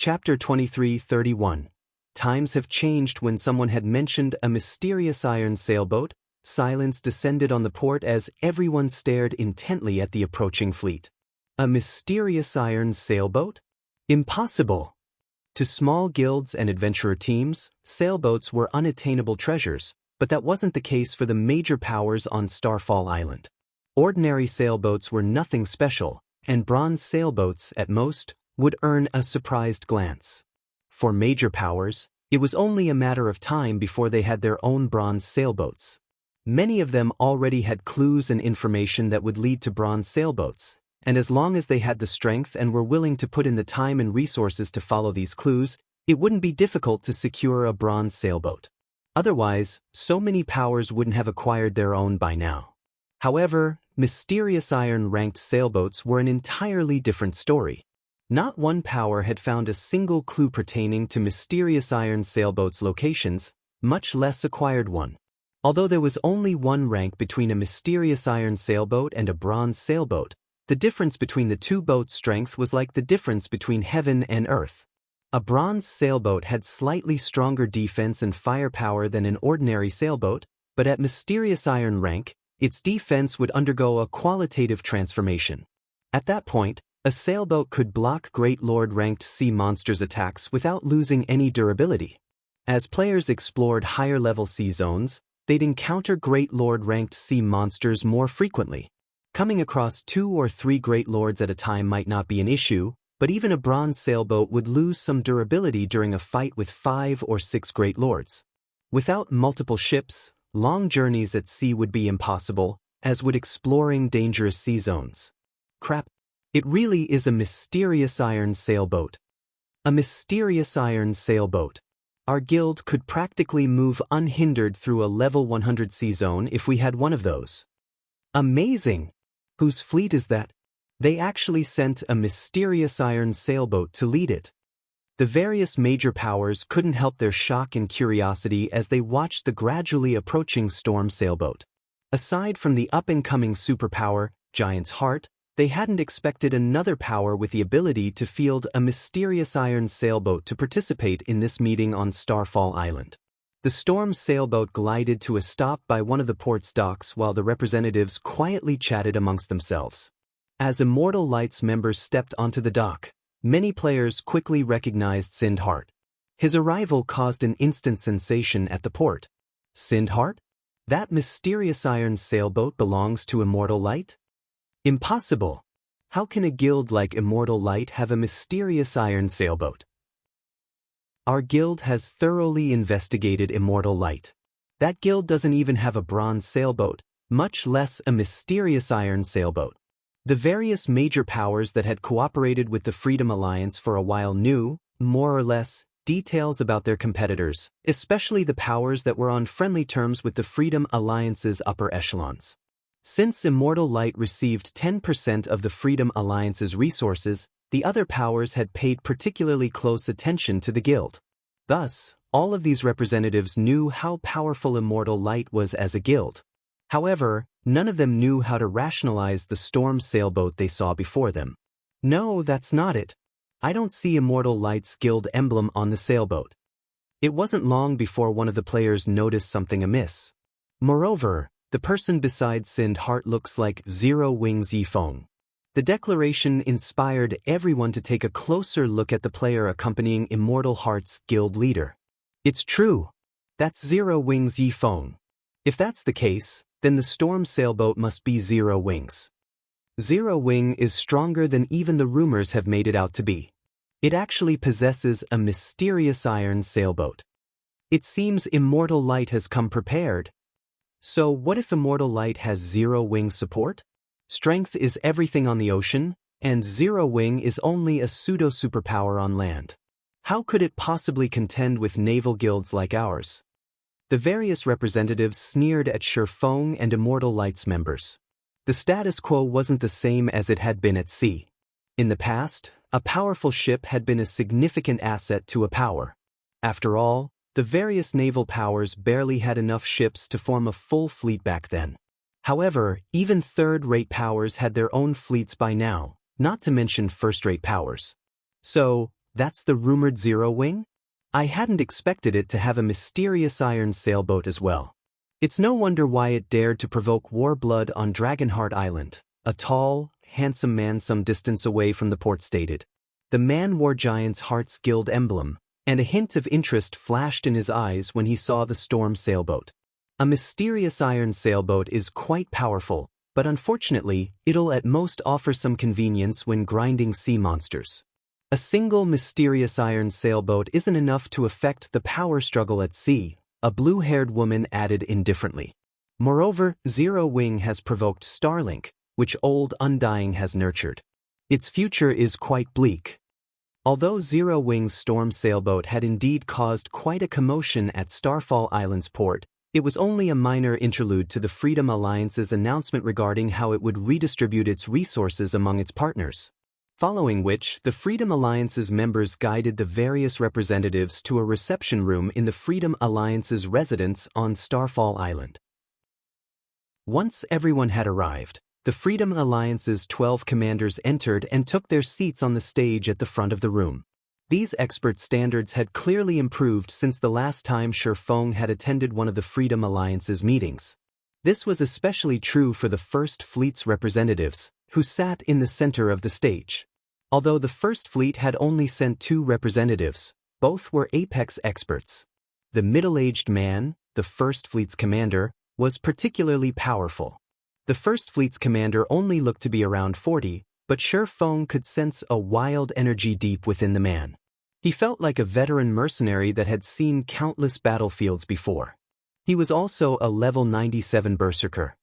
Chapter 23:31. Times have changed. When someone had mentioned a mysterious iron sailboat, silence descended on the port as everyone stared intently at the approaching fleet. A mysterious iron sailboat? Impossible! To small guilds and adventurer teams, sailboats were unattainable treasures, but that wasn't the case for the major powers on Starfall Island. Ordinary sailboats were nothing special, and bronze sailboats, at most, would earn a surprised glance. For major powers, it was only a matter of time before they had their own bronze sailboats. Many of them already had clues and information that would lead to bronze sailboats, and as long as they had the strength and were willing to put in the time and resources to follow these clues, it wouldn't be difficult to secure a bronze sailboat. Otherwise, so many powers wouldn't have acquired their own by now. However, mysterious iron-ranked sailboats were an entirely different story. Not one power had found a single clue pertaining to mysterious iron sailboats' locations, much less acquired one. Although there was only one rank between a mysterious iron sailboat and a bronze sailboat, the difference between the two boats' strength was like the difference between heaven and earth. A bronze sailboat had slightly stronger defense and firepower than an ordinary sailboat, but at mysterious iron rank, its defense would undergo a qualitative transformation. At that point, a sailboat could block Great Lord-ranked sea monsters' attacks without losing any durability. As players explored higher-level sea zones, they'd encounter Great Lord-ranked sea monsters more frequently. Coming across 2 or 3 Great Lords at a time might not be an issue, but even a bronze sailboat would lose some durability during a fight with 5 or 6 Great Lords. Without multiple ships, long journeys at sea would be impossible, as would exploring dangerous sea zones. Crap. It really is a mysterious iron sailboat. A mysterious iron sailboat. Our guild could practically move unhindered through a level 100 sea zone if we had one of those. Amazing! Whose fleet is that? They actually sent a mysterious iron sailboat to lead it. The various major powers couldn't help their shock and curiosity as they watched the gradually approaching storm sailboat. Aside from the up-and-coming superpower, Giant's Heart, they hadn't expected another power with the ability to field a mysterious iron sailboat to participate in this meeting on Starfall Island. The storm sailboat glided to a stop by one of the port's docks while the representatives quietly chatted amongst themselves. As Immortal Light's members stepped onto the dock, many players quickly recognized Sindheart. His arrival caused an instant sensation at the port. Sindheart? That mysterious iron sailboat belongs to Immortal Light? Impossible! How can a guild like Immortal Light have a mysterious iron sailboat? Our guild has thoroughly investigated Immortal Light. That guild doesn't even have a bronze sailboat, much less a mysterious iron sailboat. The various major powers that had cooperated with the Freedom Alliance for a while knew, more or less, details about their competitors, especially the powers that were on friendly terms with the Freedom Alliance's upper echelons. Since Immortal Light received 10% of the Freedom Alliance's resources, the other powers had paid particularly close attention to the guild. Thus, all of these representatives knew how powerful Immortal Light was as a guild. However, none of them knew how to rationalize the storm sailboat they saw before them. No, that's not it. I don't see Immortal Light's guild emblem on the sailboat. It wasn't long before one of the players noticed something amiss. Moreover, the person beside Sindheart looks like Zero Wings Yifeng. The declaration inspired everyone to take a closer look at the player accompanying Immortal Heart's guild leader. It's true. That's Zero Wings Yifeng. If that's the case, then the storm sailboat must be Zero Wings. Zero Wing is stronger than even the rumors have made it out to be. It actually possesses a mysterious iron sailboat. It seems Immortal Light has come prepared. So what if Immortal Light has Zero Wing support? Strength is everything on the ocean, and Zero Wing is only a pseudo-superpower on land. How could it possibly contend with naval guilds like ours? The various representatives sneered at Shurfeng and Immortal Light's members. The status quo wasn't the same as it had been at sea. In the past, a powerful ship had been a significant asset to a power. After all, the various naval powers barely had enough ships to form a full fleet back then. However, even third-rate powers had their own fleets by now, not to mention first-rate powers. So, That's the rumored Zero Wing? I hadn't expected it to have a mysterious iron sailboat as well. It's no wonder why it dared to provoke war blood on Dragonheart Island, a tall, handsome man some distance away from the port stated. The man wore Giant's Heart's Guild emblem, and a hint of interest flashed in his eyes when he saw the storm sailboat. A mysterious iron sailboat is quite powerful, but unfortunately, it'll at most offer some convenience when grinding sea monsters. A single mysterious iron sailboat isn't enough to affect the power struggle at sea, a blue-haired woman added indifferently. Moreover, Zero Wing has provoked Starlink, which Old Undying has nurtured. Its future is quite bleak. Although Zero Wing's storm sailboat had indeed caused quite a commotion at Starfall Island's port, it was only a minor interlude to the Freedom Alliance's announcement regarding how it would redistribute its resources among its partners. Following which, the Freedom Alliance's members guided the various representatives to a reception room in the Freedom Alliance's residence on Starfall Island. Once everyone had arrived, the Freedom Alliance's 12 commanders entered and took their seats on the stage at the front of the room. These expert standards had clearly improved since the last time Feng had attended one of the Freedom Alliance's meetings. This was especially true for the First Fleet's representatives, who sat in the center of the stage. Although the First Fleet had only sent 2 representatives, both were apex experts. The middle-aged man, the First Fleet's commander, was particularly powerful. The First Fleet's commander only looked to be around 40, but Feng could sense a wild energy deep within the man. He felt like a veteran mercenary that had seen countless battlefields before. He was also a level 97 berserker.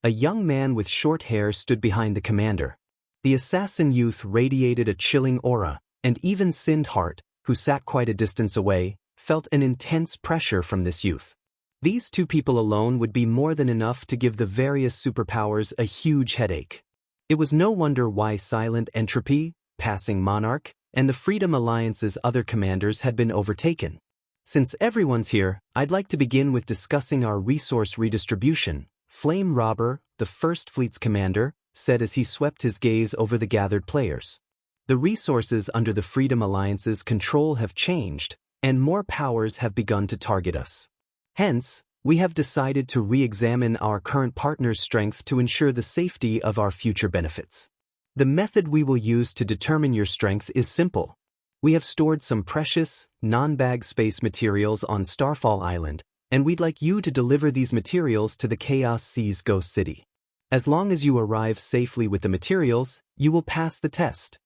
A young man with short hair stood behind the commander. The assassin youth radiated a chilling aura, and even Sindhart, who sat quite a distance away, felt an intense pressure from this youth. These 2 people alone would be more than enough to give the various superpowers a huge headache. It was no wonder why Silent Entropy, Passing Monarch, and the Freedom Alliance's other commanders had been overtaken. Since everyone's here, I'd like to begin with discussing our resource redistribution, Flame Robber, the First Fleet's commander, said as he swept his gaze over the gathered players. The resources under the Freedom Alliance's control have changed, and more powers have begun to target us. Hence, we have decided to re-examine our current partner's strength to ensure the safety of our future benefits. The method we will use to determine your strength is simple. We have stored some precious, non-bag space materials on Starfall Island, and we'd like you to deliver these materials to the Chaos Sea's Ghost City. As long as you arrive safely with the materials, you will pass the test.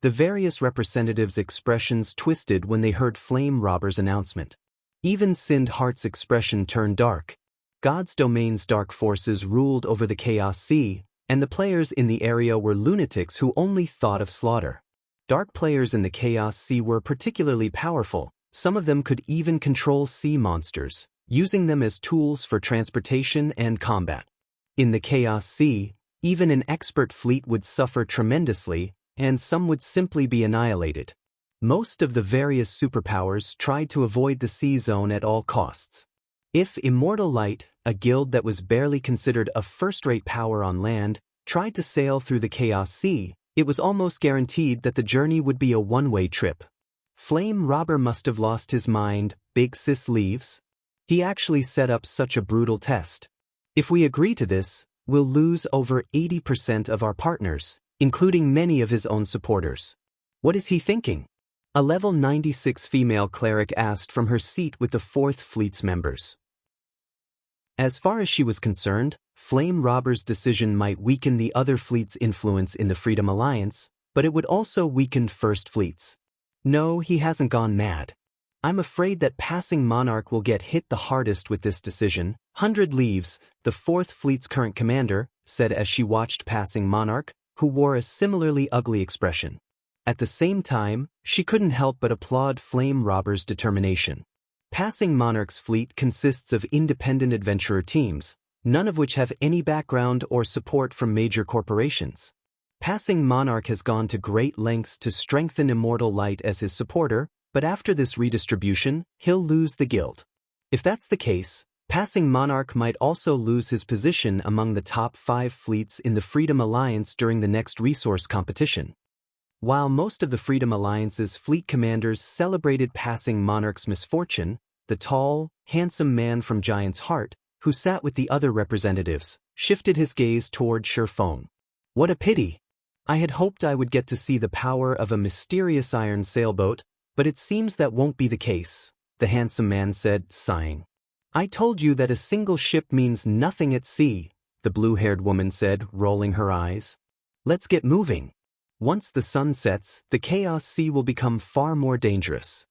The various representatives' expressions twisted when they heard Flame Robber's announcement. Even Sindhart's expression turned dark. God's domain's dark forces ruled over the Chaos Sea, and the players in the area were lunatics who only thought of slaughter. Dark players in the Chaos Sea were particularly powerful. Some of them could even control sea monsters, using them as tools for transportation and combat. In the Chaos Sea, even an expert fleet would suffer tremendously, and some would simply be annihilated. Most of the various superpowers tried to avoid the sea zone at all costs. If Immortal Light, a guild that was barely considered a first-rate power on land, tried to sail through the Chaos Sea, it was almost guaranteed that the journey would be a one-way trip. Flame Robber must have lost his mind. Big Sis leaves? He actually set up such a brutal test. If we agree to this, we'll lose over 80% of our partners, including many of his own supporters. What is he thinking? A level 96 female cleric asked from her seat with the 4th Fleet's members. As far as she was concerned, Flame Robber's decision might weaken the other fleet's influence in the Freedom Alliance, but it would also weaken First Fleet's. No, he hasn't gone mad. I'm afraid that Passing Monarch will get hit the hardest with this decision. 100 Leaves, the 4th Fleet's current commander, said as she watched Passing Monarch, who wore a similarly ugly expression. At the same time, she couldn't help but applaud Flame Robber's determination. Passing Monarch's fleet consists of independent adventurer teams, none of which have any background or support from major corporations. Passing Monarch has gone to great lengths to strengthen Immortal Light as his supporter, but after this redistribution, he'll lose the guild. If that's the case, Passing Monarch might also lose his position among the top 5 fleets in the Freedom Alliance during the next resource competition. While most of the Freedom Alliance's fleet commanders celebrated passing Monarch's misfortune, the tall, handsome man from Giant's Heart, who sat with the other representatives, shifted his gaze toward Shifeng. What a pity! I had hoped I would get to see the power of a mysterious iron sailboat, but it seems that won't be the case, the handsome man said, sighing. I told you that a single ship means nothing at sea, the blue-haired woman said, rolling her eyes. Let's get moving. Once the sun sets, the Chaos Sea will become far more dangerous.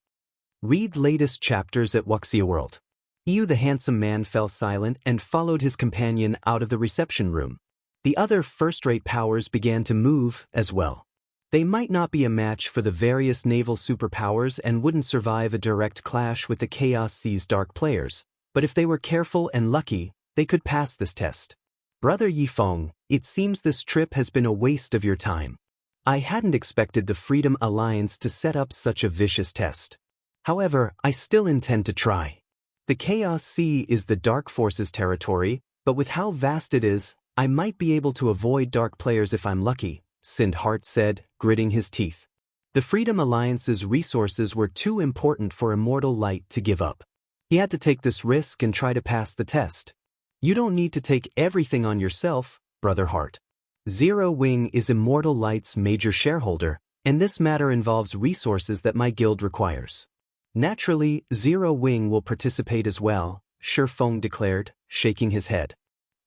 Read latest chapters at Wuxia World. Yu the handsome man fell silent and followed his companion out of the reception room. The other first-rate powers began to move as well. They might not be a match for the various naval superpowers and wouldn't survive a direct clash with the Chaos Sea's dark players, but if they were careful and lucky, they could pass this test. Brother Yifeng, it seems this trip has been a waste of your time. I hadn't expected the Freedom Alliance to set up such a vicious test. However, I still intend to try. The Chaos Sea is the Dark Forces territory, but with how vast it is, I might be able to avoid dark players if I'm lucky, Sindhart said, gritting his teeth. The Freedom Alliance's resources were too important for Immortal Light to give up. He had to take this risk and try to pass the test. You don't need to take everything on yourself, Brother Hart. Zero Wing is Immortal Light's major shareholder, and this matter involves resources that my guild requires. Naturally, Zero Wing will participate as well, Shifeng declared, shaking his head.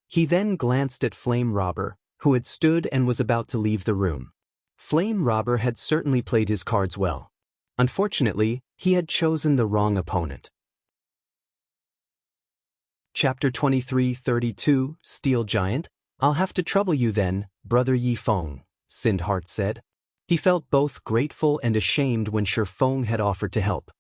He then glanced at Flame Robber, who had stood and was about to leave the room. Flame Robber had certainly played his cards well. Unfortunately, he had chosen the wrong opponent. Chapter 23:32, Steel Giant. I'll have to trouble you then, Brother Yifeng, Sindhart said. He felt both grateful and ashamed when Shifeng had offered to help.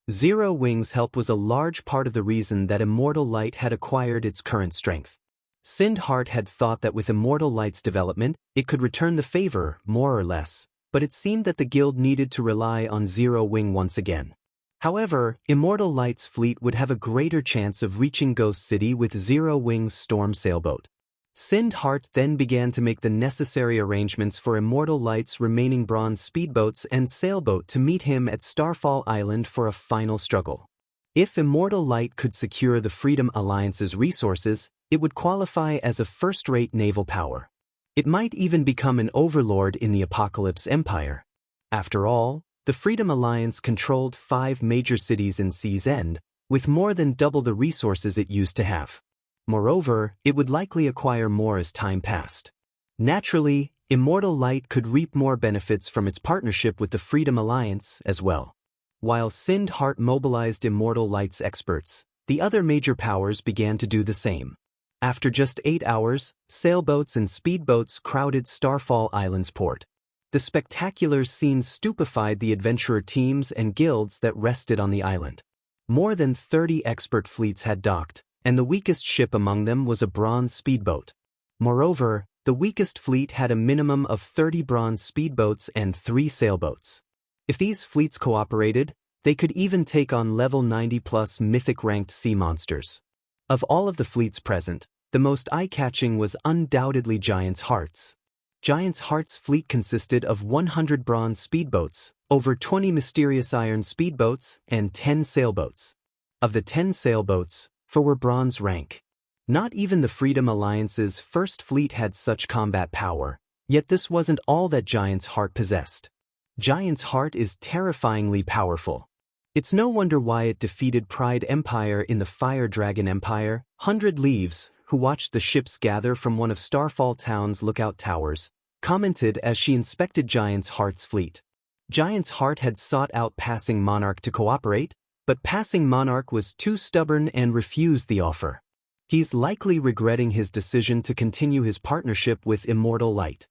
Zero Wing's help was a large part of the reason that Immortal Light had acquired its current strength. Sindhart had thought that with Immortal Light's development, it could return the favor, more or less, but it seemed that the guild needed to rely on Zero Wing once again. However, Immortal Light's fleet would have a greater chance of reaching Ghost City with Zero Wing's storm sailboat. Sindhart then began to make the necessary arrangements for Immortal Light's remaining bronze speedboats and sailboat to meet him at Starfall Island for a final struggle. If Immortal Light could secure the Freedom Alliance's resources, it would qualify as a first-rate naval power. It might even become an overlord in the Apocalypse Empire. After all, the Freedom Alliance controlled 5 major cities in Sea's End, with more than double the resources it used to have. Moreover, it would likely acquire more as time passed. Naturally, Immortal Light could reap more benefits from its partnership with the Freedom Alliance as well. While Sindhart mobilized Immortal Light's experts, the other major powers began to do the same. After just 8 hours, sailboats and speedboats crowded Starfall Island's port. The spectacular scene stupefied the adventurer teams and guilds that rested on the island. More than 30 expert fleets had docked, and the weakest ship among them was a bronze speedboat. Moreover, the weakest fleet had a minimum of 30 bronze speedboats and 3 sailboats. If these fleets cooperated, they could even take on level 90+ mythic-ranked sea monsters. Of all of the fleets present, the most eye-catching was undoubtedly Giant's Heart's. Giant's Heart's fleet consisted of 100 bronze speedboats, over 20 mysterious iron speedboats, and 10 sailboats. Of the 10 sailboats, 4 were bronze rank. Not even the Freedom Alliance's first fleet had such combat power, yet this wasn't all that Giant's Heart possessed. Giant's Heart is terrifyingly powerful. It's no wonder why it defeated Pride Empire in the Fire Dragon Empire. 100 Leaves, who watched the ships gather from one of Starfall Town's lookout towers, commented as she inspected Giant's Heart's fleet. Giant's Heart had sought out Passing Monarch to cooperate, but Passing Monarch was too stubborn and refused the offer. He's likely regretting his decision to continue his partnership with Immortal Light.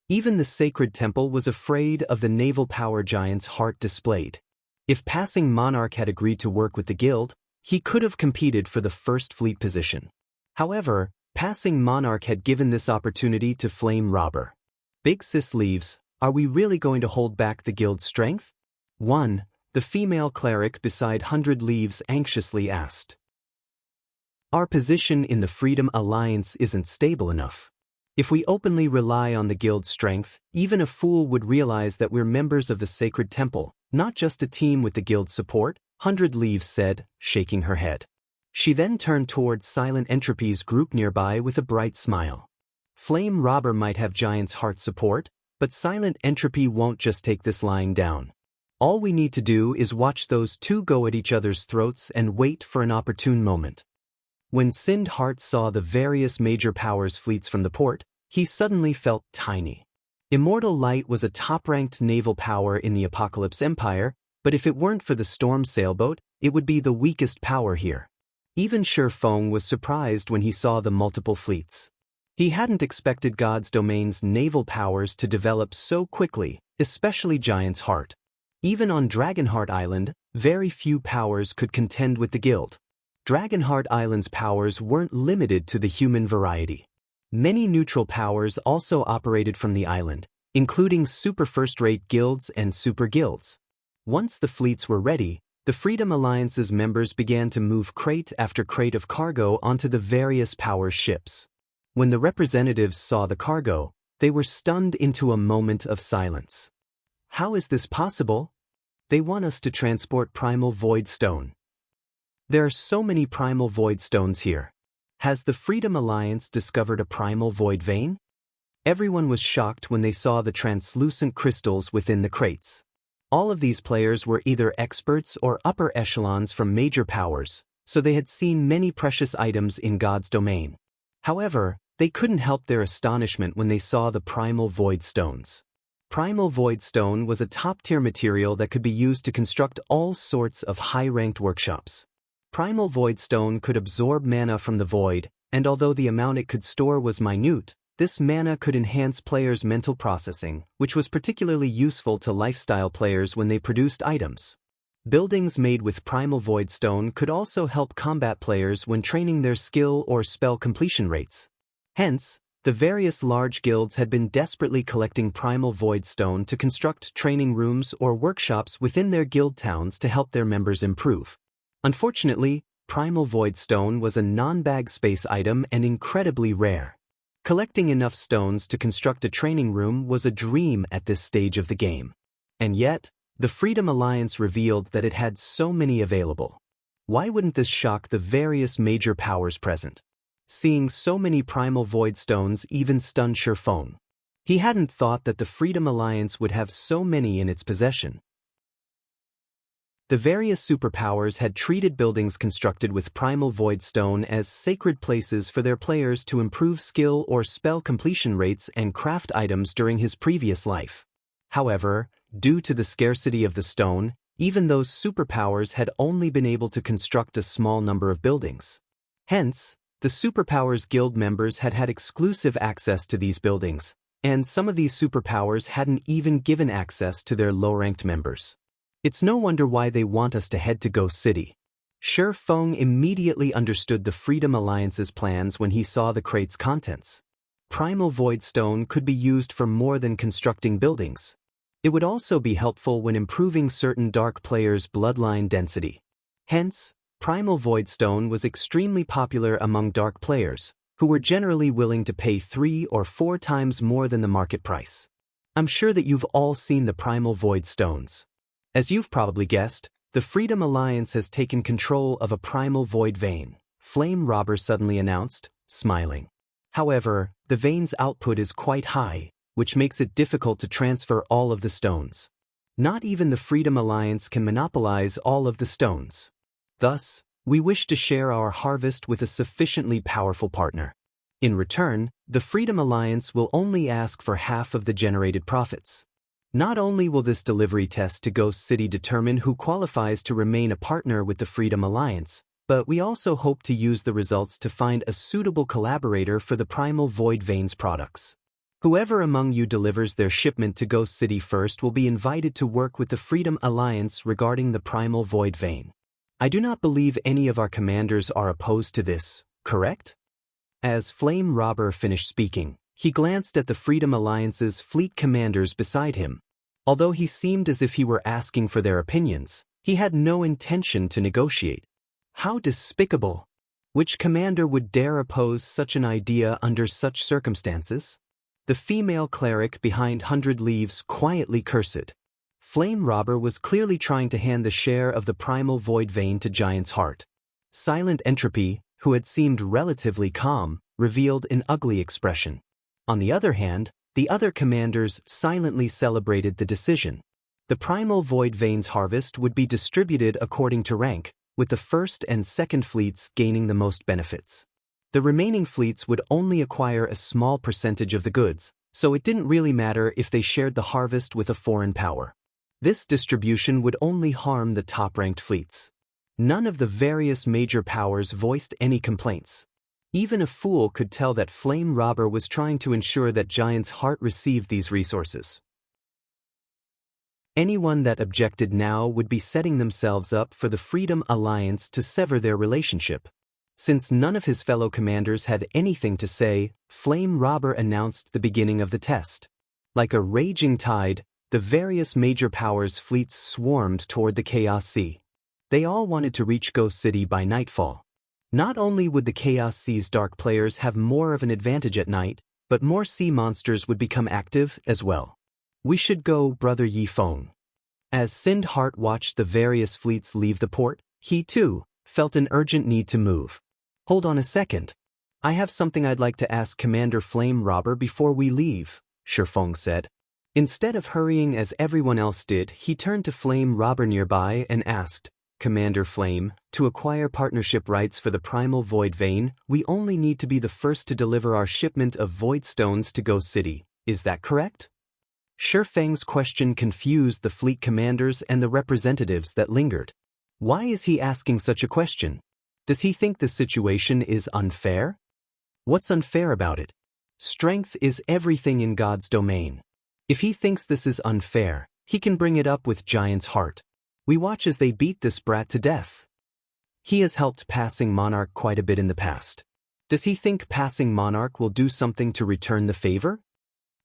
Even the Sacred Temple was afraid of the naval power Giant's Heart displayed. If Passing Monarch had agreed to work with the guild, he could have competed for the first fleet position. However, Passing Monarch had given this opportunity to Flame Robber. Big Sis Leaves, are we really going to hold back the guild's strength? 1. The female cleric beside 100 Leaves anxiously asked. Our position in the Freedom Alliance isn't stable enough. If we openly rely on the guild's strength, even a fool would realize that we're members of the sacred temple, not just a team with the guild's support, 100 Leaves said, shaking her head. She then turned towards Silent Entropy's group nearby with a bright smile. Flame Robber might have Giant's Heart support, but Silent Entropy won't just take this lying down. All we need to do is watch those two go at each other's throats and wait for an opportune moment. When Sind Heart saw the various major powers' fleets from the port, he suddenly felt tiny. Immortal Light was a top-ranked naval power in the Apocalypse Empire, but if it weren't for the Storm sailboat, it would be the weakest power here. Even Feng was surprised when he saw the multiple fleets. He hadn't expected God's Domain's naval powers to develop so quickly, especially Giant's Heart. Even on Dragonheart Island, very few powers could contend with the guild. Dragonheart Island's powers weren't limited to the human variety. Many neutral powers also operated from the island, including super first-rate guilds and super guilds. Once the fleets were ready, the Freedom Alliance's members began to move crate after crate of cargo onto the various power ships. When the representatives saw the cargo, they were stunned into a moment of silence. How is this possible? They want us to transport Primal Void Stone. There are so many Primal Void Stones here. Has the Freedom Alliance discovered a Primal Void Vein? Everyone was shocked when they saw the translucent crystals within the crates. All of these players were either experts or upper echelons from major powers, so they had seen many precious items in God's domain. However, they couldn't help their astonishment when they saw the Primal Void Stones. Primal Void Stone was a top-tier material that could be used to construct all sorts of high-ranked workshops. Primal Void Stone could absorb mana from the void, and although the amount it could store was minute, this mana could enhance players' mental processing, which was particularly useful to lifestyle players when they produced items. Buildings made with Primal Void Stone could also help combat players when training their skill or spell completion rates. Hence, the various large guilds had been desperately collecting Primal Void Stone to construct training rooms or workshops within their guild towns to help their members improve. Unfortunately, Primal Void Stone was a non-bag space item and incredibly rare. Collecting enough stones to construct a training room was a dream at this stage of the game. And yet, the Freedom Alliance revealed that it had so many available. Why wouldn't this shock the various major powers present? Seeing so many Primal Void Stones even stunned Feng. He hadn't thought that the Freedom Alliance would have so many in its possession. The various superpowers had treated buildings constructed with Primal Void Stone as sacred places for their players to improve skill or spell completion rates and craft items during his previous life. However, due to the scarcity of the stone, even those superpowers had only been able to construct a small number of buildings. Hence, the Superpowers Guild members had had exclusive access to these buildings, and some of these superpowers hadn't even given access to their low-ranked members. It's no wonder why they want us to head to Ghost City. Feng immediately understood the Freedom Alliance's plans when he saw the crate's contents. Primal Void Stone could be used for more than constructing buildings. It would also be helpful when improving certain dark players' bloodline density. Hence, Primal Void Stone was extremely popular among dark players, who were generally willing to pay 3 or 4 times more than the market price. I'm sure that you've all seen the Primal Void Stones. As you've probably guessed, the Freedom Alliance has taken control of a Primal Void Vein, Flame Robber suddenly announced, smiling. However, the vein's output is quite high, which makes it difficult to transfer all of the stones. Not even the Freedom Alliance can monopolize all of the stones. Thus, we wish to share our harvest with a sufficiently powerful partner. In return, the Freedom Alliance will only ask for half of the generated profits. Not only will this delivery test to Ghost City determine who qualifies to remain a partner with the Freedom Alliance, but we also hope to use the results to find a suitable collaborator for the Primal Void Veins products. Whoever among you delivers their shipment to Ghost City first will be invited to work with the Freedom Alliance regarding the Primal Void Vein. I do not believe any of our commanders are opposed to this, correct? As Flame Robber finished speaking, he glanced at the Freedom Alliance's fleet commanders beside him. Although he seemed as if he were asking for their opinions, he had no intention to negotiate. How despicable! Which commander would dare oppose such an idea under such circumstances? The female cleric behind 100 Leaves quietly cursed. Flame Robber was clearly trying to hand the share of the primal void vein to Giant's heart. Silent Entropy, who had seemed relatively calm, revealed an ugly expression. On the other hand, the other commanders silently celebrated the decision. The primal void vein's harvest would be distributed according to rank, with the first and second fleets gaining the most benefits. The remaining fleets would only acquire a small percentage of the goods, so it didn't really matter if they shared the harvest with a foreign power. This distribution would only harm the top-ranked fleets. None of the various major powers voiced any complaints. Even a fool could tell that Flame Robber was trying to ensure that Giant's heart received these resources. Anyone that objected now would be setting themselves up for the Freedom Alliance to sever their relationship. Since none of his fellow commanders had anything to say, Flame Robber announced the beginning of the test. Like a raging tide, the various major powers' fleets swarmed toward the Chaos Sea. They all wanted to reach Ghost City by nightfall. Not only would the Chaos Sea's dark players have more of an advantage at night, but more sea monsters would become active as well. We should go, Brother Yi Feng. As Sind Heart watched the various fleets leave the port, he too felt an urgent need to move. Hold on a second. I have something I'd like to ask Commander Flame Robber before we leave, Shifeng said. Instead of hurrying as everyone else did, he turned to Flame Robber nearby and asked, Commander Flame, to acquire partnership rights for the Primal Void Vein, we only need to be the first to deliver our shipment of Void Stones to Ghost City. Is that correct? Shifeng's question confused the fleet commanders and the representatives that lingered. Why is he asking such a question? Does he think the situation is unfair? What's unfair about it? Strength is everything in God's domain. If he thinks this is unfair, he can bring it up with Giant's heart. We watch as they beat this brat to death. He has helped Passing Monarch quite a bit in the past. Does he think Passing Monarch will do something to return the favor?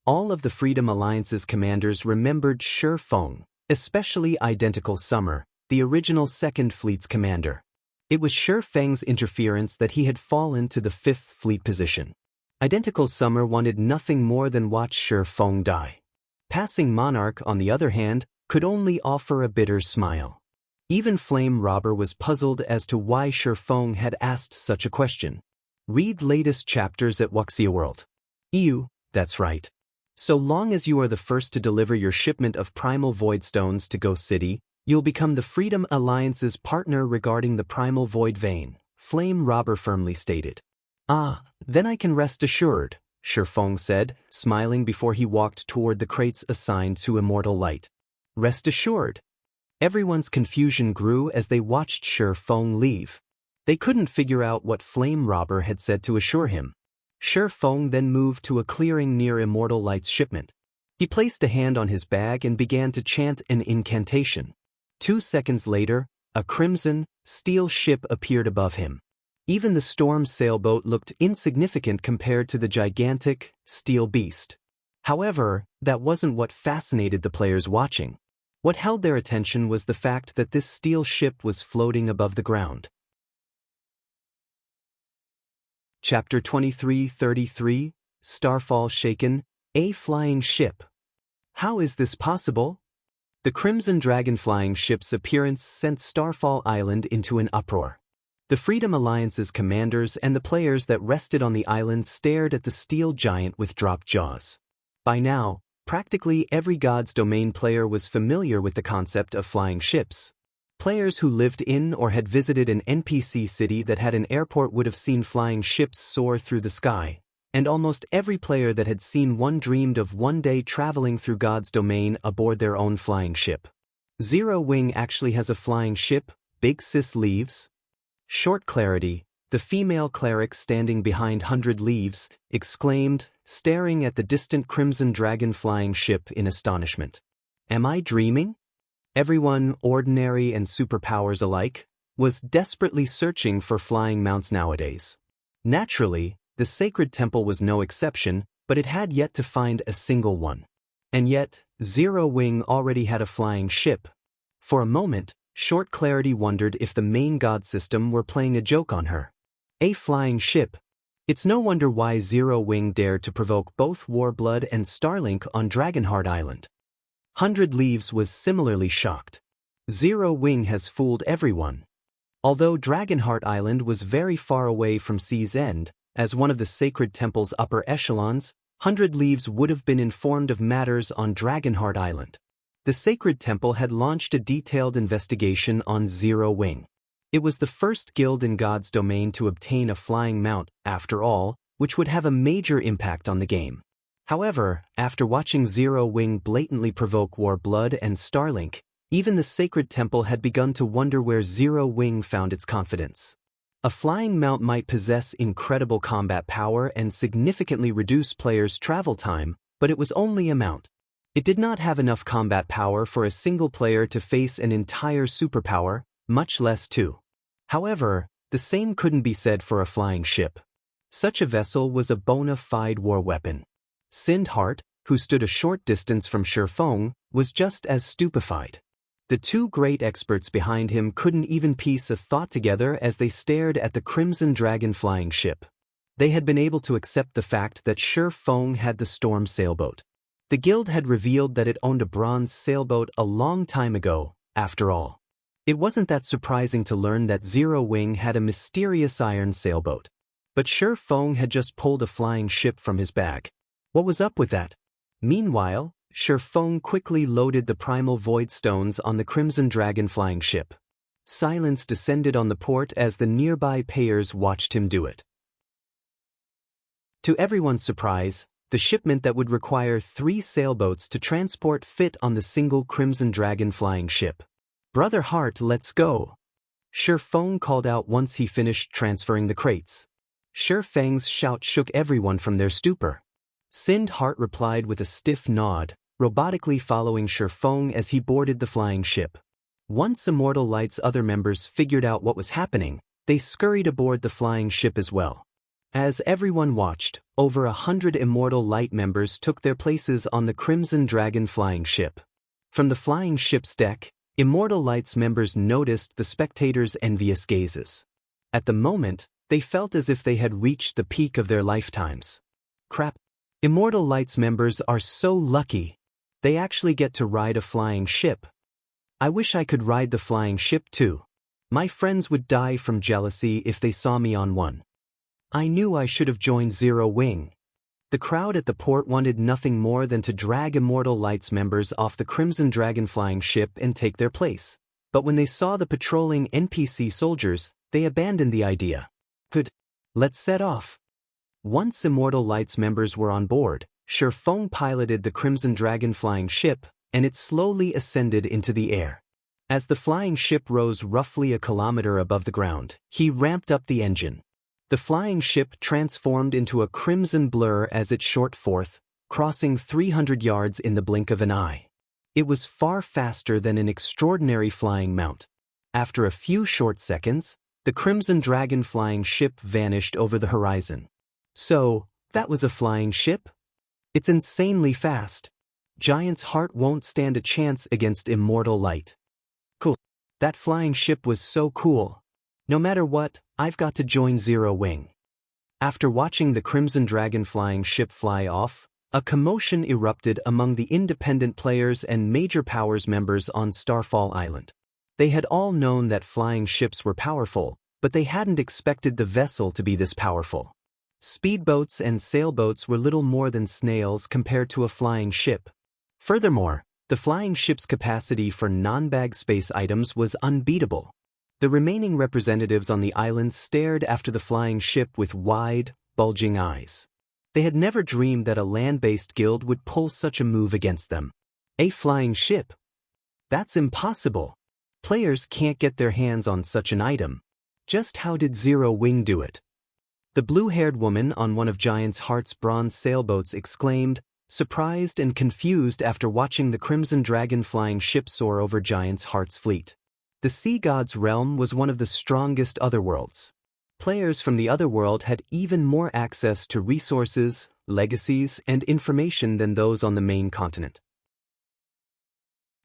All of the Freedom Alliance's commanders remembered Shifeng, especially Identical Summer, the original Second Fleet's commander. It was Shifeng's interference that he had fallen to the 5th Fleet position. Identical Summer wanted nothing more than watch Shifeng die. Passing Monarch, on the other hand, could only offer a bitter smile. Even Flame Robber was puzzled as to why Shifeng had asked such a question. Read latest chapters at Wuxia World. Ew, that's right. So long as you are the first to deliver your shipment of Primal Void Stones to Ghost City, you'll become the Freedom Alliance's partner regarding the Primal Void Vein, Flame Robber firmly stated. Ah, then I can rest assured, Shifeng said, smiling before he walked toward the crates assigned to Immortal Light. Rest assured. Everyone's confusion grew as they watched Shifeng leave. They couldn't figure out what Flame Robber had said to assure him. Shifeng then moved to a clearing near Immortal Light's shipment. He placed a hand on his bag and began to chant an incantation. 2 seconds later, a crimson, steel ship appeared above him. Even the Storm sailboat looked insignificant compared to the gigantic, steel beast. However, that wasn't what fascinated the players watching. What held their attention was the fact that this steel ship was floating above the ground. Chapter 2333, Starfall Shaken, a flying ship. How is this possible? The Crimson Dragon flying ship's appearance sent Starfall Island into an uproar. The Freedom Alliance's commanders and the players that rested on the island stared at the steel giant with dropped jaws. By now, practically every God's Domain player was familiar with the concept of flying ships. Players who lived in or had visited an NPC city that had an airport would have seen flying ships soar through the sky, and almost every player that had seen one dreamed of one day traveling through God's Domain aboard their own flying ship. Zero Wing actually has a flying ship, Big Sis Leaves. Short Clarity, the female cleric standing behind 100 Leaves, exclaimed, staring at the distant Crimson Dragon flying ship in astonishment. Am I dreaming? Everyone, ordinary and superpowers alike, was desperately searching for flying mounts nowadays. Naturally, the Sacred Temple was no exception, but it had yet to find a single one. And yet, Zero Wing already had a flying ship. For a moment, Short Clarity wondered if the main god system were playing a joke on her. A flying ship. It's no wonder why Zero Wing dared to provoke both Warblood and Starlink on Dragonheart Island. 100 Leaves was similarly shocked. Zero Wing has fooled everyone. Although Dragonheart Island was very far away from Sea's End, as one of the sacred temple's upper echelons, 100 Leaves would have been informed of matters on Dragonheart Island. The sacred temple had launched a detailed investigation on Zero Wing. It was the first guild in God's domain to obtain a flying mount, after all, which would have a major impact on the game. However, after watching Zero Wing blatantly provoke Warblood and Starlink, even the sacred temple had begun to wonder where Zero Wing found its confidence. A flying mount might possess incredible combat power and significantly reduce players' travel time, but it was only a mount. It did not have enough combat power for a single player to face an entire superpower, much less two. However, the same couldn't be said for a flying ship. Such a vessel was a bona fide war weapon. Sindhart, who stood a short distance from Shifeng, was just as stupefied. The two great experts behind him couldn't even piece a thought together as they stared at the Crimson Dragon flying ship. They had been able to accept the fact that Shifeng had the Storm sailboat. The guild had revealed that it owned a bronze sailboat a long time ago, after all. It wasn't that surprising to learn that Zero Wing had a mysterious iron sailboat. But Shifeng had just pulled a flying ship from his bag. What was up with that? Meanwhile, Shifeng quickly loaded the primal void stones on the Crimson Dragon flying ship. Silence descended on the port as the nearby payers watched him do it. To everyone's surprise, the shipment that would require 3 sailboats to transport fit on the single Crimson Dragon flying ship. "Brother Heart, let's go!" Shifeng called out once he finished transferring the crates. Shifeng's shout shook everyone from their stupor. Sindhart replied with a stiff nod, robotically following Shifeng as he boarded the flying ship. Once Immortal Light's other members figured out what was happening, they scurried aboard the flying ship as well. As everyone watched, over 100 Immortal Light members took their places on the Crimson Dragon flying ship. From the flying ship's deck, Immortal Light's members noticed the spectators' envious gazes. At the moment, they felt as if they had reached the peak of their lifetimes. Crap! Immortal Light's members are so lucky. They actually get to ride a flying ship. I wish I could ride the flying ship too. My friends would die from jealousy if they saw me on one. I knew I should have joined Zero Wing. The crowd at the port wanted nothing more than to drag Immortal Light's members off the Crimson Dragon flying ship and take their place. But when they saw the patrolling NPC soldiers, they abandoned the idea. Good. Let's set off. Once Immortal Light's members were on board, Shifeng piloted the Crimson Dragon flying ship, and it slowly ascended into the air. As the flying ship rose roughly a kilometer above the ground, he ramped up the engine. The flying ship transformed into a crimson blur as it shot forth, crossing 300 yards in the blink of an eye. It was far faster than an extraordinary flying mount. After a few short seconds, the Crimson Dragon flying ship vanished over the horizon. So, that was a flying ship? It's insanely fast. Giant's heart won't stand a chance against Immortal Light. Cool. That flying ship was so cool. No matter what, I've got to join Zero Wing. After watching the Crimson Dragon flying ship fly off, a commotion erupted among the independent players and Major Powers members on Starfall Island. They had all known that flying ships were powerful, but they hadn't expected the vessel to be this powerful. Speedboats and sailboats were little more than snails compared to a flying ship. Furthermore, the flying ship's capacity for non-bag space items was unbeatable. The remaining representatives on the island stared after the flying ship with wide, bulging eyes. They had never dreamed that a land-based guild would pull such a move against them. A flying ship? That's impossible. Players can't get their hands on such an item. Just how did Zero Wing do it? The blue-haired woman on one of Giant's Heart's bronze sailboats exclaimed, surprised and confused after watching the Crimson Dragon flying ship soar over Giant's Heart's fleet. The Sea God's realm was one of the strongest otherworlds. Players from the otherworld had even more access to resources, legacies, and information than those on the main continent.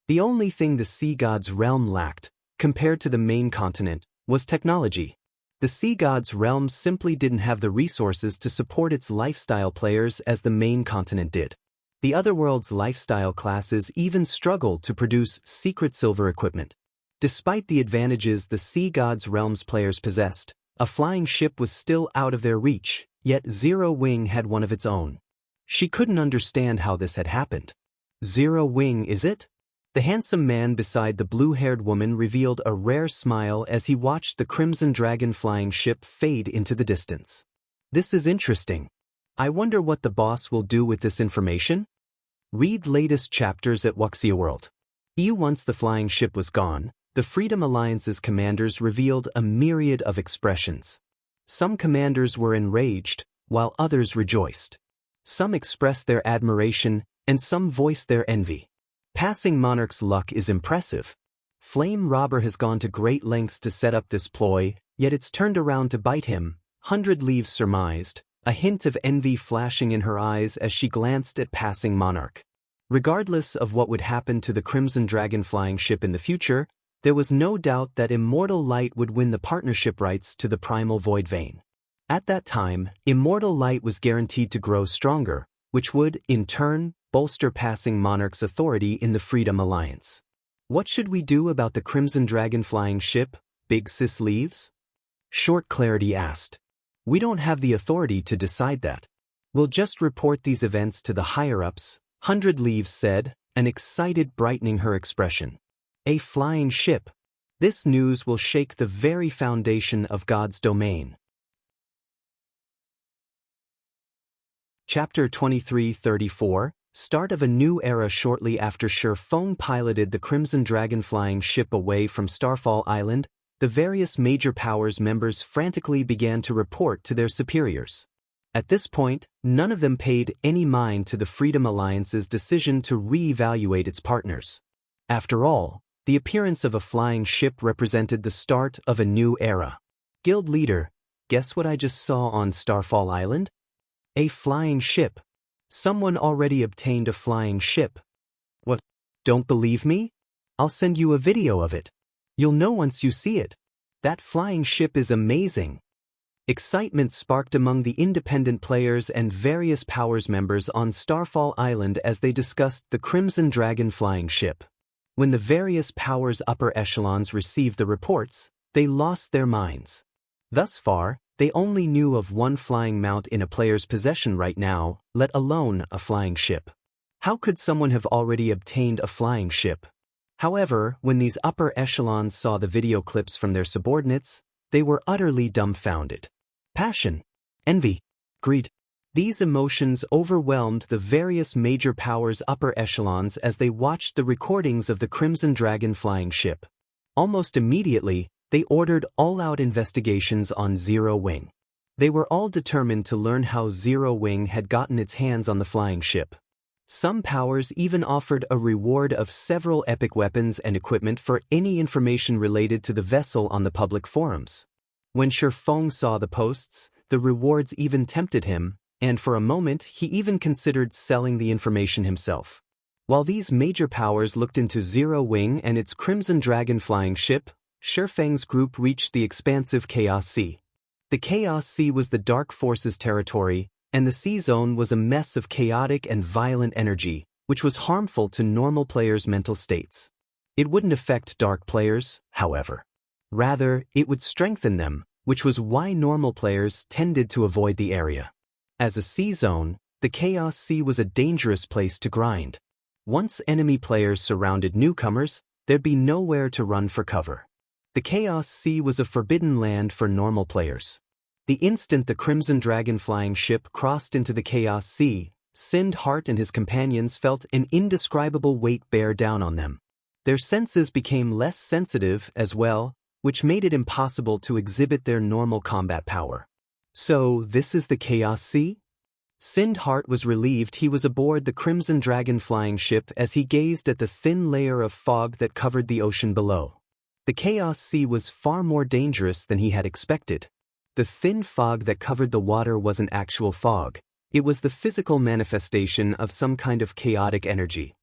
The only thing the Sea God's realm lacked, compared to the main continent, was technology. The sea god's realm simply didn't have the resources to support its lifestyle players as the main continent did. The otherworld's lifestyle classes even struggled to produce secret silver equipment. Despite the advantages the sea god's realm's players possessed, a flying ship was still out of their reach, yet Zero Wing had one of its own. She couldn't understand how this had happened. Zero Wing, is it? The handsome man beside the blue-haired woman revealed a rare smile as he watched the Crimson Dragon flying ship fade into the distance. This is interesting. I wonder what the boss will do with this information? Read latest chapters at Wuxia World. Once the flying ship was gone, the Freedom Alliance's commanders revealed a myriad of expressions. Some commanders were enraged, while others rejoiced. Some expressed their admiration, and some voiced their envy. Passing Monarch's luck is impressive. Flame Robber has gone to great lengths to set up this ploy, yet it's turned around to bite him, 100 Leaves surmised, a hint of envy flashing in her eyes as she glanced at Passing Monarch. Regardless of what would happen to the Crimson Dragon flying ship in the future, there was no doubt that Immortal Light would win the partnership rights to the Primal Void Vein. At that time, Immortal Light was guaranteed to grow stronger, which would, in turn, bolster Passing Monarch's authority in the Freedom Alliance. What should we do about the Crimson Dragon flying ship, Big Sis Leaves? Short Clarity asked. We don't have the authority to decide that. We'll just report these events to the higher-ups, 100 Leaves said, an excited brightening her expression. A flying ship. This news will shake the very foundation of God's domain. Chapter 23-34, Start of a New Era. Shortly after Feng piloted the Crimson Dragon flying ship away from Starfall Island, the various major powers members frantically began to report to their superiors. At this point, none of them paid any mind to the Freedom Alliance's decision to re-evaluate its partners. After all, the appearance of a flying ship represented the start of a new era. Guild leader, guess what I just saw on Starfall Island? A flying ship. Someone already obtained a flying ship. What? Don't believe me? I'll send you a video of it. You'll know once you see it. That flying ship is amazing. Excitement sparked among the independent players and various powers members on Starfall Island as they discussed the Crimson Dragon flying ship. When the various powers' upper echelons received the reports, they lost their minds. Thus far, they only knew of one flying mount in a player's possession right now, let alone a flying ship. How could someone have already obtained a flying ship? However, when these upper echelons saw the video clips from their subordinates, they were utterly dumbfounded. Passion, envy, greed. These emotions overwhelmed the various major powers' upper echelons as they watched the recordings of the Crimson Dragon flying ship. Almost immediately, they ordered all-out investigations on Zero Wing. They were all determined to learn how Zero Wing had gotten its hands on the flying ship. Some powers even offered a reward of several epic weapons and equipment for any information related to the vessel on the public forums. When Feng saw the posts, the rewards even tempted him, and for a moment he even considered selling the information himself. While these major powers looked into Zero Wing and its Crimson Dragon flying ship, Feng's group reached the expansive Chaos Sea. The Chaos Sea was the Dark Forces territory, and the sea zone was a mess of chaotic and violent energy, which was harmful to normal players' mental states. It wouldn't affect dark players, however. Rather, it would strengthen them, which was why normal players tended to avoid the area. As a sea zone, the Chaos Sea was a dangerous place to grind. Once enemy players surrounded newcomers, there'd be nowhere to run for cover. The Chaos Sea was a forbidden land for normal players. The instant the Crimson Dragon flying ship crossed into the Chaos Sea, Sind Hart and his companions felt an indescribable weight bear down on them. Their senses became less sensitive as well, which made it impossible to exhibit their normal combat power. So, this is the Chaos Sea? Sind Hart was relieved he was aboard the Crimson Dragon flying ship as he gazed at the thin layer of fog that covered the ocean below. The Chaos Sea was far more dangerous than he had expected. The thin fog that covered the water wasn't actual fog. It was the physical manifestation of some kind of chaotic energy.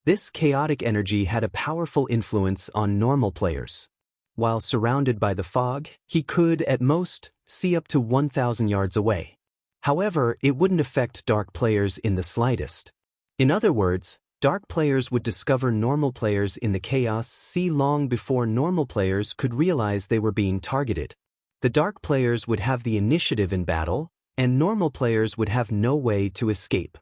This chaotic energy had a powerful influence on normal players. While surrounded by the fog, he could, at most, see up to 1,000 yards away. However, it wouldn't affect dark players in the slightest. In other words, dark players would discover normal players in the Chaos Sea long before normal players could realize they were being targeted. The dark players would have the initiative in battle, and normal players would have no way to escape.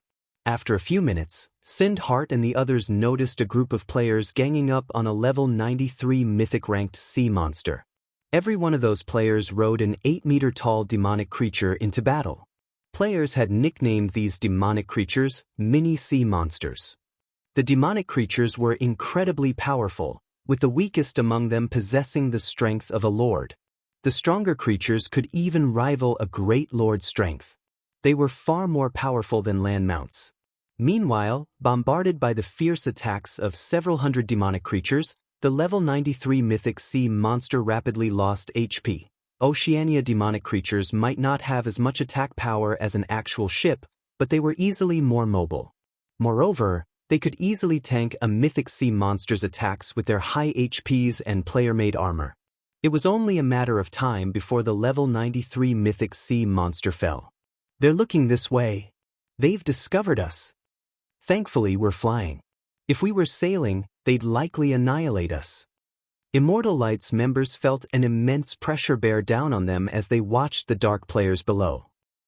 After a few minutes, Sindhart and the others noticed a group of players ganging up on a level 93 mythic-ranked sea monster. Every one of those players rode an 8-meter-tall demonic creature into battle. Players had nicknamed these demonic creatures mini-sea monsters. The demonic creatures were incredibly powerful, with the weakest among them possessing the strength of a lord. The stronger creatures could even rival a great lord's strength. They were far more powerful than land mounts. Meanwhile, bombarded by the fierce attacks of several hundred demonic creatures, the level 93 mythic sea monster rapidly lost HP. Oceania demonic creatures might not have as much attack power as an actual ship, but they were easily more mobile. Moreover, they could easily tank a mythic sea monster's attacks with their high HPs and player-made armor. It was only a matter of time before the level 93 mythic sea monster fell. They're looking this way. They've discovered us. Thankfully, we're flying. If we were sailing, they'd likely annihilate us. Immortal Light's members felt an immense pressure bear down on them as they watched the dark players below.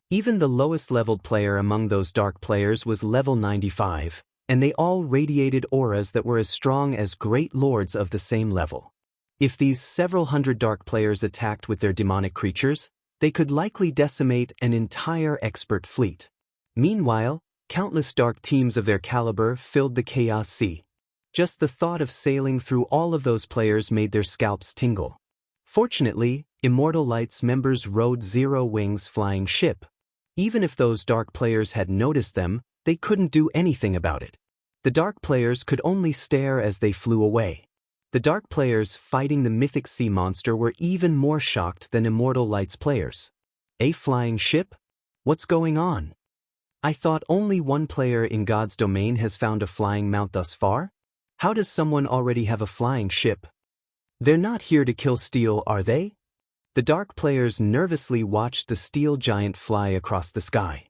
Even the lowest-leveled player among those dark players was level 95, and they all radiated auras that were as strong as great lords of the same level. If these several hundred dark players attacked with their demonic creatures, they could likely decimate an entire expert fleet. Meanwhile, countless dark teams of their caliber filled the Chaos Sea. Just the thought of sailing through all of those players made their scalps tingle. Fortunately, Immortal Light's members rode Zero Wings flying ship. Even if those dark players had noticed them, they couldn't do anything about it. The dark players could only stare as they flew away. The dark players fighting the mythic sea monster were even more shocked than Immortal Light's players. A flying ship? What's going on? I thought only one player in God's domain has found a flying mount thus far? How does someone already have a flying ship? They're not here to kill steel, are they? The dark players nervously watched the steel giant fly across the sky.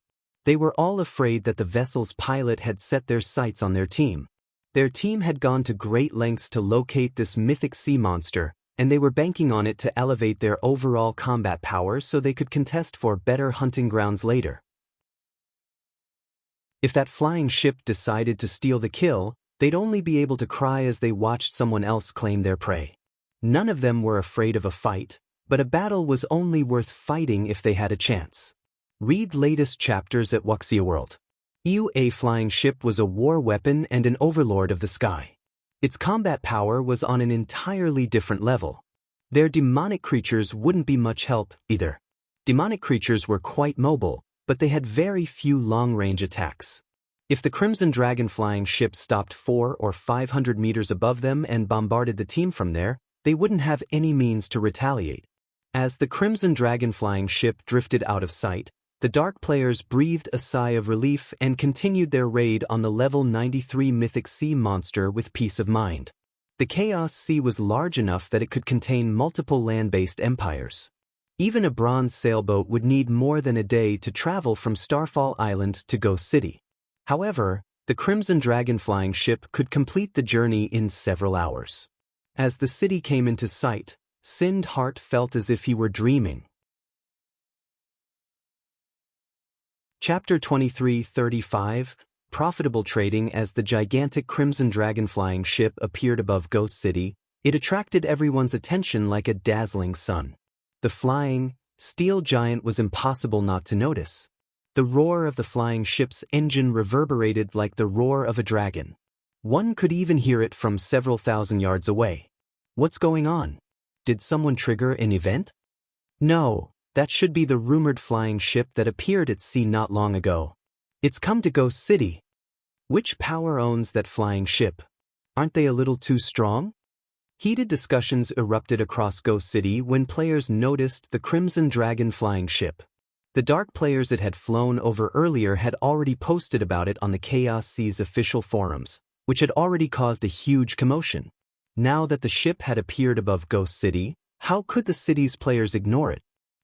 They were all afraid that the vessel's pilot had set their sights on their team. Their team had gone to great lengths to locate this mythic sea monster, and they were banking on it to elevate their overall combat power so they could contest for better hunting grounds later. If that flying ship decided to steal the kill, they'd only be able to cry as they watched someone else claim their prey. None of them were afraid of a fight, but a battle was only worth fighting if they had a chance. Read latest chapters at Wuxia World. A flying ship was a war weapon and an overlord of the sky. Its combat power was on an entirely different level. Their demonic creatures wouldn't be much help, either. Demonic creatures were quite mobile, but they had very few long-range attacks. If the Crimson Dragon flying ship stopped 400 or 500 meters above them and bombarded the team from there, they wouldn't have any means to retaliate. As the Crimson Dragon flying ship drifted out of sight, the dark players breathed a sigh of relief and continued their raid on the level 93 mythic sea monster with peace of mind. The Chaos Sea was large enough that it could contain multiple land-based empires. Even a bronze sailboat would need more than a day to travel from Starfall Island to Ghost City. However, the Crimson Dragon flying ship could complete the journey in several hours. As the city came into sight, Sindhart felt as if he were dreaming. Chapter 23:35 Profitable Trading. As the gigantic Crimson Dragon flying ship appeared above Ghost City, it attracted everyone's attention like a dazzling sun. The flying, steel giant was impossible not to notice. The roar of the flying ship's engine reverberated like the roar of a dragon. One could even hear it from several thousand yards away. What's going on? Did someone trigger an event? No. That should be the rumored flying ship that appeared at sea not long ago. It's come to Ghost City. Which power owns that flying ship? Aren't they a little too strong? Heated discussions erupted across Ghost City when players noticed the Crimson Dragon flying ship. The dark players it had flown over earlier had already posted about it on the Chaos Sea's official forums, which had already caused a huge commotion. Now that the ship had appeared above Ghost City, how could the city's players ignore it?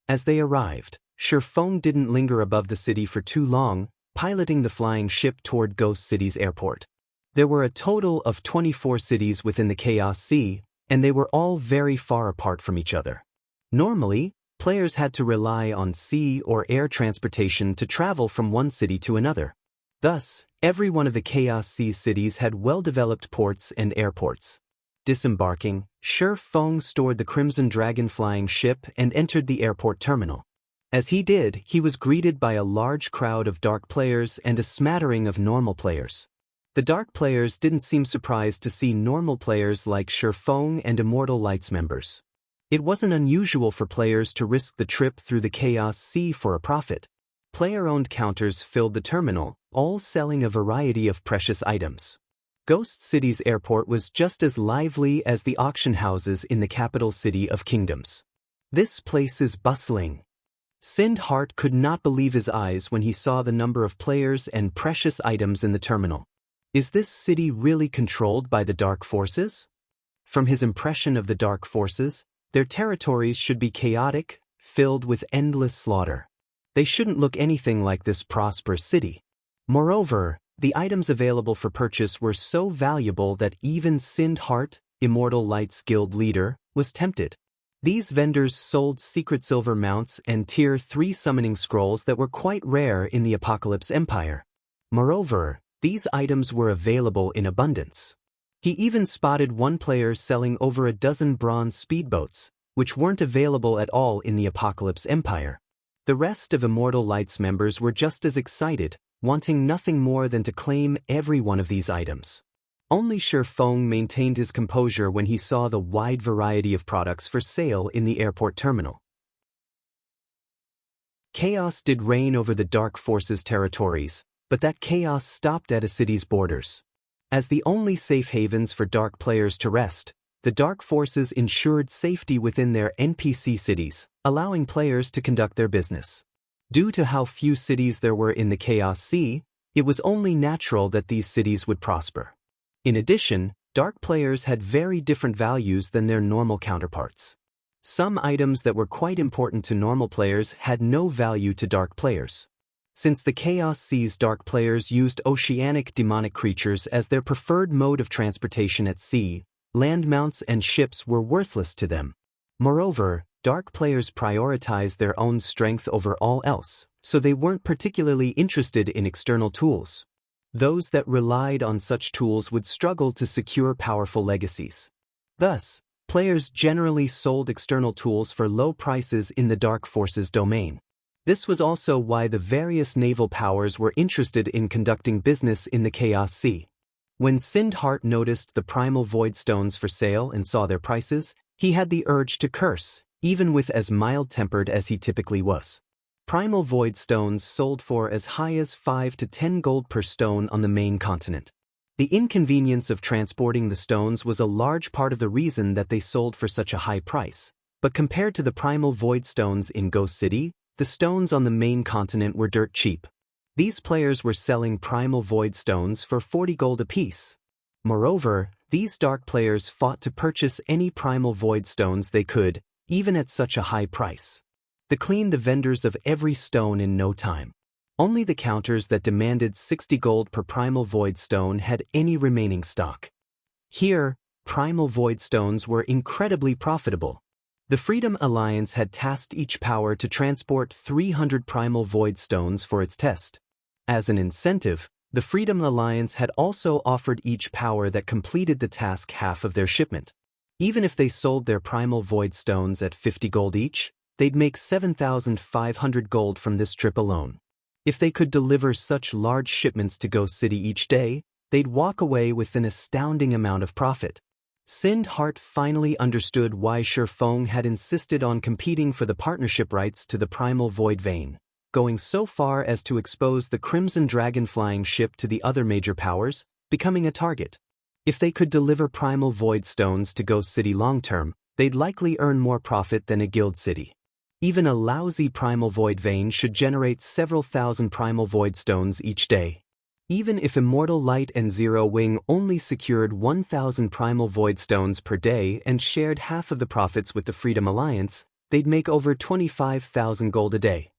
As they arrived, Sherfong didn't linger above the city for too long, piloting the flying ship toward Ghost City's airport. There were a total of 24 cities within the Chaos Sea, and they were all very far apart from each other. Normally, players had to rely on sea or air transportation to travel from one city to another. Thus, every one of the Chaos Sea cities had well-developed ports and airports. Disembarking, Sherfong stored the Crimson Dragon flying ship and entered the airport terminal. As he did, he was greeted by a large crowd of dark players and a smattering of normal players. The dark players didn't seem surprised to see normal players like Sherfong and Immortal Lights members. It wasn't unusual for players to risk the trip through the Chaos Sea for a profit. Player-owned counters filled the terminal, all selling a variety of precious items. Ghost City's airport was just as lively as the auction houses in the capital city of Kingdoms. This place is bustling. Sindhart could not believe his eyes when he saw the number of players and precious items in the terminal. Is this city really controlled by the Dark Forces? From his impression of the Dark Forces, their territories should be chaotic, filled with endless slaughter. They shouldn't look anything like this prosperous city. Moreover, the items available for purchase were so valuable that even Sindhart, Immortal Lights Guild leader, was tempted. These vendors sold secret silver mounts and Tier 3 summoning scrolls that were quite rare in the Apocalypse Empire. Moreover, these items were available in abundance. He even spotted one player selling over a dozen bronze speedboats, which weren't available at all in the Apocalypse Empire. The rest of Immortal Lights members were just as excited, wanting nothing more than to claim every one of these items. Only Sherfong maintained his composure when he saw the wide variety of products for sale in the airport terminal. Chaos did reign over the Dark Forces' territories, but that chaos stopped at a city's borders. As the only safe havens for dark players to rest, the Dark Forces ensured safety within their NPC cities, allowing players to conduct their business. Due to how few cities there were in the Chaos Sea, it was only natural that these cities would prosper. In addition, dark players had very different values than their normal counterparts. Some items that were quite important to normal players had no value to dark players. Since the Chaos Sea's dark players used oceanic demonic creatures as their preferred mode of transportation at sea, land mounts and ships were worthless to them. Moreover, dark players prioritized their own strength over all else, so they weren't particularly interested in external tools. Those that relied on such tools would struggle to secure powerful legacies. Thus, players generally sold external tools for low prices in the Dark Forces domain. This was also why the various naval powers were interested in conducting business in the Chaos Sea. When Sindhart noticed the primal void stones for sale and saw their prices, he had the urge to curse, even with as mild-tempered as he typically was. Primal void stones sold for as high as 5 to 10 gold per stone on the main continent. The inconvenience of transporting the stones was a large part of the reason that they sold for such a high price, but compared to the primal void stones in Ghost City, the stones on the main continent were dirt cheap. These players were selling primal void stones for 40 gold apiece. Moreover, these dark players fought to purchase any primal void stones they could, even at such a high price. They cleaned the vendors of every stone in no time. Only the counters that demanded 60 gold per primal void stone had any remaining stock. Here, primal void stones were incredibly profitable. The Freedom Alliance had tasked each power to transport 300 primal void stones for its test. As an incentive, the Freedom Alliance had also offered each power that completed the task half of their shipment. Even if they sold their primal void stones at 50 gold each, they'd make 7,500 gold from this trip alone. If they could deliver such large shipments to Ghost City each day, they'd walk away with an astounding amount of profit. Sindhart finally understood why Sherfong had insisted on competing for the partnership rights to the Primal Void Vein, going so far as to expose the Crimson Dragon flying ship to the other major powers, becoming a target. If they could deliver Primal Void Stones to Ghost City long-term, they'd likely earn more profit than a guild city. Even a lousy Primal Void Vein should generate several thousand Primal Void Stones each day. Even if Immortal Light and Zero Wing only secured 1,000 Primal Void Stones per day and shared half of the profits with the Freedom Alliance, they'd make over 25,000 gold a day.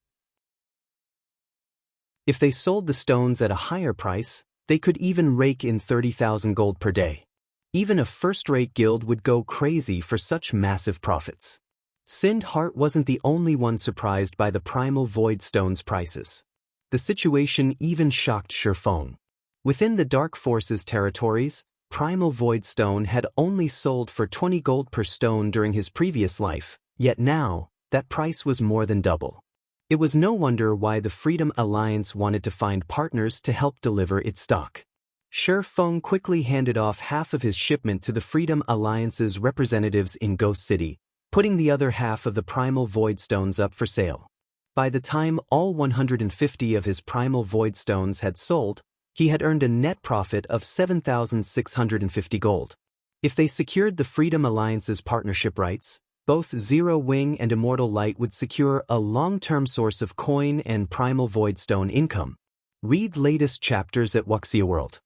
If they sold the stones at a higher price, they could even rake in 30,000 gold per day. Even a first-rate guild would go crazy for such massive profits. Sindheart wasn't the only one surprised by the Primal Void Stones prices. The situation even shocked Shifeng. Within the Dark Forces territories, Primal Void Stone had only sold for 20 gold per stone during his previous life, yet now, that price was more than double. It was no wonder why the Freedom Alliance wanted to find partners to help deliver its stock. Shifeng quickly handed off half of his shipment to the Freedom Alliance's representatives in Ghost City, putting the other half of the Primal Void Stones up for sale. By the time all 150 of his Primal Void Stones had sold, he had earned a net profit of 7,650 gold. If they secured the Freedom Alliance's partnership rights, both Zero Wing and Immortal Light would secure a long-term source of coin and Primal Void Stone income. Read latest chapters at Wuxia World.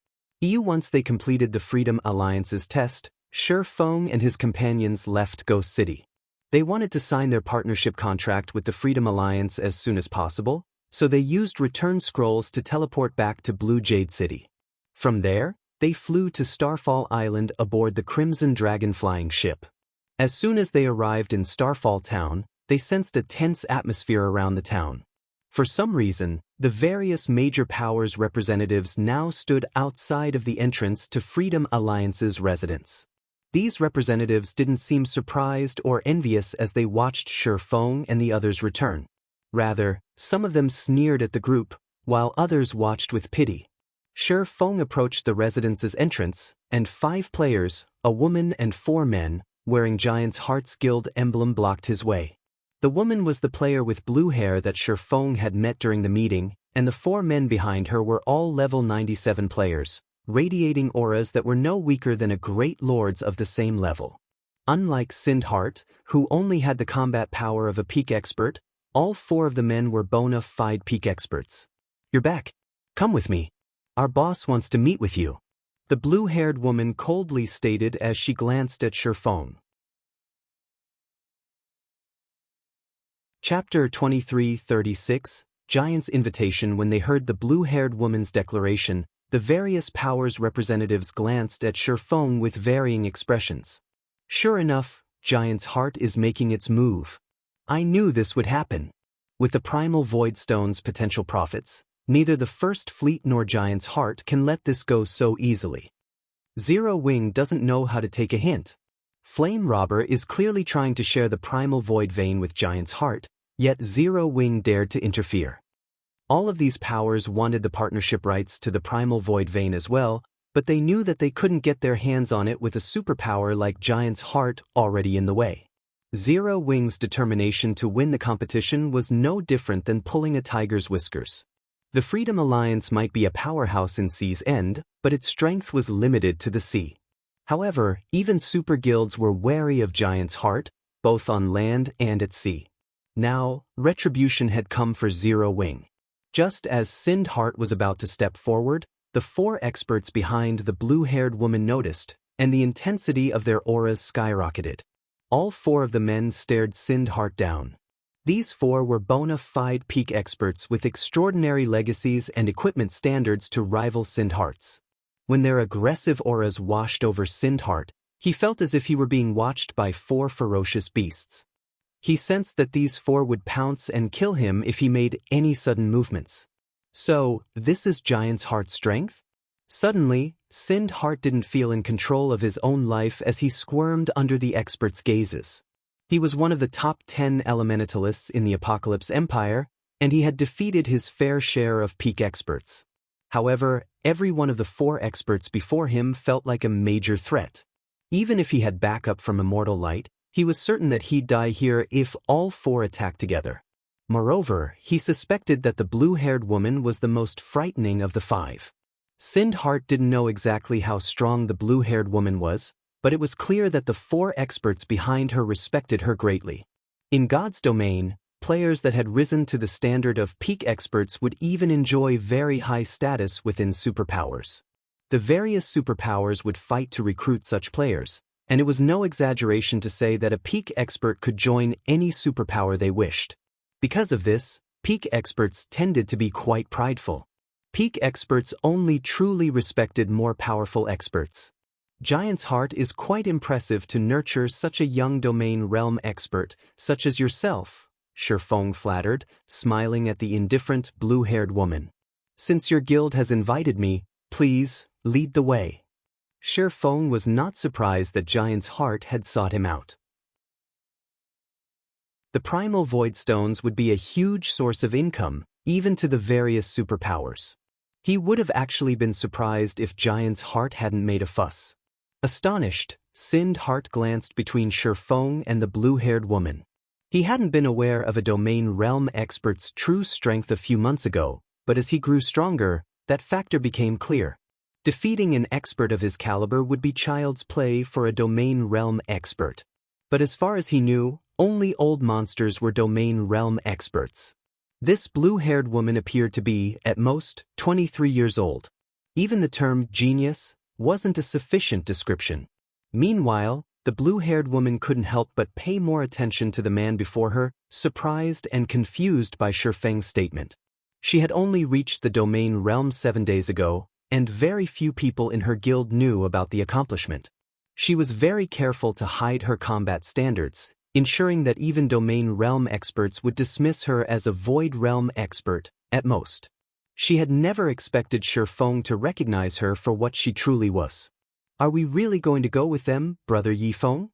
Once they completed the Freedom Alliance's test, Shifeng and his companions left Ghost City. They wanted to sign their partnership contract with the Freedom Alliance as soon as possible, so they used return scrolls to teleport back to Blue Jade City. From there, they flew to Starfall Island aboard the Crimson Dragon flying ship. As soon as they arrived in Starfall Town, they sensed a tense atmosphere around the town. For some reason, the various major powers' representatives now stood outside of the entrance to Freedom Alliance's residence. These representatives didn't seem surprised or envious as they watched Shifeng and the others return. Rather, some of them sneered at the group, while others watched with pity. Shifeng approached the residence's entrance, and 5 players, a woman and 4 men, wearing Giant's Heart's Guild emblem blocked his way. The woman was the player with blue hair that Shifeng had met during the meeting, and the 4 men behind her were all level 97 players, radiating auras that were no weaker than a great lords of the same level. Unlike Sindheart, who only had the combat power of a peak expert, all 4 of the men were bona fide peak experts. "You're back. Come with me. Our boss wants to meet with you," the blue-haired woman coldly stated as she glanced at Shifeng. Chapter 2336, Giant's Invitation. When they heard the blue-haired woman's declaration, the various powers' representatives glanced at Shifeng with varying expressions. Sure enough, Giant's Heart is making its move. I knew this would happen. With the Primal Void Stone's potential profits, neither the First Fleet nor Giant's Heart can let this go so easily. Zero Wing doesn't know how to take a hint. Flame Robber is clearly trying to share the Primal Void vein with Giant's Heart, yet Zero Wing dared to interfere. All of these powers wanted the partnership rights to the Primal Void vein as well, but they knew that they couldn't get their hands on it with a superpower like Giant's Heart already in the way. Zero Wing's determination to win the competition was no different than pulling a tiger's whiskers. The Freedom Alliance might be a powerhouse in Sea's End, but its strength was limited to the sea. However, even super guilds were wary of Giant's Heart, both on land and at sea. Now, retribution had come for Zero Wing. Just as Sindheart was about to step forward, the 4 experts behind the blue-haired woman noticed, and the intensity of their auras skyrocketed. All 4 of the men stared Sindheart down. These 4 were bona fide peak experts with extraordinary legacies and equipment standards to rival Sindheart's. When their aggressive auras washed over Sindheart, he felt as if he were being watched by 4 ferocious beasts. He sensed that these 4 would pounce and kill him if he made any sudden movements. So, this is Giant's Heart's strength? Suddenly, Sindheart didn't feel in control of his own life as he squirmed under the experts' gazes. He was one of the top 10 elementalists in the Apocalypse Empire, and he had defeated his fair share of peak experts. However, every one of the 4 experts before him felt like a major threat. Even if he had backup from Immortal Light, he was certain that he'd die here if all 4 attacked together. Moreover, he suspected that the blue-haired woman was the most frightening of the 5. Sindheart didn't know exactly how strong the blue-haired woman was, but it was clear that the 4 experts behind her respected her greatly. In God's domain, Players that had risen to the standard of peak experts would even enjoy very high status within superpowers. The various superpowers would fight to recruit such players, and it was no exaggeration to say that a peak expert could join any superpower they wished. Because of this, peak experts tended to be quite prideful. Peak experts only truly respected more powerful experts. Giant's Heart is quite impressive to nurture such a young domain realm expert, such as yourself, Shifeng flattered, smiling at the indifferent, blue-haired woman. Since your guild has invited me, please, lead the way. Shifeng was not surprised that Giant's Heart had sought him out. The primal void stones would be a huge source of income, even to the various superpowers. He would have actually been surprised if Giant's Heart hadn't made a fuss. Astonished, Sind Heart glanced between Shifeng and the blue-haired woman. He hadn't been aware of a domain realm expert's true strength a few months ago, but as he grew stronger, that factor became clear. Defeating an expert of his caliber would be child's play for a domain realm expert. But as far as he knew, only old monsters were domain realm experts. This blue-haired woman appeared to be, at most, 23 years old. Even the term genius wasn't a sufficient description. Meanwhile, the blue-haired woman couldn't help but pay more attention to the man before her, surprised and confused by Shifeng's statement. She had only reached the domain realm 7 days ago, and very few people in her guild knew about the accomplishment. She was very careful to hide her combat standards, ensuring that even domain realm experts would dismiss her as a void realm expert, at most. She had never expected Shifeng to recognize her for what she truly was. Are we really going to go with them, Brother Yifeng?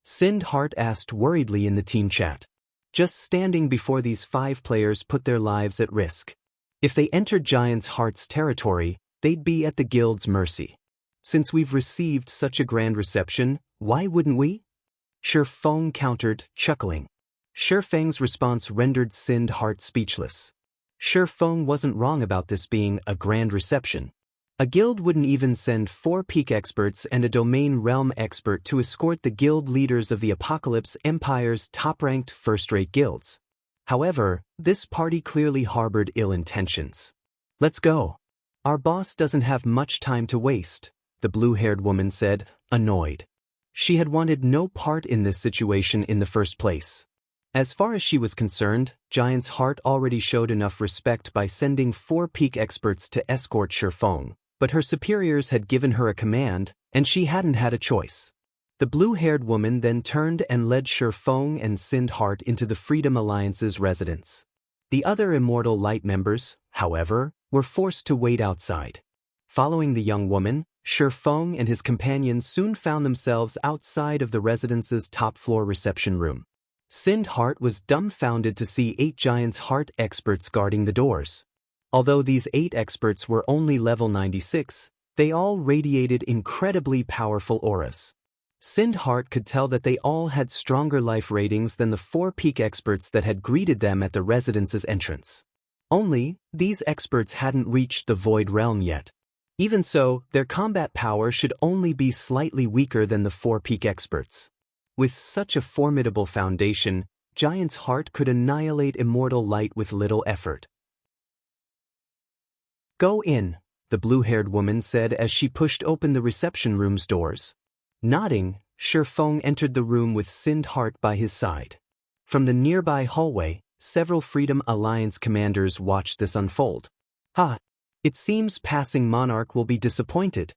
Sind Heart asked worriedly in the team chat. Just standing before these 5 players put their lives at risk. If they entered Giant's Heart's territory, they'd be at the guild's mercy. Since we've received such a grand reception, why wouldn't we? Shifeng countered, chuckling. Shifeng's response rendered Sind Heart speechless. Shifeng wasn't wrong about this being a grand reception. A guild wouldn't even send 4 peak experts and a domain realm expert to escort the guild leaders of the Apocalypse Empire's top-ranked first-rate guilds. However, this party clearly harbored ill intentions. Let's go. Our boss doesn't have much time to waste, the blue-haired woman said, annoyed. She had wanted no part in this situation in the first place. As far as she was concerned, Giant's Heart already showed enough respect by sending 4 peak experts to escort Shifeng, but her superiors had given her a command, and she hadn't had a choice. The blue-haired woman then turned and led Shifeng and Sind Heart into the Freedom Alliance's residence. The other Immortal Light members, however, were forced to wait outside. Following the young woman, Shifeng and his companions soon found themselves outside of the residence's top-floor reception room. Sind Heart was dumbfounded to see 8 Giant's Heart experts guarding the doors. Although these 8 experts were only level 96, they all radiated incredibly powerful auras. Sind Heart could tell that they all had stronger life ratings than the 4 peak experts that had greeted them at the residence's entrance. Only, these experts hadn't reached the Void Realm yet. Even so, their combat power should only be slightly weaker than the 4 peak experts. With such a formidable foundation, Giant's Heart could annihilate Immortal Light with little effort. Go in, the blue-haired woman said as she pushed open the reception room's doors. Nodding, Shifeng entered the room with Sind Heart by his side. From the nearby hallway, several Freedom Alliance commanders watched this unfold. It seems Passing Monarch will be disappointed.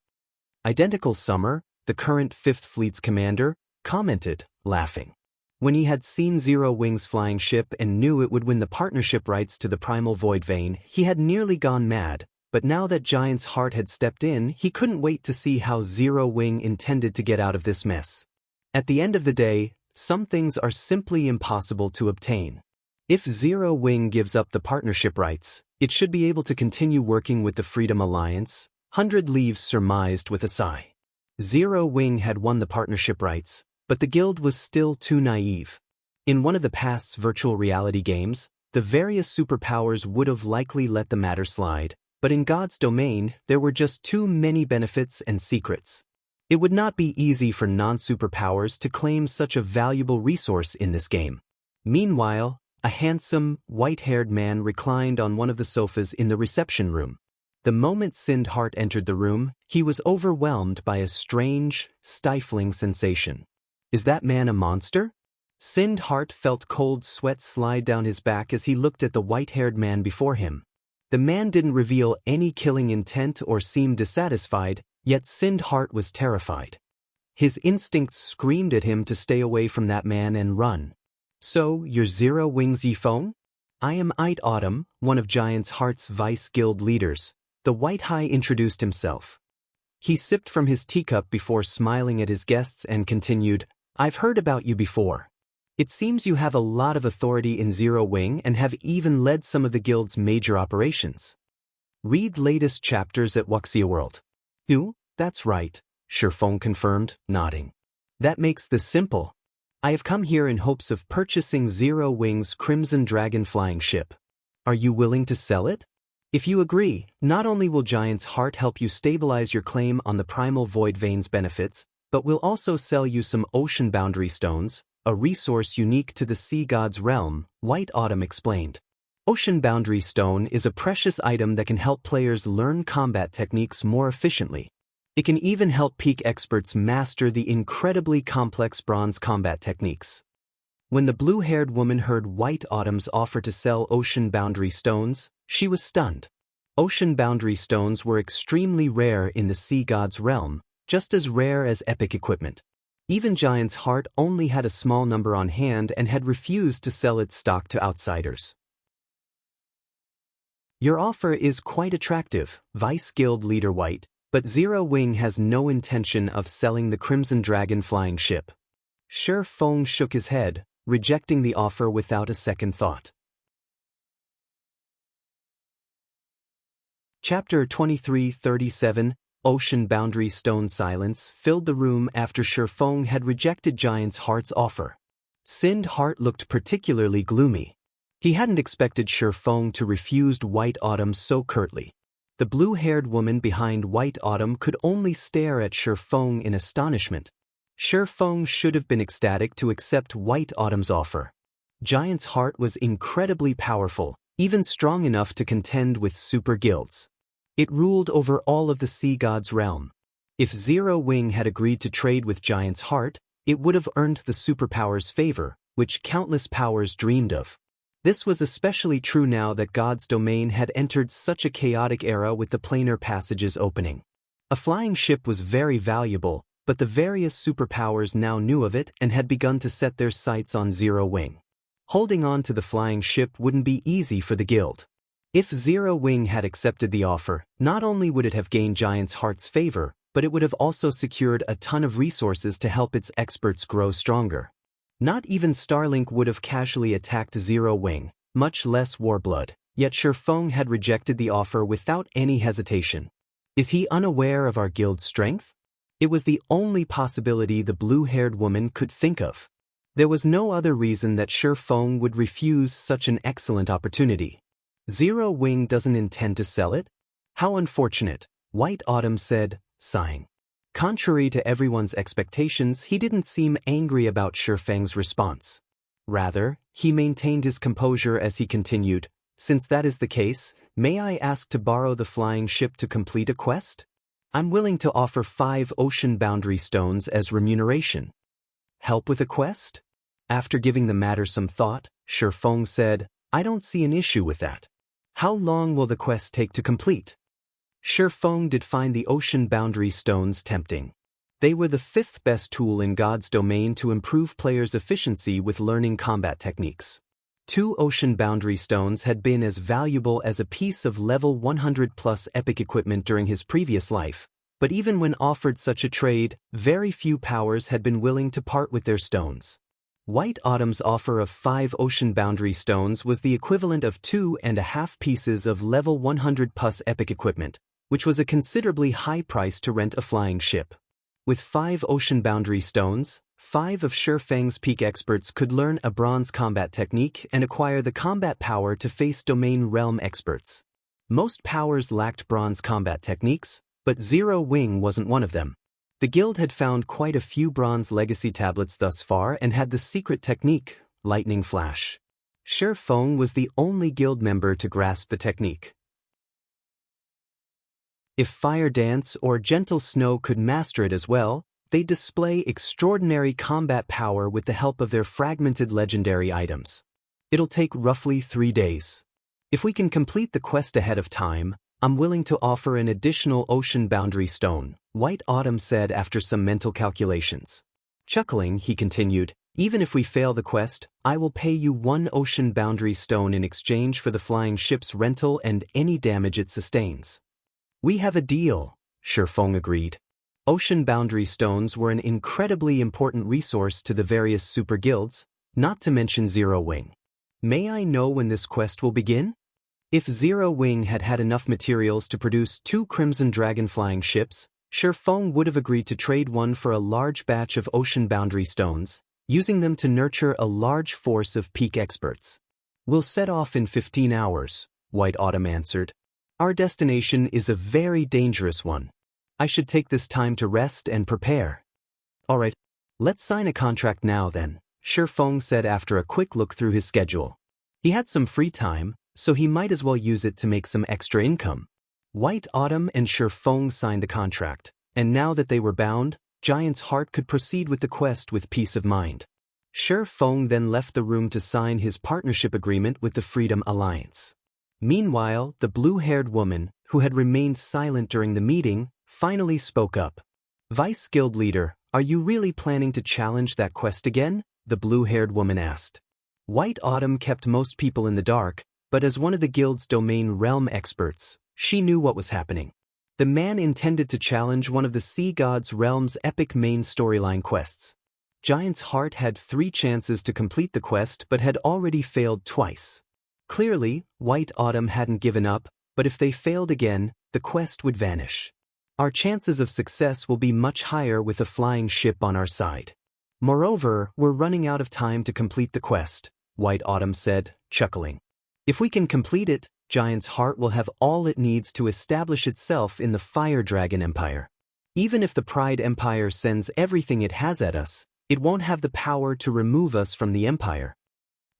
Identical Summer, the current 5th Fleet's commander, commented, laughing. When he had seen Zero Wing's flying ship and knew it would win the partnership rights to the Primal Void Vein, he had nearly gone mad, but now that Giant's Heart had stepped in, he couldn't wait to see how Zero Wing intended to get out of this mess. At the end of the day, some things are simply impossible to obtain. If Zero Wing gives up the partnership rights, it should be able to continue working with the Freedom Alliance, 100 Leaves surmised with a sigh. Zero Wing had won the partnership rights, but the guild was still too naive. In one of the past's virtual reality games, the various superpowers would have likely let the matter slide, but in God's domain, there were just too many benefits and secrets. It would not be easy for non-superpowers to claim such a valuable resource in this game. Meanwhile, A handsome, white-haired man reclined on one of the sofas in the reception room. The moment Sindhart entered the room, he was overwhelmed by a strange, stifling sensation. Is that man a monster? Sindhart felt cold sweat slide down his back as he looked at the white-haired man before him. The man didn't reveal any killing intent or seem dissatisfied, yet Sindhart was terrified. His instincts screamed at him to stay away from that man and run. So, you're Zero Wings Yifeng? I am Ait Autumn, one of Giant's Heart's Vice Guild leaders. The White High introduced himself. He sipped from his teacup before smiling at his guests and continued, I've heard about you before. It seems you have a lot of authority in Zero Wing and have even led some of the guild's major operations. Read latest chapters at Wuxia World. That's right, Shifeng confirmed, nodding. That makes this simple. I have come here in hopes of purchasing Zero Wing's Crimson Dragon flying ship. Are you willing to sell it? If you agree, not only will Giant's Heart help you stabilize your claim on the Primal Void Vein's benefits, but we'll also sell you some Ocean Boundary Stones, a resource unique to the Sea God's realm, White Autumn explained. Ocean Boundary Stone is a precious item that can help players learn combat techniques more efficiently. It can even help peak experts master the incredibly complex bronze combat techniques. When the blue-haired woman heard White Autumn's offer to sell Ocean Boundary Stones, she was stunned. Ocean Boundary Stones were extremely rare in the Sea God's realm, just as rare as epic equipment. Even Giant's Heart only had a small number on hand and had refused to sell its stock to outsiders. Your offer is quite attractive, Vice Guild Leader White, but Zero Wing has no intention of selling the Crimson Dragon flying ship. Shifeng shook his head, rejecting the offer without a second thought. Chapter 2337 Ocean Boundary Stone. Silence filled the room after Shifeng had rejected Giant's Heart's offer. Sindhart looked particularly gloomy. He hadn't expected Shifeng to refuse White Autumn so curtly. The blue-haired woman behind White Autumn could only stare at Shifeng in astonishment. Shifeng should have been ecstatic to accept White Autumn's offer. Giant's Heart was incredibly powerful, even strong enough to contend with super guilds. It ruled over all of the Sea God's realm. If Zero Wing had agreed to trade with Giant's Heart, it would have earned the superpower's favor, which countless powers dreamed of. This was especially true now that God's domain had entered such a chaotic era with the planar passages opening. A flying ship was very valuable, but the various superpowers now knew of it and had begun to set their sights on Zero Wing. Holding on to the flying ship wouldn't be easy for the guild. If Zero Wing had accepted the offer, not only would it have gained Giant's Heart's favor, but it would have also secured a ton of resources to help its experts grow stronger. Not even Starlink would have casually attacked Zero Wing, much less Warblood, yet Shifeng had rejected the offer without any hesitation. Is he unaware of our guild's strength? It was the only possibility the blue-haired woman could think of. There was no other reason that Shifeng would refuse such an excellent opportunity. Zero Wing doesn't intend to sell it? How unfortunate, White Autumn said, sighing. Contrary to everyone's expectations, he didn't seem angry about Shifeng's response. Rather, he maintained his composure as he continued, since that is the case, may I ask to borrow the flying ship to complete a quest? I'm willing to offer 5 Ocean Boundary Stones as remuneration. Help with a quest? After giving the matter some thought, Shifeng said, I don't see an issue with that. How long will the quest take to complete? Shifeng did find the Ocean Boundary Stones tempting. They were the 5th best tool in God's domain to improve players' efficiency with learning combat techniques. 2 Ocean Boundary Stones had been as valuable as a piece of level 100+ epic equipment during his previous life, but even when offered such a trade, very few powers had been willing to part with their stones. White Autumn's offer of 5 Ocean Boundary Stones was the equivalent of 2.5 pieces of level 100+ epic equipment, which was a considerably high price to rent a flying ship. With 5 Ocean Boundary Stones, 5 of Shifeng's peak experts could learn a bronze combat technique and acquire the combat power to face domain realm experts. Most powers lacked bronze combat techniques, but Zero Wing wasn't one of them. The guild had found quite a few bronze legacy tablets thus far and had the secret technique, Lightning Flash. Shi Feng was the only guild member to grasp the technique. If Fire Dance or Gentle Snow could master it as well, they display extraordinary combat power with the help of their fragmented legendary items. It'll take roughly 3 days. If we can complete the quest ahead of time, I'm willing to offer an additional ocean boundary stone, White Autumn said after some mental calculations. Chuckling, he continued, even if we fail the quest, I will pay you 1 ocean boundary stone in exchange for the flying ship's rental and any damage it sustains. We have a deal, Shi Feng agreed. Ocean boundary stones were an incredibly important resource to the various super guilds, not to mention Zero Wing. May I know when this quest will begin? If Zero Wing had had enough materials to produce 2 Crimson Dragon flying ships, Shi Feng would have agreed to trade one for a large batch of ocean boundary stones, using them to nurture a large force of peak experts. We'll set off in 15 hours, White Autumn answered. Our destination is a very dangerous one. I should take this time to rest and prepare. All right, let's sign a contract now then, Shi Feng said after a quick look through his schedule. He had some free time, so he might as well use it to make some extra income. White Autumn and Shi Feng signed the contract, and now that they were bound, Giant's Heart could proceed with the quest with peace of mind. Shi Feng then left the room to sign his partnership agreement with the Freedom Alliance. Meanwhile, the blue-haired woman, who had remained silent during the meeting, finally spoke up. Vice Guild Leader, are you really planning to challenge that quest again? The blue-haired woman asked. White Autumn kept most people in the dark, but as one of the guild's domain realm experts, she knew what was happening. The man intended to challenge one of the Sea God's realm's epic main storyline quests. Giant's Heart had 3 chances to complete the quest but had already failed twice. Clearly, White Autumn hadn't given up, but if they failed again, the quest would vanish. Our chances of success will be much higher with a flying ship on our side. Moreover, we're running out of time to complete the quest, White Autumn said, chuckling. If we can complete it, Giant's Heart will have all it needs to establish itself in the Fire Dragon Empire. Even if the Pride Empire sends everything it has at us, it won't have the power to remove us from the Empire.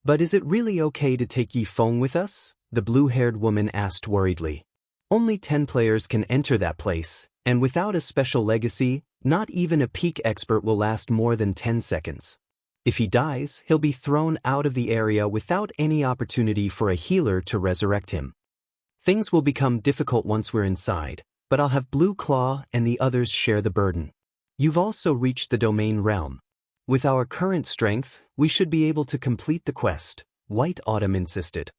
But is it really okay to take Yi Feng with us? The blue-haired woman asked worriedly. Only 10 players can enter that place, and without a special legacy, not even a peak expert will last more than 10 seconds. If he dies, he'll be thrown out of the area without any opportunity for a healer to resurrect him. Things will become difficult once we're inside, but I'll have Blue Claw and the others share the burden. You've also reached the domain realm. With our current strength, we should be able to complete the quest, White Autumn insisted.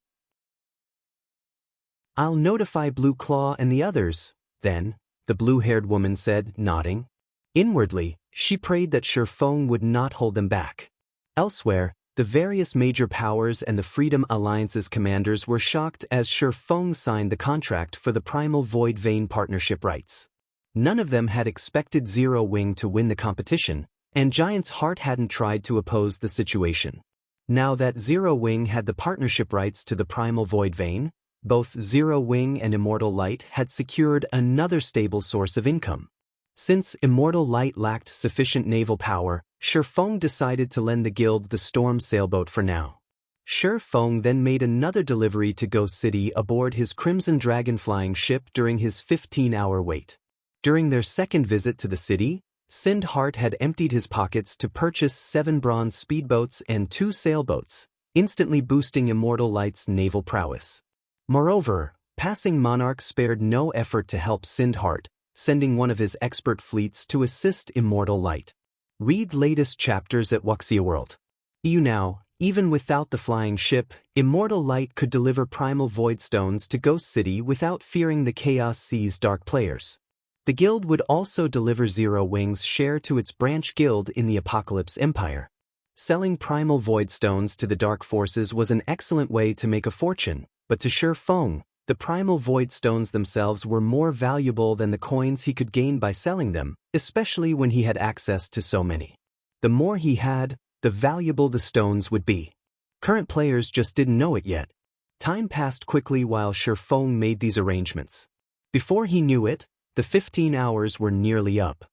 I'll notify Blue Claw and the others, then, the blue-haired woman said, nodding. Inwardly, she prayed that Shi Feng would not hold them back. Elsewhere, the various major powers and the Freedom Alliance's commanders were shocked as Shi Feng signed the contract for the Primal Void Vein partnership rights. None of them had expected Zero Wing to win the competition, and Giant's Heart hadn't tried to oppose the situation. Now that Zero Wing had the partnership rights to the Primal Void Vein, both Zero Wing and Immortal Light had secured another stable source of income. Since Immortal Light lacked sufficient naval power, Shi Feng decided to lend the guild the Storm sailboat for now. Shi Feng then made another delivery to Ghost City aboard his Crimson Dragon flying ship during his 15-hour wait. During their second visit to the city, Sind Heart had emptied his pockets to purchase 7 bronze speedboats and 2 sailboats, instantly boosting Immortal Light's naval prowess. Moreover, Passing Monarch spared no effort to help Sind Heart, sending one of his expert fleets to assist Immortal Light. Read latest chapters at Wuxia World. Now, even without the flying ship, Immortal Light could deliver Primal Void Stones to Ghost City without fearing the Chaos Sea's dark players. The guild would also deliver Zero Wing's share to its branch guild in the Apocalypse Empire. Selling Primal Void Stones to the Dark Forces was an excellent way to make a fortune, but to Shi Feng, the Primal Void Stones themselves were more valuable than the coins he could gain by selling them, especially when he had access to so many. The more he had, the valuable the stones would be. Current players just didn't know it yet. Time passed quickly while Shi Feng made these arrangements. Before he knew it, the 15 hours were nearly up.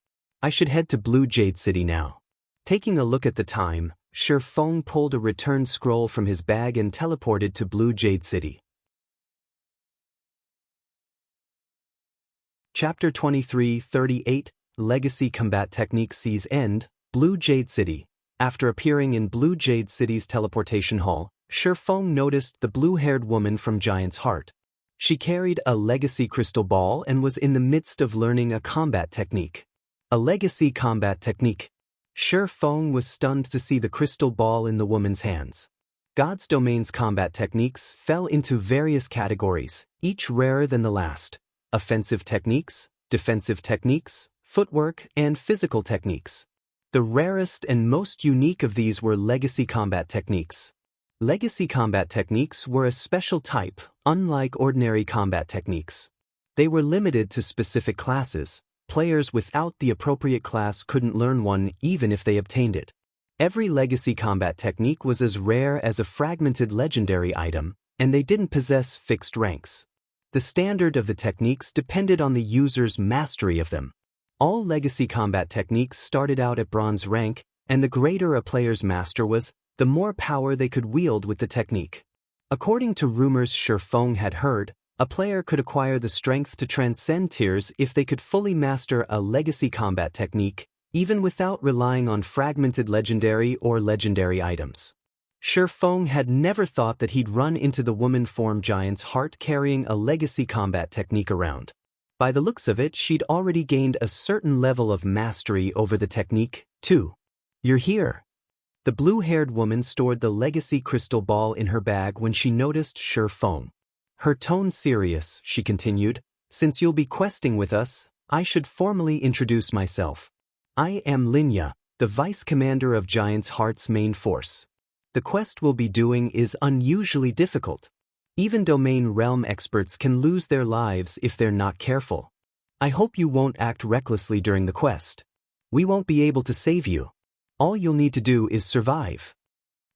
I should head to Blue Jade City now. Taking a look at the time, Feng pulled a return scroll from his bag and teleported to Blue Jade City. Chapter 23:38 Legacy Combat Technique Sees End, Blue Jade City. After appearing in Blue Jade City's teleportation hall, Feng noticed the blue-haired woman from Giant's Heart. She carried a legacy crystal ball and was in the midst of learning a combat technique. A legacy combat technique. Feng was stunned to see the crystal ball in the woman's hands. God's Domain's combat techniques fell into various categories, each rarer than the last. Offensive techniques, defensive techniques, footwork, and physical techniques. The rarest and most unique of these were legacy combat techniques. Legacy combat techniques were a special type, unlike ordinary combat techniques. They were limited to specific classes. Players without the appropriate class couldn't learn one even if they obtained it. Every legacy combat technique was as rare as a fragmented legendary item, and they didn't possess fixed ranks. The standard of the techniques depended on the user's mastery of them. All legacy combat techniques started out at bronze rank, and the greater a player's master was, the more power they could wield with the technique. According to rumors Feng had heard, a player could acquire the strength to transcend tiers if they could fully master a legacy combat technique, even without relying on fragmented legendary or legendary items. Feng had never thought that he'd run into the woman form Giant's Heart carrying a legacy combat technique around. By the looks of it, she'd already gained a certain level of mastery over the technique, too. You're here. The blue-haired woman stored the legacy crystal ball in her bag when she noticed Feng. Her tone serious, she continued, "Since you'll be questing with us, I should formally introduce myself. I am Linya, the Vice Commander of Giant's Heart's main force. The quest we'll be doing is unusually difficult. Even domain realm experts can lose their lives if they're not careful. I hope you won't act recklessly during the quest. We won't be able to save you. All you'll need to do is survive.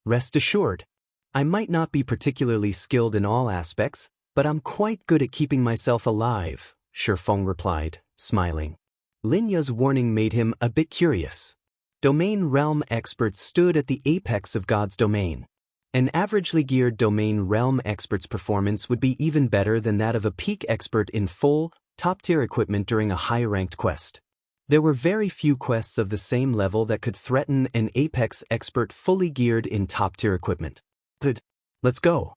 Rest assured, I might not be particularly skilled in all aspects, but I'm quite good at keeping myself alive," Feng replied, smiling. Linya's warning made him a bit curious. Domain realm experts stood at the apex of God's domain. An averagely geared domain realm expert's performance would be even better than that of a peak expert in full, top-tier equipment during a high-ranked quest. There were very few quests of the same level that could threaten an apex expert fully geared in top-tier equipment. But let's go.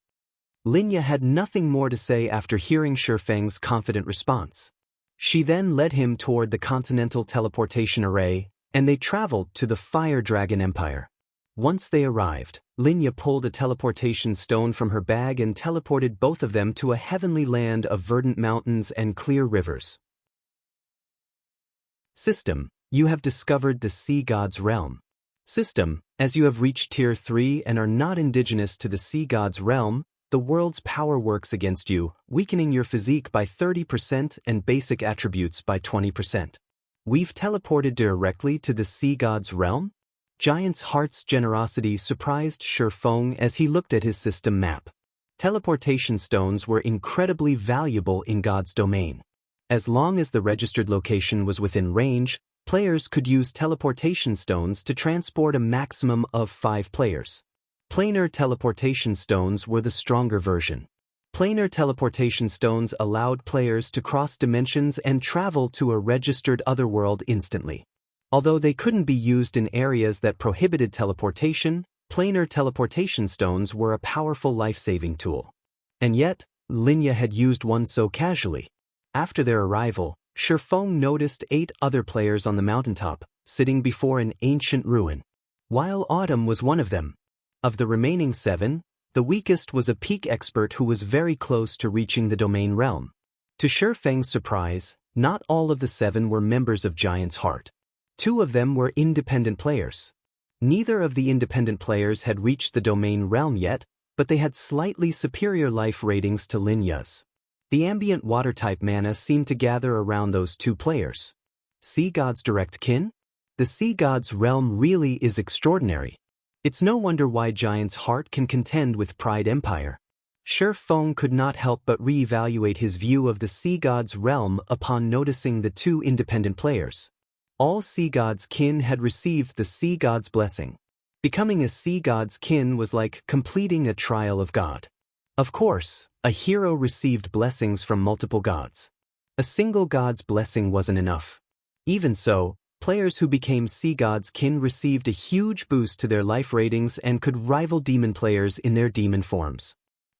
Linya had nothing more to say after hearing Feng's confident response. She then led him toward the Continental Teleportation Array, and they traveled to the Fire Dragon Empire. Once they arrived, Linya pulled a teleportation stone from her bag and teleported both of them to a heavenly land of verdant mountains and clear rivers. System: You have discovered the Sea God's realm. System: As you have reached Tier 3 and are not indigenous to the Sea God's realm, the world's power works against you, weakening your physique by 30% and basic attributes by 20%. We've teleported directly to the Sea God's realm? Giant's Heart's generosity surprised Feng as he looked at his system map. Teleportation stones were incredibly valuable in God's domain. As long as the registered location was within range, players could use teleportation stones to transport a maximum of 5 players. Planar teleportation stones were the stronger version. Planar teleportation stones allowed players to cross dimensions and travel to a registered otherworld instantly. Although they couldn't be used in areas that prohibited teleportation, planar teleportation stones were a powerful life-saving tool. And yet, Linya had used one so casually. After their arrival, Feng noticed 8 other players on the mountaintop, sitting before an ancient ruin. While Autumn was one of them. Of the remaining 7, the weakest was a peak expert who was very close to reaching the domain realm. To Feng's surprise, not all of the 7 were members of Giant's Heart. 2 of them were independent players. Neither of the independent players had reached the domain realm yet, but they had slightly superior life ratings to Linya's. The ambient water-type mana seemed to gather around those 2 players. Sea God's direct kin? The Sea God's realm really is extraordinary. It's no wonder why Giant's Heart can contend with Pride Empire. Feng could not help but re-evaluate his view of the Sea God's realm upon noticing the 2 independent players. All Sea God's kin had received the Sea God's blessing. Becoming a sea god's kin was like completing a trial of God. Of course, a hero received blessings from multiple gods. A single god's blessing wasn't enough. Even so, players who became sea god's kin received a huge boost to their life ratings and could rival demon players in their demon forms.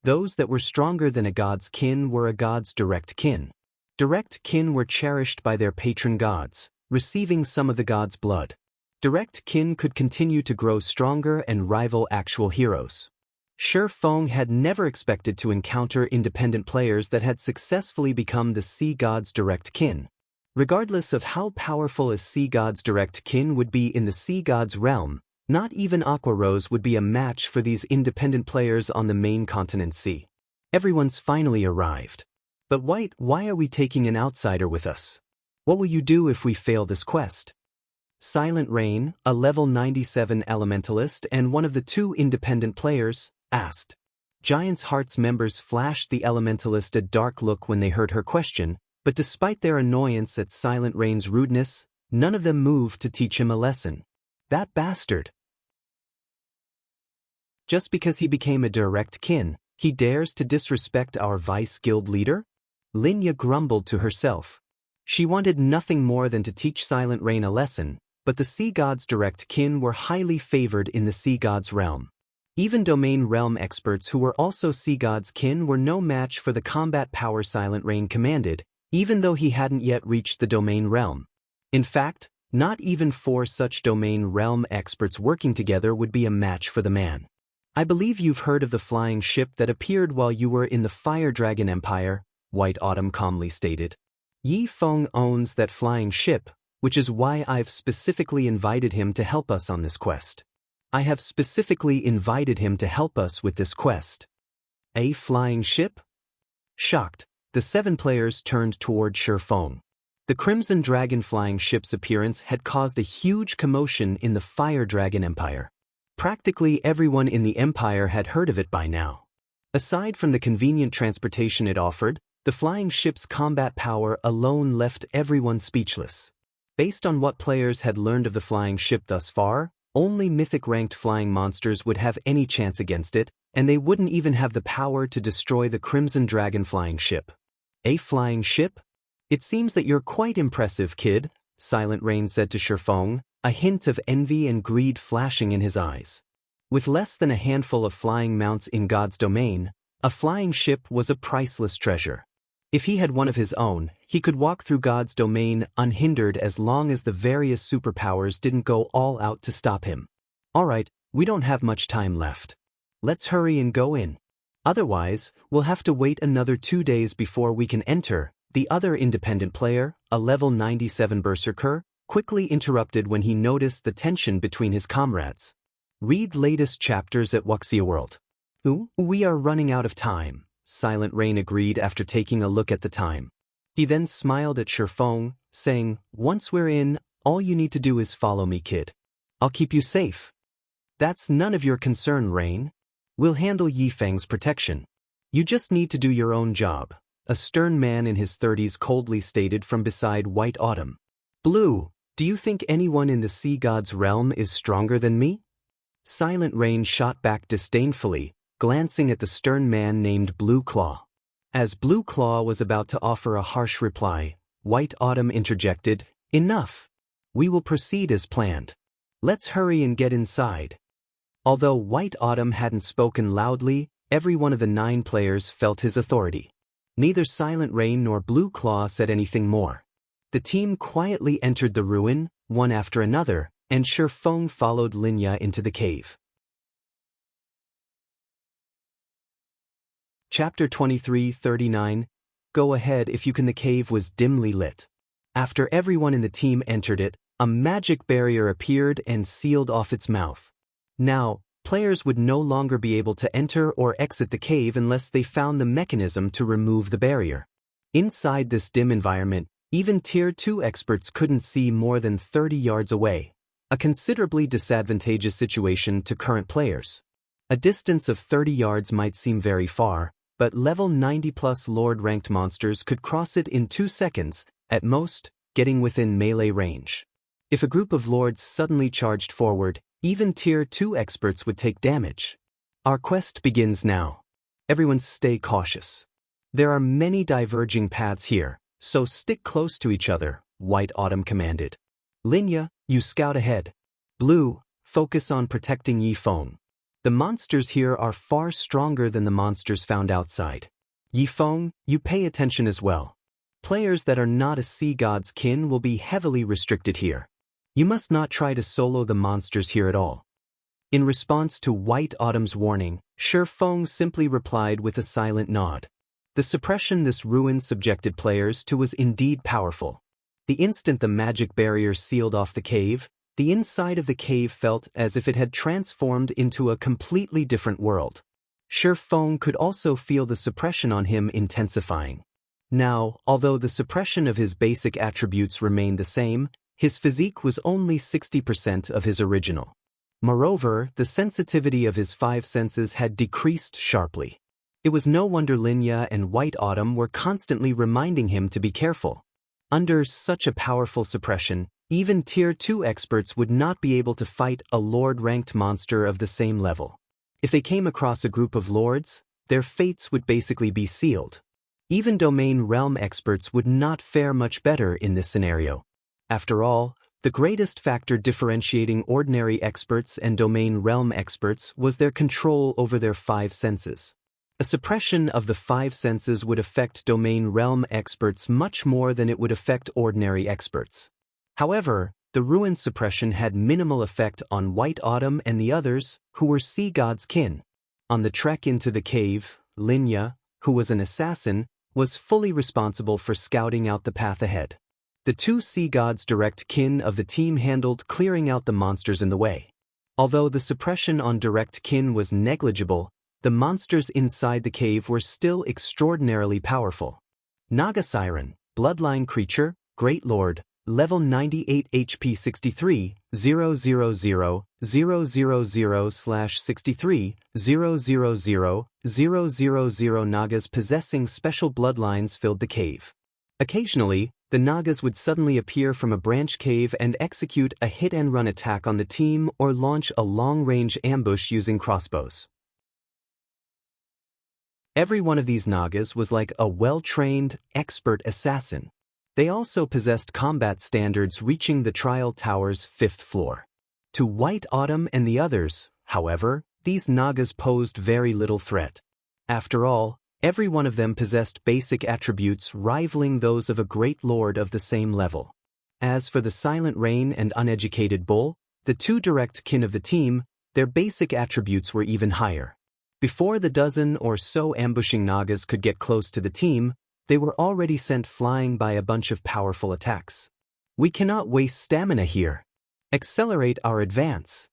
Those that were stronger than a god's kin were a god's direct kin. Direct kin were cherished by their patron gods, receiving some of the god's blood. Direct kin could continue to grow stronger and rival actual heroes. Shi Feng had never expected to encounter independent players that had successfully become the sea god's direct kin. Regardless of how powerful a sea god's direct kin would be in the sea god's realm, not even Aqua Rose would be a match for these independent players on the main continent sea. Everyone's finally arrived. But White, why are we taking an outsider with us? What will you do if we fail this quest? Silent Rain, a level 97 elementalist and one of the two independent players, asked. Giant's Heart's members flashed the elementalist a dark look when they heard her question, but despite their annoyance at Silent Rain's rudeness, none of them moved to teach him a lesson. That bastard. Just because he became a direct kin, he dares to disrespect our vice guild leader? Linya grumbled to herself. She wanted nothing more than to teach Silent Rain a lesson, but the sea god's direct kin were highly favored in the sea god's realm. Even domain realm experts who were also sea god's kin were no match for the combat power Silent Rain commanded, even though he hadn't yet reached the domain realm. In fact, not even 4 such domain realm experts working together would be a match for the man. I believe you've heard of the flying ship that appeared while you were in the Fire Dragon Empire, White Autumn calmly stated. Yi Feng owns that flying ship, which is why I've specifically invited him to help us on this quest. I have specifically invited him to help us with this quest. A flying ship? Shocked, the 7 players turned toward Shi Feng. The Crimson Dragon flying ship's appearance had caused a huge commotion in the Fire Dragon Empire. Practically everyone in the Empire had heard of it by now. Aside from the convenient transportation it offered, the flying ship's combat power alone left everyone speechless. Based on what players had learned of the flying ship thus far, only Mythic-ranked flying monsters would have any chance against it, and they wouldn't even have the power to destroy the Crimson Dragon flying ship. A flying ship? It seems that you're quite impressive, kid, Silent Rain said to Shi Feng, a hint of envy and greed flashing in his eyes. With less than a handful of flying mounts in God's domain, a flying ship was a priceless treasure. If he had one of his own, he could walk through God's domain unhindered as long as the various superpowers didn't go all out to stop him. Alright, we don't have much time left. Let's hurry and go in. Otherwise, we'll have to wait another 2 days before we can enter. The other independent player, a level 97 berserker, quickly interrupted when he noticed the tension between his comrades. Read latest chapters at Wuxia World. We are running out of time, Silent Rain agreed after taking a look at the time. He then smiled at Shi Feng, saying, once we're in, all you need to do is follow me, kid. I'll keep you safe. That's none of your concern, Rain. We'll handle Yi Feng's protection. You just need to do your own job, a stern man in his 30s coldly stated from beside White Autumn. Blue, do you think anyone in the sea god's realm is stronger than me? Silent Rain shot back disdainfully, glancing at the stern man named Blue Claw. As Blue Claw was about to offer a harsh reply, White Autumn interjected, enough. We will proceed as planned. Let's hurry and get inside. Although White Autumn hadn't spoken loudly, every one of the 9 players felt his authority. Neither Silent Rain nor Blue Claw said anything more. The team quietly entered the ruin, one after another, and Shi Feng followed Linya into the cave. Chapter 23:39. Go ahead if you can. The cave was dimly lit. After everyone in the team entered it, a magic barrier appeared and sealed off its mouth. Now, players would no longer be able to enter or exit the cave unless they found the mechanism to remove the barrier. Inside this dim environment, even Tier 2 experts couldn't see more than 30 yards away, a considerably disadvantageous situation to current players. A distance of 30 yards might seem very far, but level 90+ Lord-ranked monsters could cross it in 2 seconds, at most, getting within melee range. If a group of Lords suddenly charged forward, Even Tier 2 experts would take damage. Our quest begins now. Everyone stay cautious. There are many diverging paths here, so stick close to each other, White Autumn commanded. Linya, you scout ahead. Blue, focus on protecting Yifeng. The monsters here are far stronger than the monsters found outside. Yifeng, you pay attention as well. Players that are not a sea god's kin will be heavily restricted here. You must not try to solo the monsters here at all. In response to White Autumn's warning, Feng simply replied with a silent nod. The suppression this ruin subjected players to was indeed powerful. The instant the magic barrier sealed off the cave, the inside of the cave felt as if it had transformed into a completely different world. Feng could also feel the suppression on him intensifying. Now, although the suppression of his basic attributes remained the same, his physique was only 60% of his original. Moreover, the sensitivity of his 5 senses had decreased sharply. It was no wonder Linya and White Autumn were constantly reminding him to be careful. Under such a powerful suppression, even Tier 2 experts would not be able to fight a Lord-ranked monster of the same level. If they came across a group of Lords, their fates would basically be sealed. Even Domain Realm experts would not fare much better in this scenario. After all, the greatest factor differentiating ordinary experts and Domain Realm experts was their control over their 5 senses. A suppression of the 5 senses would affect Domain Realm experts much more than it would affect ordinary experts. However, the ruin suppression had minimal effect on White Autumn and the others, who were sea god's kin. On the trek into the cave, Linya, who was an assassin, was fully responsible for scouting out the path ahead. The 2 sea gods' direct kin of the team handled clearing out the monsters in the way. Although the suppression on direct kin was negligible, the monsters inside the cave were still extraordinarily powerful. Naga Siren, Bloodline Creature, Great Lord, Level 98 HP 63, 000, 000/63, 000, Nagas possessing special bloodlines filled the cave. Occasionally, the Nagas would suddenly appear from a branch cave and execute a hit-and-run attack on the team or launch a long-range ambush using crossbows. Every one of these Nagas was like a well-trained, expert assassin. They also possessed combat standards reaching the Trial Tower's 5th floor. To White Autumn and the others, however, these Nagas posed very little threat. After all, every one of them possessed basic attributes rivaling those of a great lord of the same level. As for the Silent Rain and Uneducated Bull, the 2 direct kin of the team, their basic attributes were even higher. Before the dozen or so ambushing Nagas could get close to the team, they were already sent flying by a bunch of powerful attacks. We cannot waste stamina here. Accelerate our advance.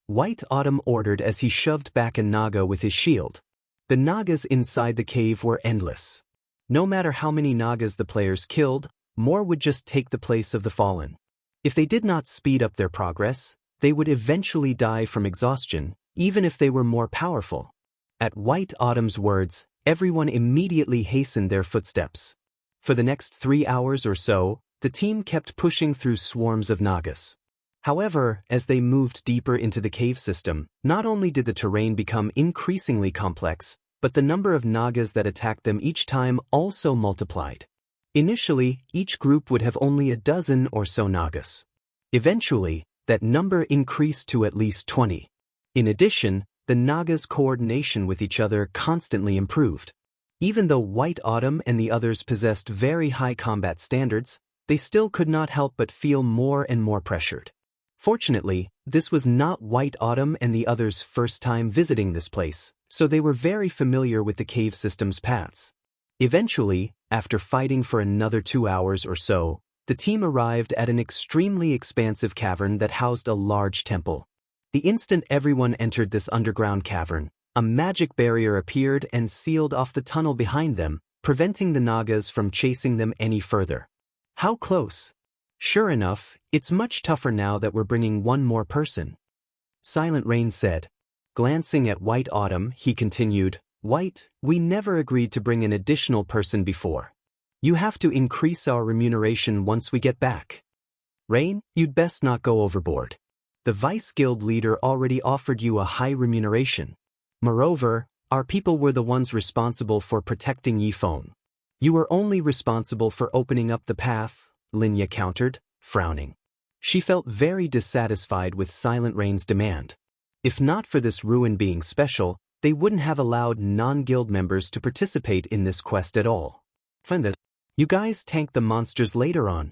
White Autumn ordered as he shoved back a Naga with his shield. The Nagas inside the cave were endless. No matter how many Nagas the players killed, more would just take the place of the fallen. If they did not speed up their progress, they would eventually die from exhaustion, even if they were more powerful. At White Autumn's words, everyone immediately hastened their footsteps. For the next 3 hours or so, the team kept pushing through swarms of Nagas. However, as they moved deeper into the cave system, not only did the terrain become increasingly complex, but the number of Nagas that attacked them each time also multiplied. Initially, each group would have only a dozen or so Nagas. Eventually, that number increased to at least 20. In addition, the Nagas' coordination with each other constantly improved. Even though White Autumn and the others possessed very high combat standards, they still could not help but feel more and more pressured. Fortunately, this was not White Autumn and the others' first time visiting this place, so they were very familiar with the cave system's paths. Eventually, after fighting for another 2 hours or so, the team arrived at an extremely expansive cavern that housed a large temple. The instant everyone entered this underground cavern, a magic barrier appeared and sealed off the tunnel behind them, preventing the Nagas from chasing them any further. How close? Sure enough, it's much tougher now that we're bringing one more person. Silent Rain said. Glancing at White Autumn, he continued, White, we never agreed to bring an additional person before. You have to increase our remuneration once we get back. Rain, you'd best not go overboard. The Vice Guild leader already offered you a high remuneration. Moreover, our people were the ones responsible for protecting Yifeng. You were only responsible for opening up the path, Linya countered, frowning. She felt very dissatisfied with Silent Rain's demand. If not for this ruin being special, they wouldn't have allowed non-guild members to participate in this quest at all. Find that. You guys tank the monsters later on.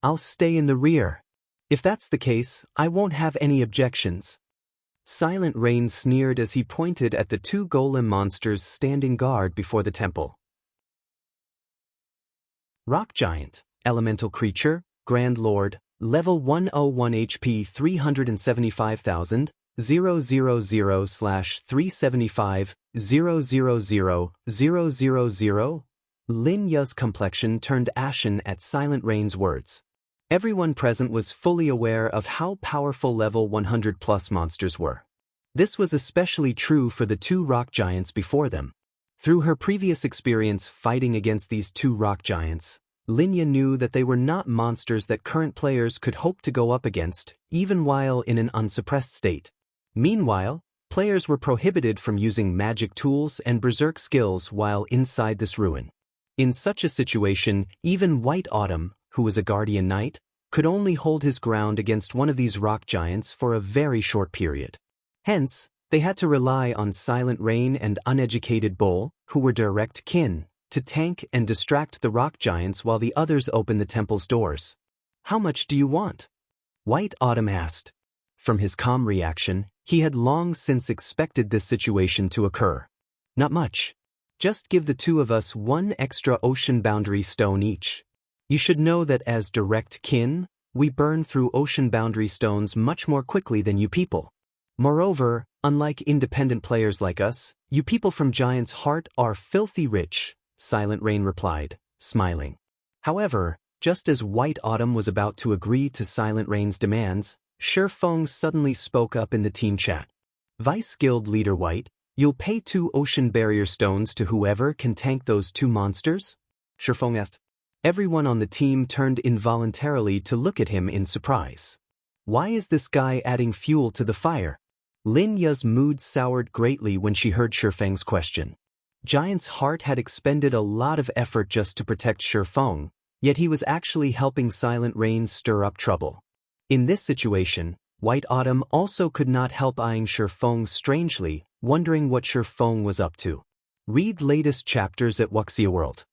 I'll stay in the rear. If that's the case, I won't have any objections. Silent Rain sneered as he pointed at the two golem monsters standing guard before the temple. Rock Giant, Elemental Creature, Grand Lord, Level 101 HP 375,000, 000/375, 000,000. Lin Ya's complexion turned ashen at Silent Rain's words. Everyone present was fully aware of how powerful level 100+ monsters were. This was especially true for the two rock giants before them. Through her previous experience fighting against these two rock giants, Linya knew that they were not monsters that current players could hope to go up against, even while in an unsuppressed state. Meanwhile, players were prohibited from using magic tools and berserk skills while inside this ruin. In such a situation, even White Autumn, who was a guardian knight, could only hold his ground against one of these rock giants for a very short period. Hence, they had to rely on Silent Rain and Uneducated Bull, who were direct kin, to tank and distract the rock giants while the others opened the temple's doors. How much do you want? White Autumn asked. From his calm reaction, he had long since expected this situation to occur. Not much. Just give the two of us one extra ocean boundary stone each. You should know that as direct kin, we burn through ocean boundary stones much more quickly than you people. Moreover, unlike independent players like us, you people from Giant's Heart are filthy rich, Silent Rain replied, smiling. However, just as White Autumn was about to agree to Silent Rain's demands, Shifeng suddenly spoke up in the team chat. Vice Guild Leader White, you'll pay 2 ocean barrier stones to whoever can tank those 2 monsters? Shifeng asked. Everyone on the team turned involuntarily to look at him in surprise. Why is this guy adding fuel to the fire? Lin Ya's mood soured greatly when she heard Shifeng's question. Giant's Heart had expended a lot of effort just to protect Shifeng, yet he was actually helping Silent Rain stir up trouble. In this situation, White Autumn also could not help eyeing Shifeng strangely, wondering what Shifeng was up to. Read latest chapters at Wuxia World.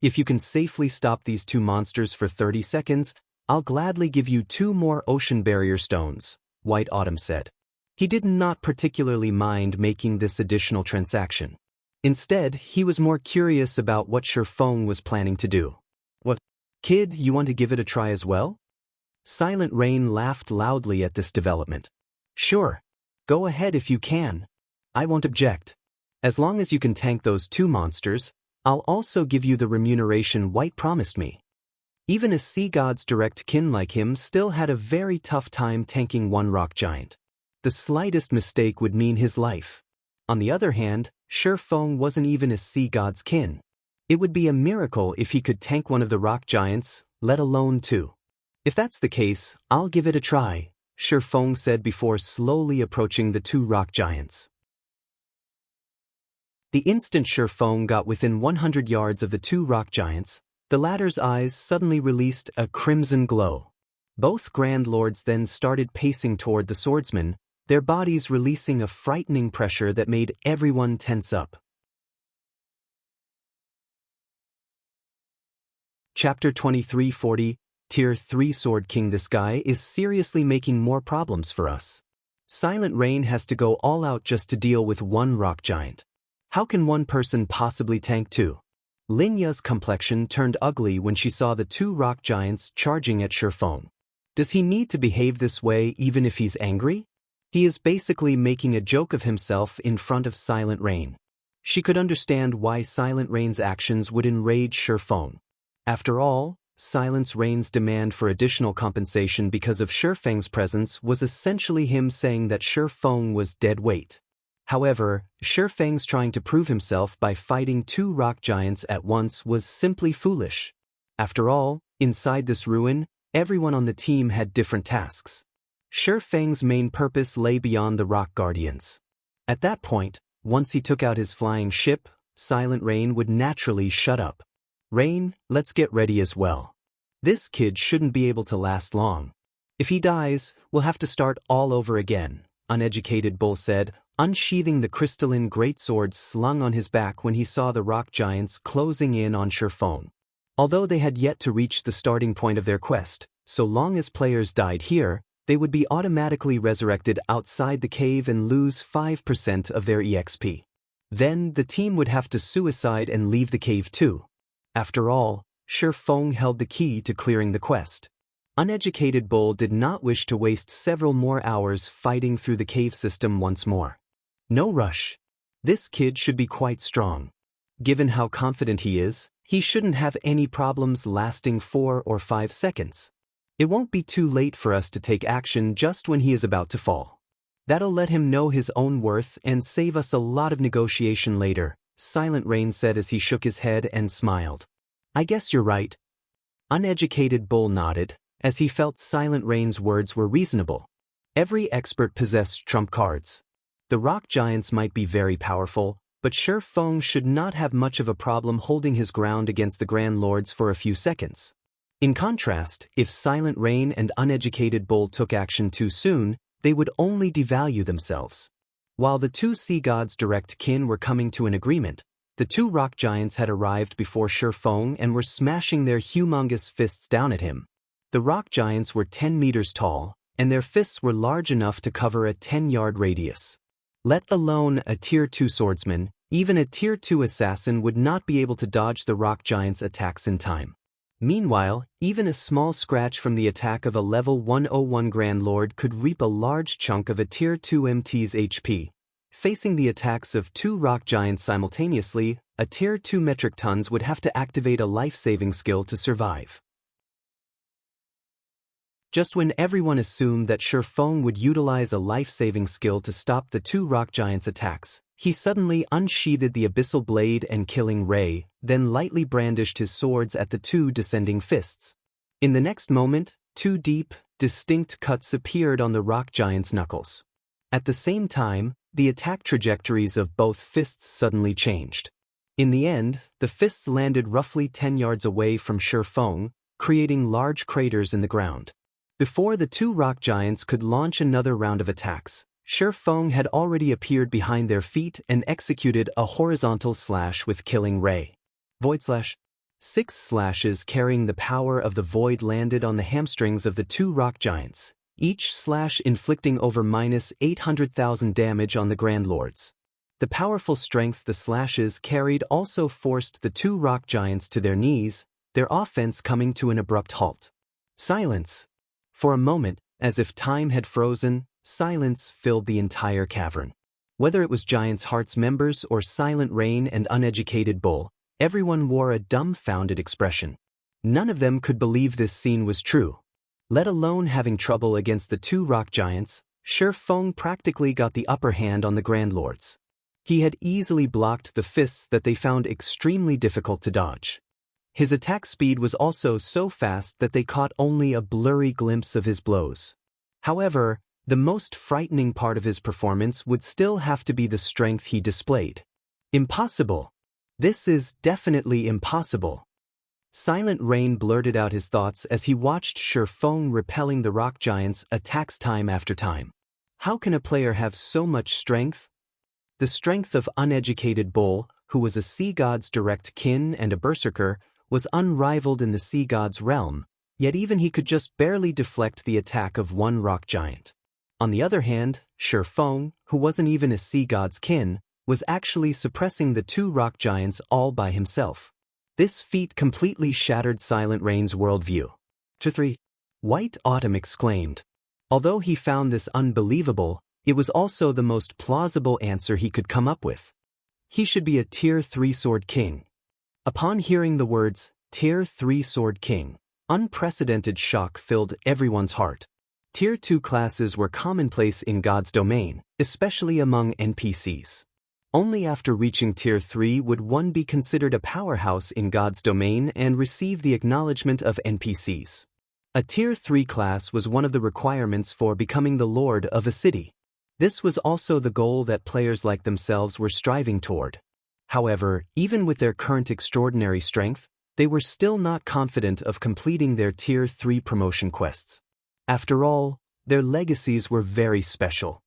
If you can safely stop these 2 monsters for 30 seconds, I'll gladly give you 2 more ocean barrier stones, White Autumn said. He did not particularly mind making this additional transaction. Instead, he was more curious about what Shifeng was planning to do. What? Kid, you want to give it a try as well? Silent Rain laughed loudly at this development. Sure. Go ahead if you can. I won't object. As long as you can tank those 2 monsters, I'll also give you the remuneration White promised me. Even a sea god's direct kin like him still had a very tough time tanking one rock giant. The slightest mistake would mean his life. On the other hand, Shifeng wasn't even a sea god's kin. It would be a miracle if he could tank one of the rock giants, let alone 2. If that's the case, I'll give it a try, Shifeng said before slowly approaching the 2 rock giants. The instant Shifeng got within 100 yards of the 2 rock giants, the latter's eyes suddenly released a crimson glow. Both Grand Lords then started pacing toward the swordsman, their bodies releasing a frightening pressure that made everyone tense up. Chapter 2340, Tier 3 Sword King. This guy is seriously making more problems for us. Silent Rain has to go all out just to deal with 1 rock giant. How can one person possibly tank 2? Lin Ya's complexion turned ugly when she saw the 2 rock giants charging at Shifeng. Does he need to behave this way even if he's angry? He is basically making a joke of himself in front of Silent Rain. She could understand why Silent Rain's actions would enrage Shifeng. After all, Silent Rain's demand for additional compensation because of Shifeng's presence was essentially him saying that Shifeng was dead weight. However, Shifeng's trying to prove himself by fighting 2 rock giants at once was simply foolish. After all, inside this ruin, everyone on the team had different tasks. Shi Feng's main purpose lay beyond the Rock Guardians. At that point, once he took out his flying ship, Silent Rain would naturally shut up. Rain, let's get ready as well. This kid shouldn't be able to last long. If he dies, we'll have to start all over again, Uneducated Bull said, unsheathing the crystalline greatsword slung on his back when he saw the rock giants closing in on Shi Feng. Although they had yet to reach the starting point of their quest, so long as players died here, they would be automatically resurrected outside the cave and lose 5% of their EXP. Then the team would have to suicide and leave the cave too. After all, Shi Feng held the key to clearing the quest. Uneducated Bull did not wish to waste several more hours fighting through the cave system once more. No rush. This kid should be quite strong. Given how confident he is, he shouldn't have any problems lasting 4 or 5 seconds. It won't be too late for us to take action just when he is about to fall. That'll let him know his own worth and save us a lot of negotiation later, Silent Rain said as he shook his head and smiled. I guess you're right. Uneducated Bull nodded, as he felt Silent Rain's words were reasonable. Every expert possessed trump cards. The rock giants might be very powerful, but Shi Feng should not have much of a problem holding his ground against the Grand Lords for a few seconds. In contrast, if Silent Rain and Uneducated Bull took action too soon, they would only devalue themselves. While the two sea gods' direct kin were coming to an agreement, the two rock giants had arrived before Shi Feng and were smashing their humongous fists down at him. The rock giants were 10 meters tall, and their fists were large enough to cover a 10-yard radius. Let alone a Tier 2 swordsman, even a Tier 2 assassin would not be able to dodge the rock giants' attacks in time. Meanwhile, even a small scratch from the attack of a level 101 Grand Lord could reap a large chunk of a Tier 2 MT's HP. Facing the attacks of two rock giants simultaneously, a Tier 2 metric tons would have to activate a life-saving skill to survive. Just when everyone assumed that Shi Feng would utilize a life-saving skill to stop the two rock giants' attacks, he suddenly unsheathed the abyssal blade and killing ray, then lightly brandished his swords at the two descending fists. In the next moment, two deep, distinct cuts appeared on the rock giant's knuckles. At the same time, the attack trajectories of both fists suddenly changed. In the end, the fists landed roughly 10 yards away from Shi Feng, creating large craters in the ground. Before the two rock giants could launch another round of attacks, Shi Feng had already appeared behind their feet and executed a horizontal slash with killing ray. Void slash. 6 slashes carrying the power of the void landed on the hamstrings of the two rock giants, each slash inflicting over -800,000 damage on the Grand Lords. The powerful strength the slashes carried also forced the two rock giants to their knees, their offense coming to an abrupt halt. Silence. For a moment, as if time had frozen, silence filled the entire cavern. Whether it was Giants' Heart's members or Silent Rain and Uneducated Bull, everyone wore a dumbfounded expression. None of them could believe this scene was true. Let alone having trouble against the two rock giants, Shi Feng practically got the upper hand on the Grand Lords. He had easily blocked the fists that they found extremely difficult to dodge. His attack speed was also so fast that they caught only a blurry glimpse of his blows. However, the most frightening part of his performance would still have to be the strength he displayed. Impossible. This is definitely impossible. Silent Rain blurted out his thoughts as he watched Shi Feng repelling the rock giants' attacks time after time. How can a player have so much strength? The strength of Uneducated Bull, who was a sea god's direct kin and a berserker, was unrivaled in the sea god's realm, yet even he could just barely deflect the attack of one rock giant. On the other hand, Shi Feng, who wasn't even a sea god's kin, was actually suppressing the two rock giants all by himself. This feat completely shattered Silent Rain's worldview. 3. White Autumn exclaimed. Although he found this unbelievable, it was also the most plausible answer he could come up with. He should be a Tier 3 Sword King. Upon hearing the words, Tier 3 Sword King, unprecedented shock filled everyone's heart. Tier 2 classes were commonplace in God's domain, especially among NPCs. Only after reaching Tier 3 would one be considered a powerhouse in God's domain and receive the acknowledgement of NPCs. A Tier 3 class was one of the requirements for becoming the lord of a city. This was also the goal that players like themselves were striving toward. However, even with their current extraordinary strength, they were still not confident of completing their Tier 3 promotion quests. After all, their legacies were very special.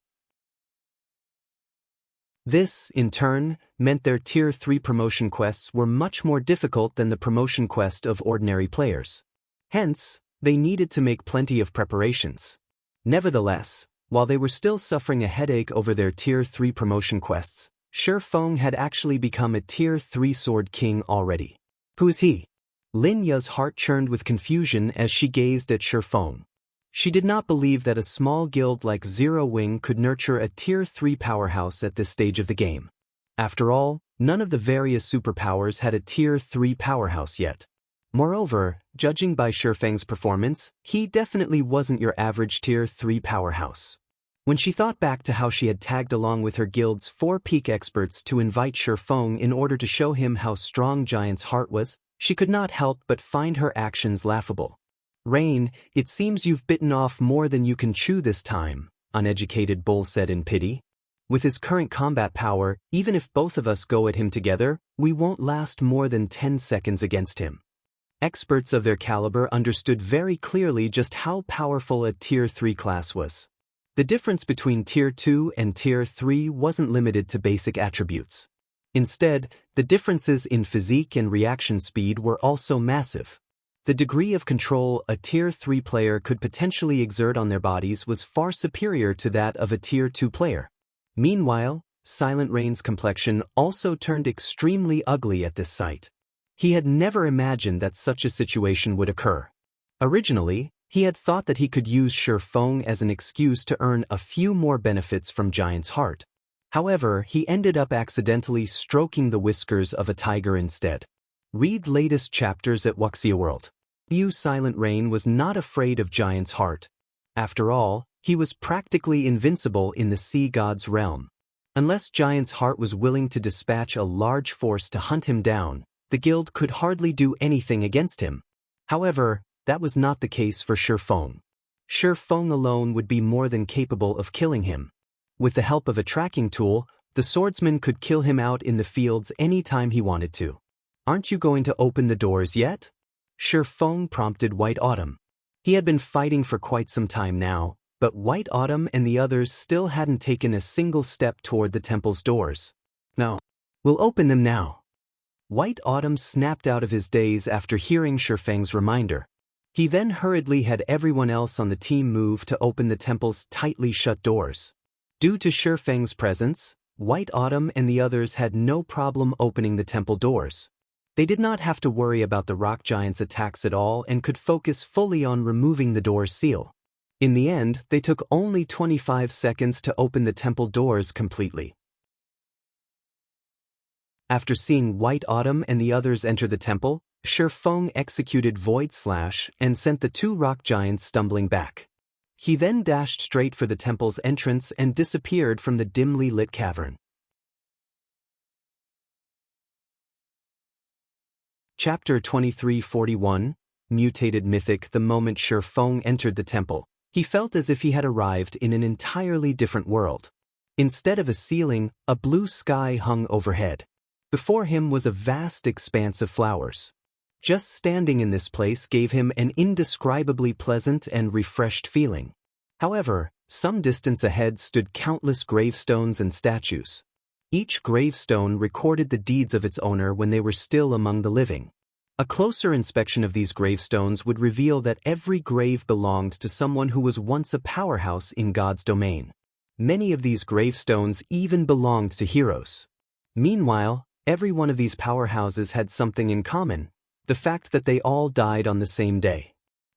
This, in turn, meant their Tier 3 promotion quests were much more difficult than the promotion quest of ordinary players. Hence, they needed to make plenty of preparations. Nevertheless, while they were still suffering a headache over their Tier 3 promotion quests, Shi Feng had actually become a Tier 3 Sword King already. Who is he? Lin Ya's heart churned with confusion as she gazed at Shi Feng. She did not believe that a small guild like Zero Wing could nurture a Tier 3 powerhouse at this stage of the game. After all, none of the various superpowers had a Tier 3 powerhouse yet. Moreover, judging by Shi Feng's performance, he definitely wasn't your average Tier 3 powerhouse. When she thought back to how she had tagged along with her guild's 4 peak experts to invite Shi Feng in order to show him how strong Giant's heart was, she could not help but find her actions laughable. "Rain, it seems you've bitten off more than you can chew this time," Uneducated Bull said in pity. "With his current combat power, even if both of us go at him together, we won't last more than 10 seconds against him." Experts of their caliber understood very clearly just how powerful a Tier 3 class was. The difference between Tier 2 and Tier 3 wasn't limited to basic attributes. Instead, the differences in physique and reaction speed were also massive. The degree of control a Tier 3 player could potentially exert on their bodies was far superior to that of a Tier 2 player. Meanwhile, Silent Rain's complexion also turned extremely ugly at this sight. He had never imagined that such a situation would occur. Originally, he had thought that he could use Shi Feng as an excuse to earn a few more benefits from Giant's heart. However, he ended up accidentally stroking the whiskers of a tiger instead. Read latest chapters at Wuxia World. Silent Rain was not afraid of Giant's heart. After all, he was practically invincible in the sea god's realm. Unless Giant's heart was willing to dispatch a large force to hunt him down, the guild could hardly do anything against him. However, that was not the case for Shi Feng. Shi Feng alone would be more than capable of killing him. With the help of a tracking tool, the swordsman could kill him out in the fields any time he wanted to. "Aren't you going to open the doors yet?" Shi Feng prompted White Autumn. He had been fighting for quite some time now, but White Autumn and the others still hadn't taken a single step toward the temple's doors. "No. We'll open them now." White Autumn snapped out of his daze after hearing Shi Feng's reminder. He then hurriedly had everyone else on the team move to open the temple's tightly shut doors. Due to Shi Feng's presence, White Autumn and the others had no problem opening the temple doors. They did not have to worry about the rock giant's attacks at all and could focus fully on removing the door's seal. In the end, they took only 25 seconds to open the temple doors completely. After seeing White Autumn and the others enter the temple, Shi Feng executed Void Slash and sent the 2 rock giants stumbling back. He then dashed straight for the temple's entrance and disappeared from the dimly lit cavern. Chapter 2341, Mutated Mythic. The moment Shi Feng entered the temple, he felt as if he had arrived in an entirely different world. Instead of a ceiling, a blue sky hung overhead. Before him was a vast expanse of flowers. Just standing in this place gave him an indescribably pleasant and refreshed feeling. However, some distance ahead stood countless gravestones and statues. Each gravestone recorded the deeds of its owner when they were still among the living. A closer inspection of these gravestones would reveal that every grave belonged to someone who was once a powerhouse in God's domain. Many of these gravestones even belonged to heroes. Meanwhile, every one of these powerhouses had something in common: the fact that they all died on the same day.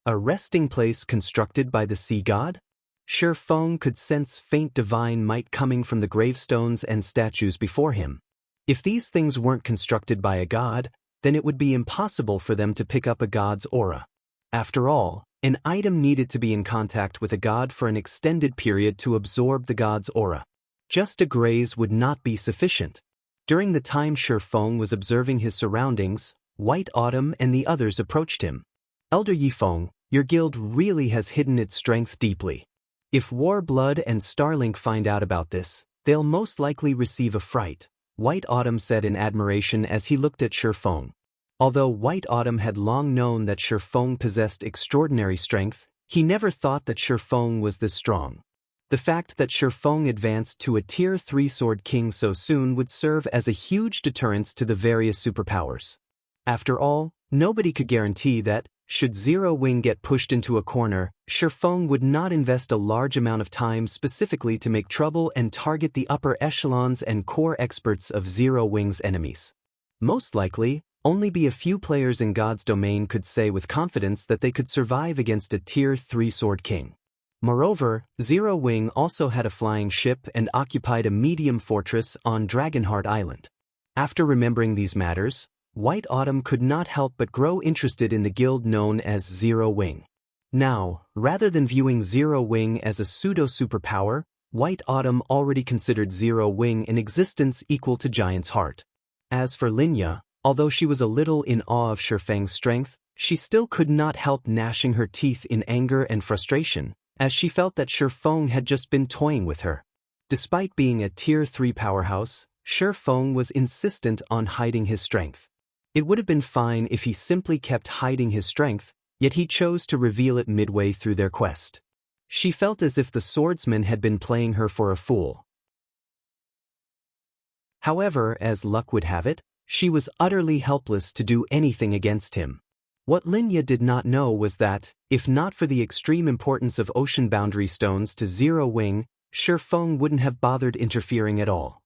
A resting place constructed by the sea god? Shi Feng could sense faint divine might coming from the gravestones and statues before him. If these things weren't constructed by a god, then it would be impossible for them to pick up a god's aura. After all, an item needed to be in contact with a god for an extended period to absorb the god's aura. Just a graze would not be sufficient. During the time Shi Feng was observing his surroundings, White Autumn and the others approached him. "Elder Yifeng, Your guild really has hidden its strength deeply. If Warblood and Starlink find out about this, they'll most likely receive a fright, White Autumn said in admiration as he looked at Shifeng. Although White Autumn had long known that Shifeng possessed extraordinary strength, he never thought that Shifeng was this strong. The fact that Shifeng advanced to a Tier 3 Sword King so soon would serve as a huge deterrence to the various superpowers. After all, nobody could guarantee that, should Zero Wing get pushed into a corner, Shifeng would not invest a large amount of time specifically to make trouble and target the upper echelons and core experts of Zero Wing's enemies. Most likely, only be a few players in God's domain could say with confidence that they could survive against a Tier 3 Sword King. Moreover, Zero Wing also had a flying ship and occupied a medium fortress on Dragonheart Island. After remembering these matters, White Autumn could not help but grow interested in the guild known as Zero Wing. Now, rather than viewing Zero Wing as a pseudo-superpower, White Autumn already considered Zero Wing an existence equal to Giant's Heart. As for Linya, although she was a little in awe of Shifeng's strength, she still could not help gnashing her teeth in anger and frustration, as she felt that Shifeng had just been toying with her. Despite being a Tier 3 powerhouse, Shifeng was insistent on hiding his strength. It would have been fine if he simply kept hiding his strength, yet he chose to reveal it midway through their quest. She felt as if the swordsman had been playing her for a fool. However, as luck would have it, she was utterly helpless to do anything against him. What Linya did not know was that, if not for the extreme importance of ocean boundary stones to Zero Wing, Shifeng wouldn't have bothered interfering at all.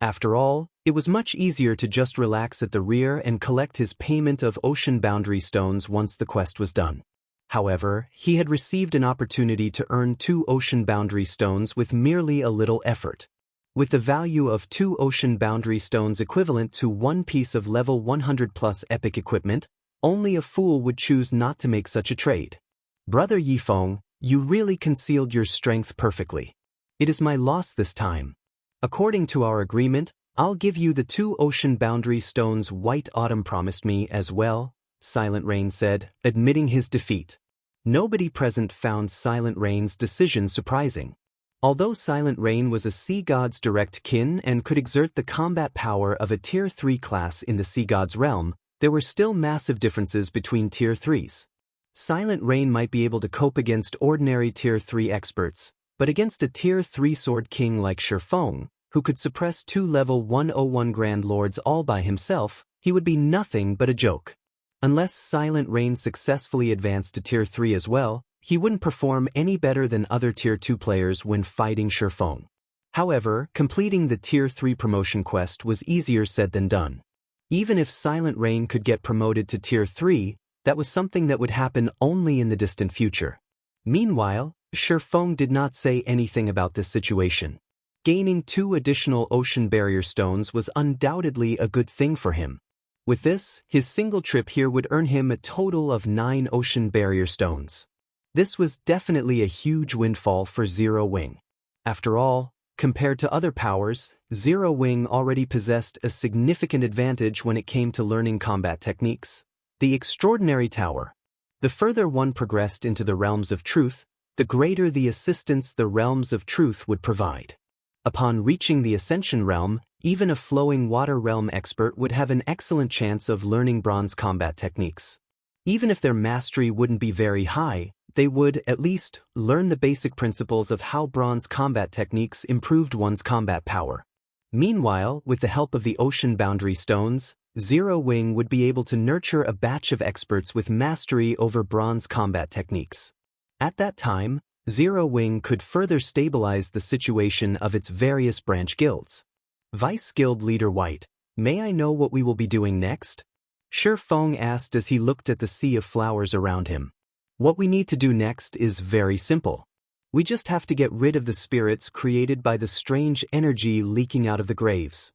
After all, it was much easier to just relax at the rear and collect his payment of ocean boundary stones once the quest was done. However, he had received an opportunity to earn 2 ocean boundary stones with merely a little effort. With the value of 2 ocean boundary stones equivalent to 1 piece of level 100 plus epic equipment, only a fool would choose not to make such a trade. Brother Yifeng, you really concealed your strength perfectly. It is my loss this time. According to our agreement, I'll give you the 2 ocean boundary stones White Autumn promised me as well, Silent Rain said, admitting his defeat. Nobody present found Silent Rain's decision surprising. Although Silent Rain was a sea god's direct kin and could exert the combat power of a Tier 3 class in the sea god's realm, there were still massive differences between Tier 3s. Silent Rain might be able to cope against ordinary Tier 3 experts, but against a Tier 3 Sword King like Shifeng, who could suppress 2 level 101 Grand Lords all by himself, he would be nothing but a joke. Unless Silent Rain successfully advanced to Tier 3 as well, he wouldn't perform any better than other Tier 2 players when fighting Shifeng. However, completing the Tier 3 promotion quest was easier said than done. Even if Silent Rain could get promoted to Tier 3, that was something that would happen only in the distant future. Meanwhile, Shifeng did not say anything about this situation. Gaining 2 additional ocean barrier stones was undoubtedly a good thing for him. With this, his single trip here would earn him a total of 9 ocean barrier stones. This was definitely a huge windfall for Zero Wing. After all, compared to other powers, Zero Wing already possessed a significant advantage when it came to learning combat techniques. The Extraordinary Tower. The further one progressed into the Realms of Truth, the greater the assistance the Realms of Truth would provide. Upon reaching the Ascension Realm, even a Flowing Water Realm expert would have an excellent chance of learning bronze combat techniques. Even if their mastery wouldn't be very high, they would, at least, learn the basic principles of how bronze combat techniques improved one's combat power. Meanwhile, with the help of the Ocean Boundary Stones, Zero Wing would be able to nurture a batch of experts with mastery over bronze combat techniques. At that time, Zero Wing could further stabilize the situation of its various branch guilds. Vice Guild Leader White, may I know what we will be doing next? Shifeng asked as he looked at the sea of flowers around him. What we need to do next is very simple. We just have to get rid of the spirits created by the strange energy leaking out of the graves.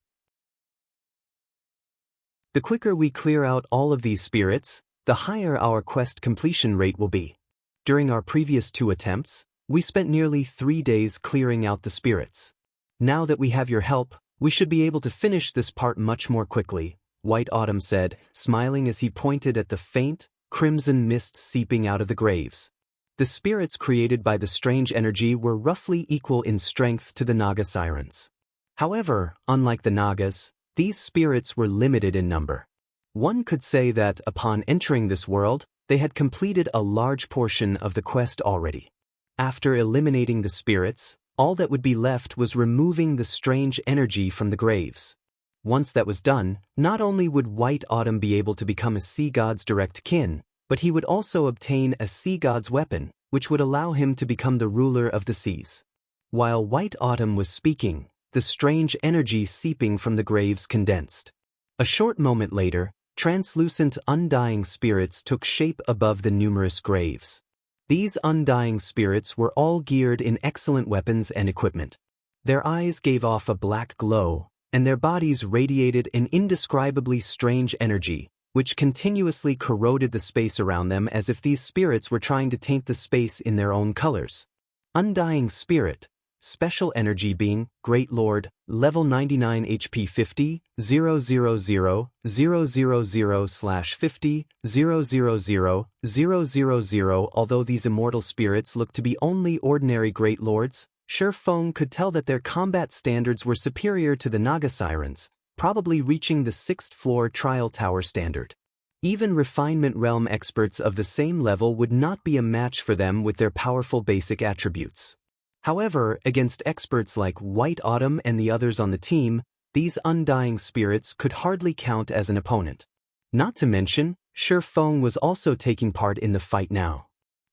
The quicker we clear out all of these spirits, the higher our quest completion rate will be. During our previous 2 attempts, we spent nearly 3 days clearing out the spirits. Now that we have your help, we should be able to finish this part much more quickly, White Autumn said, smiling as he pointed at the faint, crimson mist seeping out of the graves. The spirits created by the strange energy were roughly equal in strength to the Naga sirens. However, unlike the Nagas, these spirits were limited in number. One could say that, upon entering this world, they had completed a large portion of the quest already. After eliminating the spirits, all that would be left was removing the strange energy from the graves. Once that was done, not only would White Autumn be able to become a sea god's direct kin, but he would also obtain a sea god's weapon, which would allow him to become the ruler of the seas. While White Autumn was speaking, the strange energy seeping from the graves condensed. A short moment later, translucent undying spirits took shape above the numerous graves. These undying spirits were all geared in excellent weapons and equipment. Their eyes gave off a black glow, and their bodies radiated an indescribably strange energy, which continuously corroded the space around them as if these spirits were trying to taint the space in their own colors. Undying Spirit, Special Energy Being, Great Lord, Level 99 HP 50, 000, 000/50, 000, 000. Although these immortal spirits looked to be only ordinary Great Lords, Sher Feng could tell that their combat standards were superior to the Naga Sirens, probably reaching the 6th floor trial tower standard. Even refinement realm experts of the same level would not be a match for them with their powerful basic attributes. However, against experts like White Autumn and the others on the team, these undying spirits could hardly count as an opponent. Not to mention, Sher Feng was also taking part in the fight now.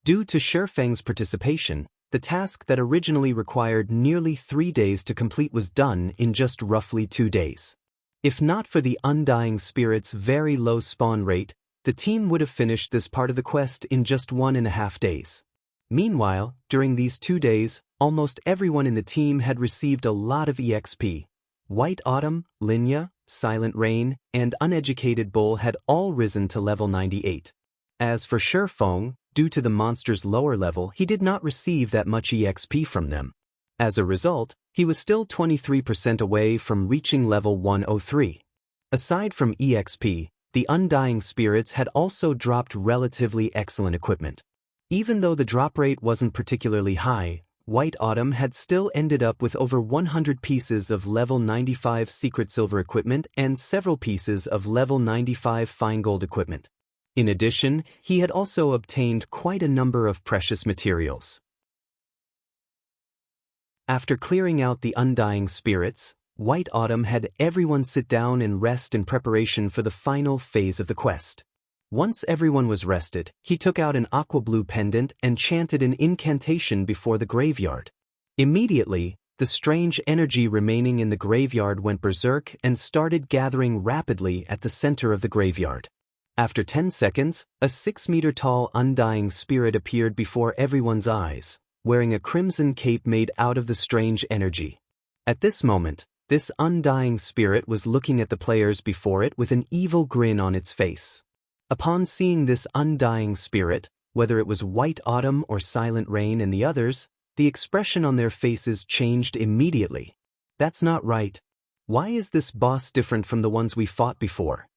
Due to Sher Feng's participation, the task that originally required nearly 3 days to complete was done in just roughly 2 days. If not for the undying spirit's very low spawn rate, the team would have finished this part of the quest in just 1.5 days. Meanwhile, during these 2 days, almost everyone in the team had received a lot of EXP. White Autumn, Linya, Silent Rain, and Uneducated Bull had all risen to level 98. As for Sher Feng, due to the monster's lower level, he did not receive that much EXP from them. As a result, he was still 23% away from reaching level 103. Aside from EXP, the undying spirits had also dropped relatively excellent equipment. Even though the drop rate wasn't particularly high, White Autumn had still ended up with over 100 pieces of level 95 secret silver equipment and several pieces of level 95 fine gold equipment. In addition, he had also obtained quite a number of precious materials. After clearing out the undying spirits, White Autumn had everyone sit down and rest in preparation for the final phase of the quest. Once everyone was rested, he took out an aqua blue pendant and chanted an incantation before the graveyard. Immediately, the strange energy remaining in the graveyard went berserk and started gathering rapidly at the center of the graveyard. After 10 seconds, a 6-meter-tall undying spirit appeared before everyone's eyes, wearing a crimson cape made out of the strange energy. At this moment, this undying spirit was looking at the players before it with an evil grin on its face. Upon seeing this undying spirit, whether it was White Autumn or Silent Rain and the others, the expression on their faces changed immediately. That's not right. Why is this boss different from the ones we fought before?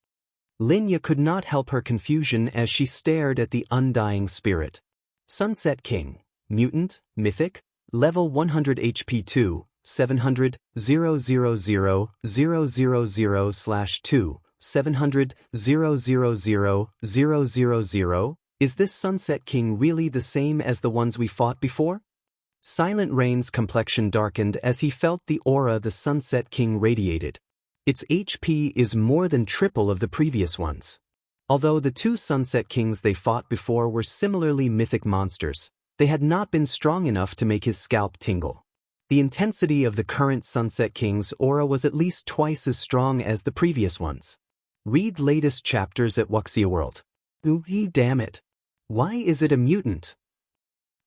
Linya could not help her confusion as she stared at the undying spirit. Sunset King, Mutant, Mythic, Level 100 HP 2, 700, 000, 000/2, 700, 000, 000. Is this Sunset King really the same as the ones we fought before? Silent Rain's complexion darkened as he felt the aura the Sunset King radiated. Its HP is more than triple of the previous ones. Although the two Sunset Kings they fought before were similarly mythic monsters, they had not been strong enough to make his scalp tingle. The intensity of the current Sunset King's aura was at least twice as strong as the previous ones. Read latest chapters at Wuxia World. Damn it. Why is it a mutant?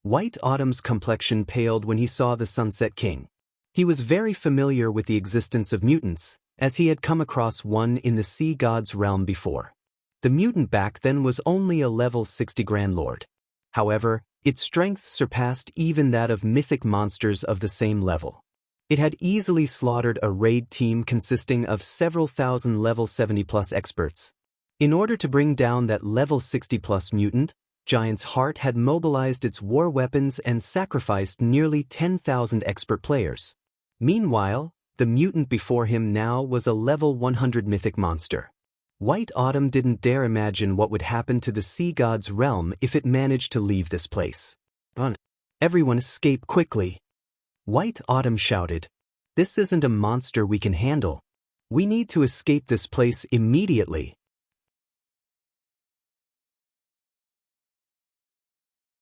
White Autumn's complexion paled when he saw the Sunset King. He was very familiar with the existence of mutants, as he had come across one in the Sea God's realm before. The mutant back then was only a level 60 Grand Lord. However, its strength surpassed even that of mythic monsters of the same level. It had easily slaughtered a raid team consisting of several thousand level 70+ experts. In order to bring down that level 60+ mutant, Giant's Heart had mobilized its war weapons and sacrificed nearly 10,000 expert players. Meanwhile, the mutant before him now was a level 100 mythic monster. White Autumn didn't dare imagine what would happen to the sea god's realm if it managed to leave this place. Everyone escape quickly. White Autumn shouted. This isn't a monster we can handle. We need to escape this place immediately.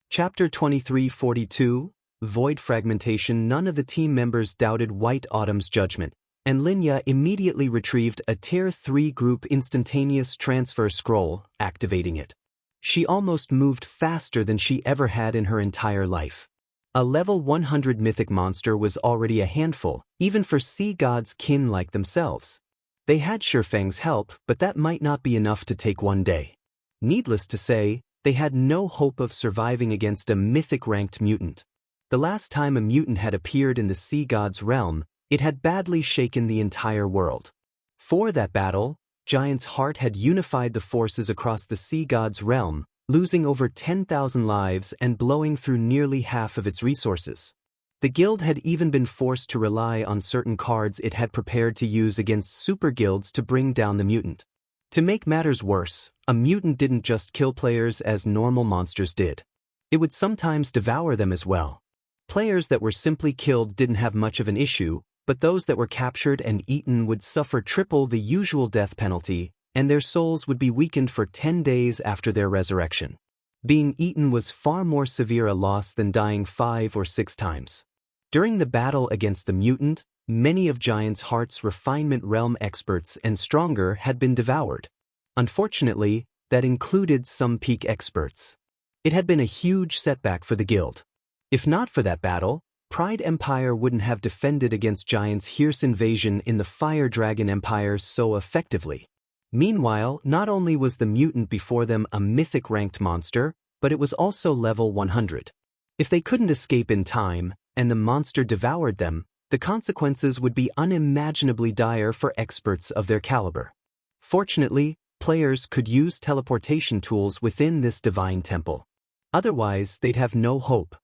Chapter 2342, Void Fragmentation. None of the team members doubted White Autumn's judgment, and Linya immediately retrieved a Tier 3 group instantaneous transfer scroll, activating it. She almost moved faster than she ever had in her entire life. A level 100 mythic monster was already a handful, even for sea gods kin like themselves. They had Shifeng's help, but that might not be enough to take one day. Needless to say, they had no hope of surviving against a mythic-ranked mutant. The last time a mutant had appeared in the sea god's realm, it had badly shaken the entire world. For that battle, Giant's Heart had unified the forces across the sea god's realm, losing over 10,000 lives and blowing through nearly half of its resources. The guild had even been forced to rely on certain cards it had prepared to use against super guilds to bring down the mutant. To make matters worse, a mutant didn't just kill players as normal monsters did. It would sometimes devour them as well. Players that were simply killed didn't have much of an issue, but those that were captured and eaten would suffer triple the usual death penalty, and their souls would be weakened for 10 days after their resurrection. Being eaten was far more severe a loss than dying 5 or 6 times. During the battle against the mutant, many of Giant's Heart's refinement realm experts and stronger had been devoured. Unfortunately, that included some peak experts. It had been a huge setback for the guild. If not for that battle, Pride Empire wouldn't have defended against Giant's Hearse invasion in the Fire Dragon Empire so effectively. Meanwhile, not only was the mutant before them a mythic-ranked monster, but it was also level 100. If they couldn't escape in time, and the monster devoured them, the consequences would be unimaginably dire for experts of their caliber. Fortunately, players could use teleportation tools within this divine temple. Otherwise, they'd have no hope.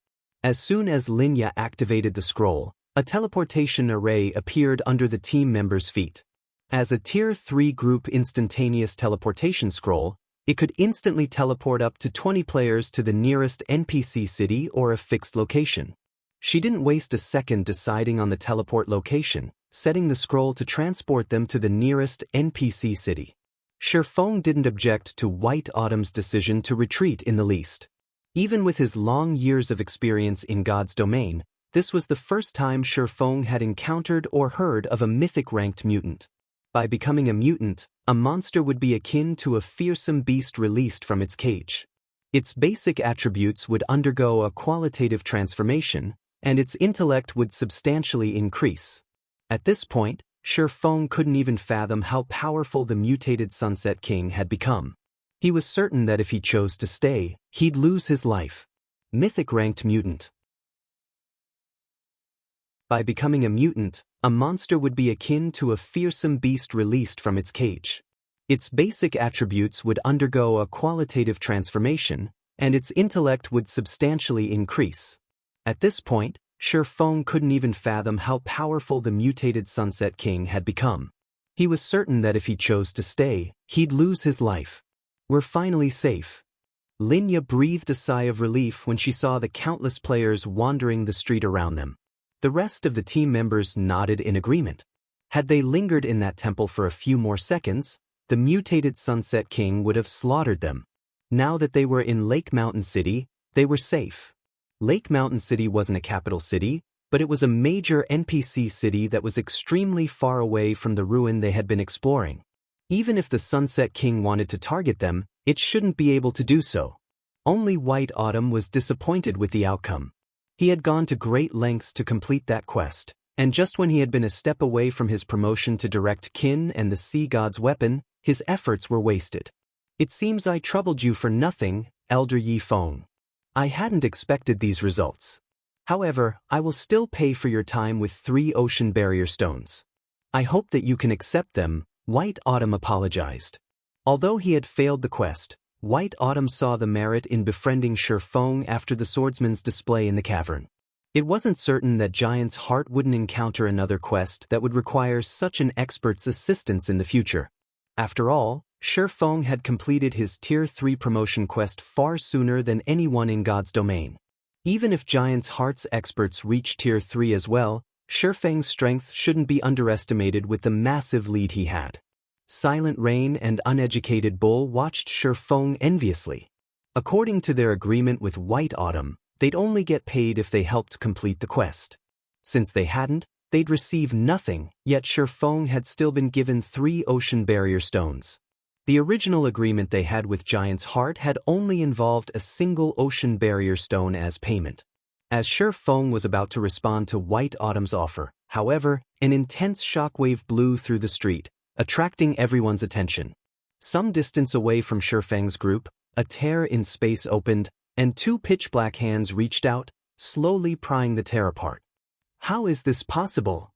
As soon as Linya activated the scroll, a teleportation array appeared under the team members' feet. As a Tier 3 group instantaneous teleportation scroll, it could instantly teleport up to 20 players to the nearest NPC city or a fixed location. She didn't waste a second deciding on the teleport location, setting the scroll to transport them to the nearest NPC city. Shifeng didn't object to White Autumn's decision to retreat in the least. Even with his long years of experience in God's domain, this was the first time Shifeng had encountered or heard of a mythic-ranked mutant. By becoming a mutant, a monster would be akin to a fearsome beast released from its cage. Its basic attributes would undergo a qualitative transformation, and its intellect would substantially increase. At this point, Shifeng couldn't even fathom how powerful the mutated Sunset King had become. He was certain that if he chose to stay, he'd lose his life. Mythic-ranked mutant. By becoming a mutant, a monster would be akin to a fearsome beast released from its cage. Its basic attributes would undergo a qualitative transformation, and its intellect would substantially increase. At this point, Shifeng couldn't even fathom how powerful the mutated Sunset King had become. He was certain that if he chose to stay, he'd lose his life. We're finally safe. Linya breathed a sigh of relief when she saw the countless players wandering the street around them. The rest of the team members nodded in agreement. Had they lingered in that temple for a few more seconds, the mutated Sunset King would have slaughtered them. Now that they were in Lake Mountain City, they were safe. Lake Mountain City wasn't a capital city, but it was a major NPC city that was extremely far away from the ruin they had been exploring. Even if the Sunset King wanted to target them, it shouldn't be able to do so. Only White Autumn was disappointed with the outcome. He had gone to great lengths to complete that quest, and just when he had been a step away from his promotion to direct kin and the sea god's weapon, his efforts were wasted. It seems I troubled you for nothing, Elder Yi Feng. I hadn't expected these results. However, I will still pay for your time with 3 ocean barrier stones. I hope that you can accept them, White Autumn apologized. Although he had failed the quest, White Autumn saw the merit in befriending Feng after the swordsman's display in the cavern. It wasn't certain that Giant's Heart wouldn't encounter another quest that would require such an expert's assistance in the future. After all, Feng had completed his Tier 3 promotion quest far sooner than anyone in God's domain. Even if Giant's Heart's experts reached Tier 3 as well, Feng's strength shouldn't be underestimated with the massive lead he had. Silent Rain and Uneducated Bull watched Feng enviously. According to their agreement with White Autumn, they'd only get paid if they helped complete the quest. Since they hadn't, they'd receive nothing, yet Feng had still been given 3 ocean barrier stones. The original agreement they had with Giant's Heart had only involved a single ocean barrier stone as payment. As Feng was about to respond to White Autumn's offer, however, an intense shockwave blew through the street, attracting everyone's attention. Some distance away from Feng's group, a tear in space opened, and 2 pitch-black hands reached out, slowly prying the tear apart. "How is this possible?"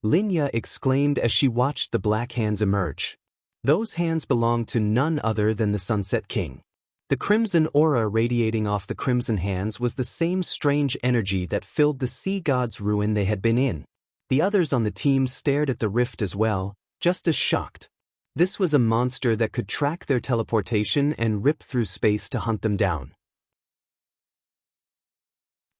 Linya exclaimed as she watched the black hands emerge. Those hands belonged to none other than the Sunset King. The crimson aura radiating off the crimson hands was the same strange energy that filled the sea god's ruin they had been in. The others on the team stared at the rift as well, just as shocked. This was a monster that could track their teleportation and rip through space to hunt them down.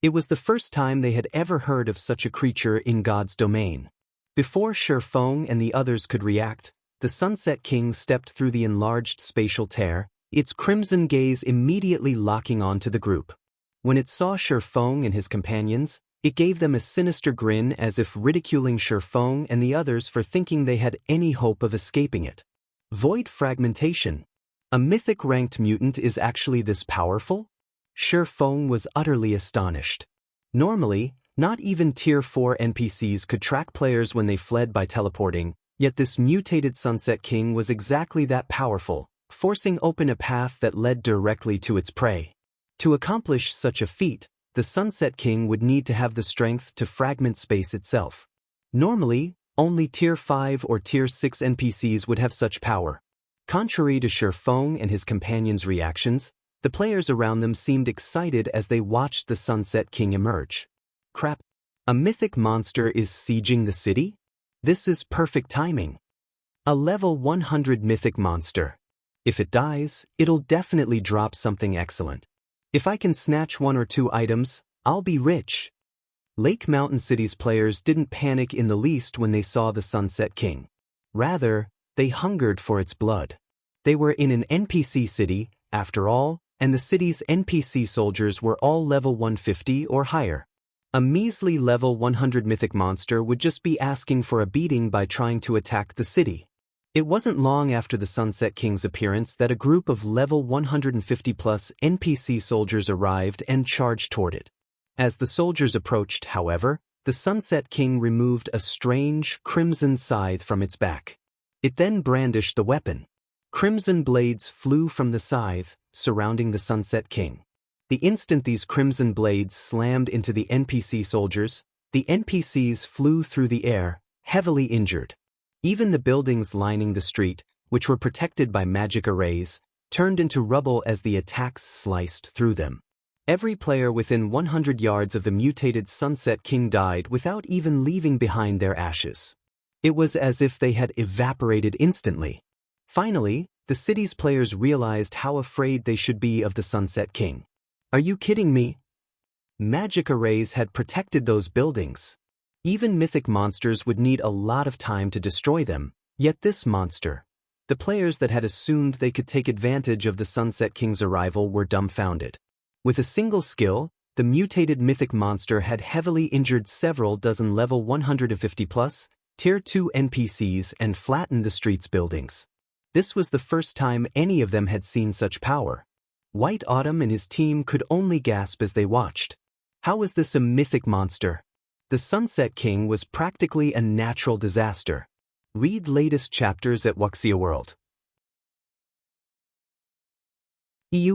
It was the first time they had ever heard of such a creature in God's domain. Before Feng and the others could react, the Sunset King stepped through the enlarged spatial tear, its crimson gaze immediately locking onto the group. When it saw Feng and his companions, it gave them a sinister grin as if ridiculing Feng and the others for thinking they had any hope of escaping it. Void Fragmentation. A Mythic-ranked mutant is actually this powerful? Feng was utterly astonished. Normally, not even Tier 4 NPCs could track players when they fled by teleporting, yet this mutated Sunset King was exactly that powerful, forcing open a path that led directly to its prey. To accomplish such a feat, the Sunset King would need to have the strength to fragment space itself. Normally, only Tier 5 or Tier 6 NPCs would have such power. Contrary to Feng and his companions' reactions, the players around them seemed excited as they watched the Sunset King emerge. Crap! A mythic monster is sieging the city? This is perfect timing. A level 100 mythic monster. If it dies, it'll definitely drop something excellent. If I can snatch 1 or 2 items, I'll be rich. Lake Mountain City's players didn't panic in the least when they saw the Sunset King. Rather, they hungered for its blood. They were in an NPC city, after all, and the city's NPC soldiers were all level 150 or higher. A measly level 100 mythic monster would just be asking for a beating by trying to attack the city. It wasn't long after the Sunset King's appearance that a group of level 150+ NPC soldiers arrived and charged toward it. As the soldiers approached, however, the Sunset King removed a strange, crimson scythe from its back. It then brandished the weapon. Crimson blades flew from the scythe, surrounding the Sunset King. The instant these crimson blades slammed into the NPC soldiers, the NPCs flew through the air, heavily injured. Even the buildings lining the street, which were protected by magic arrays, turned into rubble as the attacks sliced through them. Every player within 100 yards of the mutated Sunset King died without even leaving behind their ashes. It was as if they had evaporated instantly. Finally, the city's players realized how afraid they should be of the Sunset King. Are you kidding me? Magic arrays had protected those buildings. Even mythic monsters would need a lot of time to destroy them, yet this monster. The players that had assumed they could take advantage of the Sunset King's arrival were dumbfounded. With a single skill, the mutated mythic monster had heavily injured several dozen level 150+ Tier 2 NPCs and flattened the street's buildings. This was the first time any of them had seen such power. White Autumn and his team could only gasp as they watched. How was this a mythic monster? The Sunset King was practically a natural disaster. Read latest chapters at Wuxia World.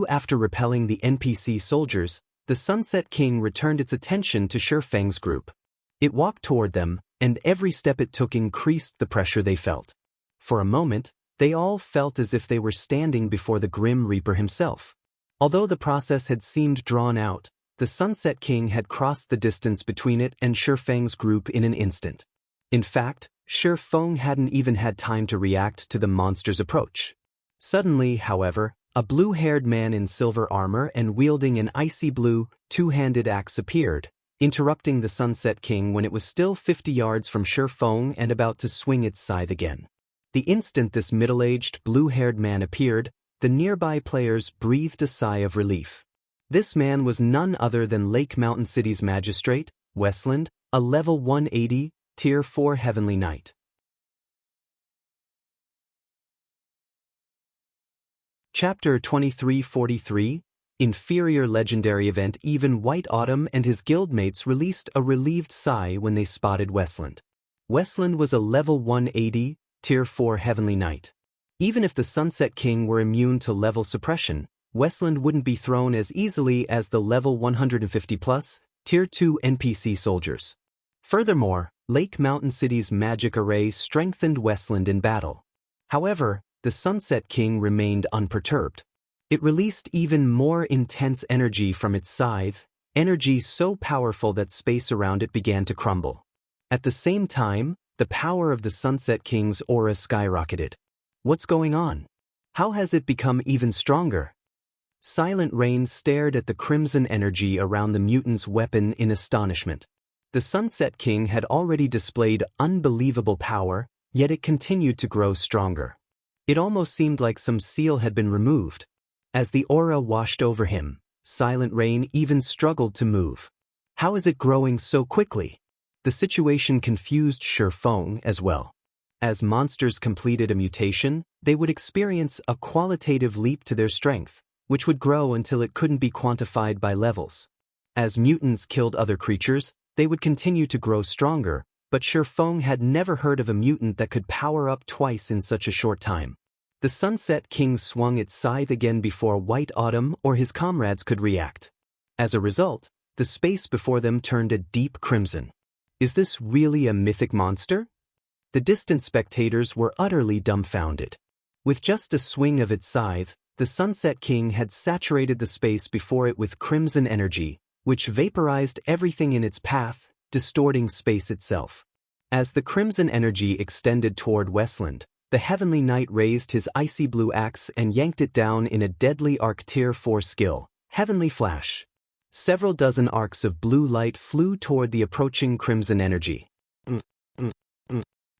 After repelling the NPC soldiers, the Sunset King returned its attention to Feng's group. It walked toward them, and every step it took increased the pressure they felt. For a moment, They all felt as if they were standing before the Grim Reaper himself. Although the process had seemed drawn out, the Sunset King had crossed the distance between it and Shifeng's group in an instant. In fact, Shifeng hadn't even had time to react to the monster's approach. Suddenly, however, a blue-haired man in silver armor and wielding an icy blue, two-handed axe appeared, interrupting the Sunset King when it was still 50 yards from Shifeng and about to swing its scythe again. The instant this middle-aged, blue-haired man appeared, the nearby players breathed a sigh of relief. This man was none other than Lake Mountain City's magistrate, Westland, a level 180, Tier 4 Heavenly Knight. Chapter 2343, Inferior Legendary Event. Even White Autumn and his guildmates released a relieved sigh when they spotted Westland. Westland was a level 180, Tier 4 Heavenly Knight. Even if the Sunset King were immune to level suppression, Westland wouldn't be thrown as easily as the level 150+, Tier 2 NPC soldiers. Furthermore, Lake Mountain City's magic array strengthened Westland in battle. However, the Sunset King remained unperturbed. It released even more intense energy from its scythe, energy so powerful that space around it began to crumble. At the same time, the power of the Sunset King's aura skyrocketed. What's going on? How has it become even stronger? Silent Rain stared at the crimson energy around the mutant's weapon in astonishment. The Sunset King had already displayed unbelievable power, yet it continued to grow stronger. It almost seemed like some seal had been removed. As the aura washed over him, Silent Rain even struggled to move. How is it growing so quickly? The situation confused Shifeng as well. As monsters completed a mutation, they would experience a qualitative leap to their strength, which would grow until it couldn't be quantified by levels. As mutants killed other creatures, they would continue to grow stronger, but Shifeng had never heard of a mutant that could power up twice in such a short time. The Sunset King swung its scythe again before White Autumn or his comrades could react. As a result, the space before them turned a deep crimson. Is this really a mythic monster? The distant spectators were utterly dumbfounded. With just a swing of its scythe, the Sunset King had saturated the space before it with crimson energy, which vaporized everything in its path, distorting space itself. As the crimson energy extended toward Westland, the Heavenly Knight raised his icy blue axe and yanked it down in a deadly arc Tier 4 skill, Heavenly Flash. Several dozen arcs of blue light flew toward the approaching crimson energy.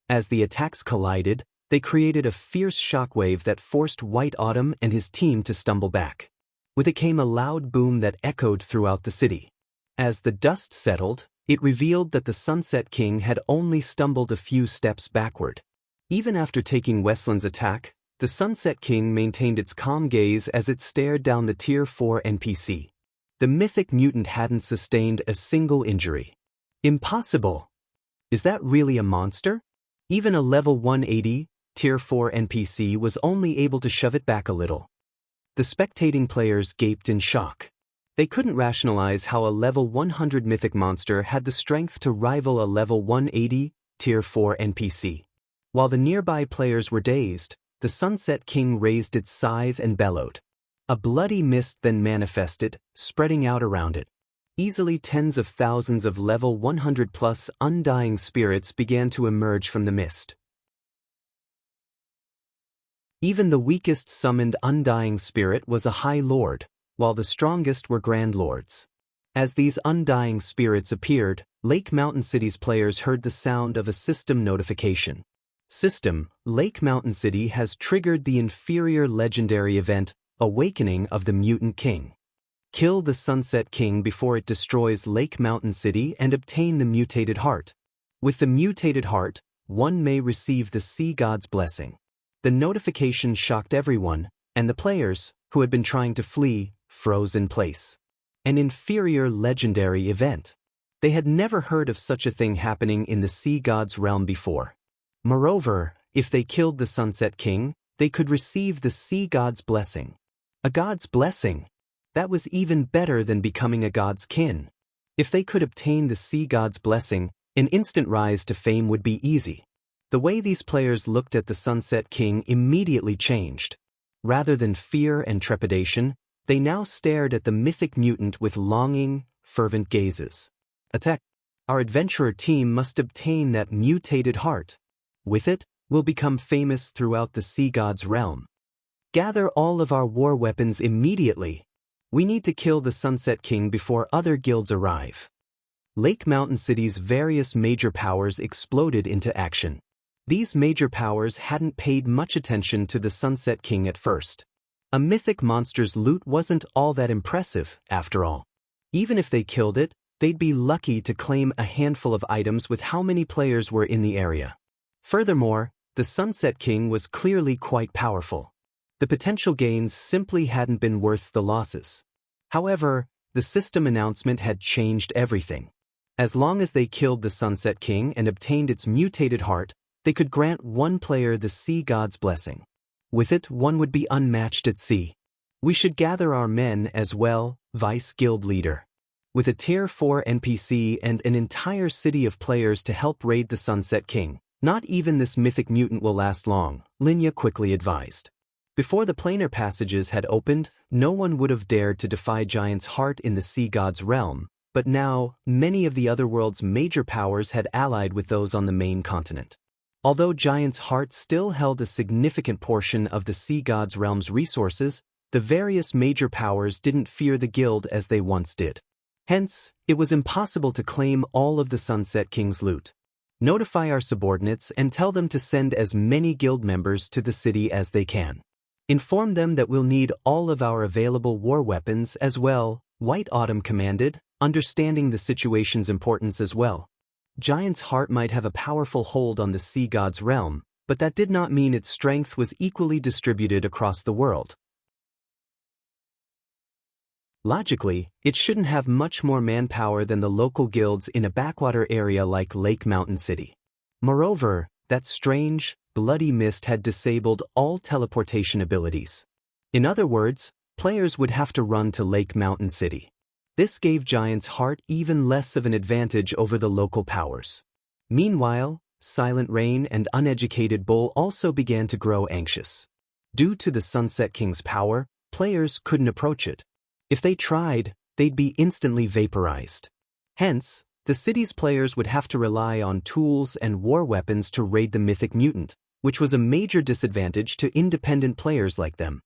As the attacks collided, they created a fierce shockwave that forced White Autumn and his team to stumble back. With it came a loud boom that echoed throughout the city. As the dust settled, it revealed that the Sunset King had only stumbled a few steps backward. Even after taking Westland's attack, the Sunset King maintained its calm gaze as it stared down the Tier 4 NPC. The mythic mutant hadn't sustained a single injury. Impossible! Is that really a monster? Even a level 180, Tier 4 NPC was only able to shove it back a little. The spectating players gaped in shock. They couldn't rationalize how a level 100 mythic monster had the strength to rival a level 180, Tier 4 NPC. While the nearby players were dazed, the Sunset King raised its scythe and bellowed. A bloody mist then manifested, spreading out around it. Easily tens of thousands of level 100+ undying spirits began to emerge from the mist. Even the weakest summoned undying spirit was a High Lord, while the strongest were Grand Lords. As these undying spirits appeared, Lake Mountain City's players heard the sound of a system notification. System, Lake Mountain City has triggered the Inferior Legendary Event, Awakening of the Mutant King. Kill the Sunset King before it destroys Lake Mountain City and obtain the Mutated Heart. With the Mutated Heart, one may receive the Sea God's blessing. The notification shocked everyone, and the players, who had been trying to flee, froze in place. An Inferior Legendary Event. They had never heard of such a thing happening in the Sea God's realm before. Moreover, if they killed the Sunset King, they could receive the Sea God's blessing. A god's blessing? That was even better than becoming a god's kin. If they could obtain the Sea God's blessing, an instant rise to fame would be easy. The way these players looked at the Sunset King immediately changed. Rather than fear and trepidation, they now stared at the mythic mutant with longing, fervent gazes. Attack! Our adventurer team must obtain that mutated heart. With it, we'll become famous throughout the sea god's realm. Gather all of our war weapons immediately. We need to kill the Sunset King before other guilds arrive. Lake Mountain City's various major powers exploded into action. These major powers hadn't paid much attention to the Sunset King at first. A mythic monster's loot wasn't all that impressive, after all. Even if they killed it, they'd be lucky to claim a handful of items with how many players were in the area. Furthermore, the Sunset King was clearly quite powerful. The potential gains simply hadn't been worth the losses. However, the system announcement had changed everything. As long as they killed the Sunset King and obtained its mutated heart, they could grant one player the sea god's blessing. With it, one would be unmatched at sea. We should gather our men as well, Vice Guild Leader. With a Tier 4 NPC and an entire city of players to help raid the Sunset King, not even this mythic mutant will last long, Linya quickly advised. Before the planar passages had opened, no one would have dared to defy Giant's heart in the sea god's realm, but now, many of the other world's major powers had allied with those on the main continent. Although Giant's heart still held a significant portion of the sea god's realm's resources, the various major powers didn't fear the guild as they once did. Hence, it was impossible to claim all of the Sunset King's loot. Notify our subordinates and tell them to send as many guild members to the city as they can. Inform them that we'll need all of our available war weapons as well, White Autumn commanded, understanding the situation's importance as well. Giant's heart might have a powerful hold on the sea god's realm, but that did not mean its strength was equally distributed across the world. Logically, it shouldn't have much more manpower than the local guilds in a backwater area like Lake Mountain City. Moreover, that strange, bloody mist had disabled all teleportation abilities. In other words, players would have to run to Lake Mountain City. This gave Giant's heart even less of an advantage over the local powers. Meanwhile, Silent Rain and Uneducated Bull also began to grow anxious. Due to the Sunset King's power, players couldn't approach it. If they tried, they'd be instantly vaporized. Hence, the city's players would have to rely on tools and war weapons to raid the mythic mutant, which was a major disadvantage to independent players like them.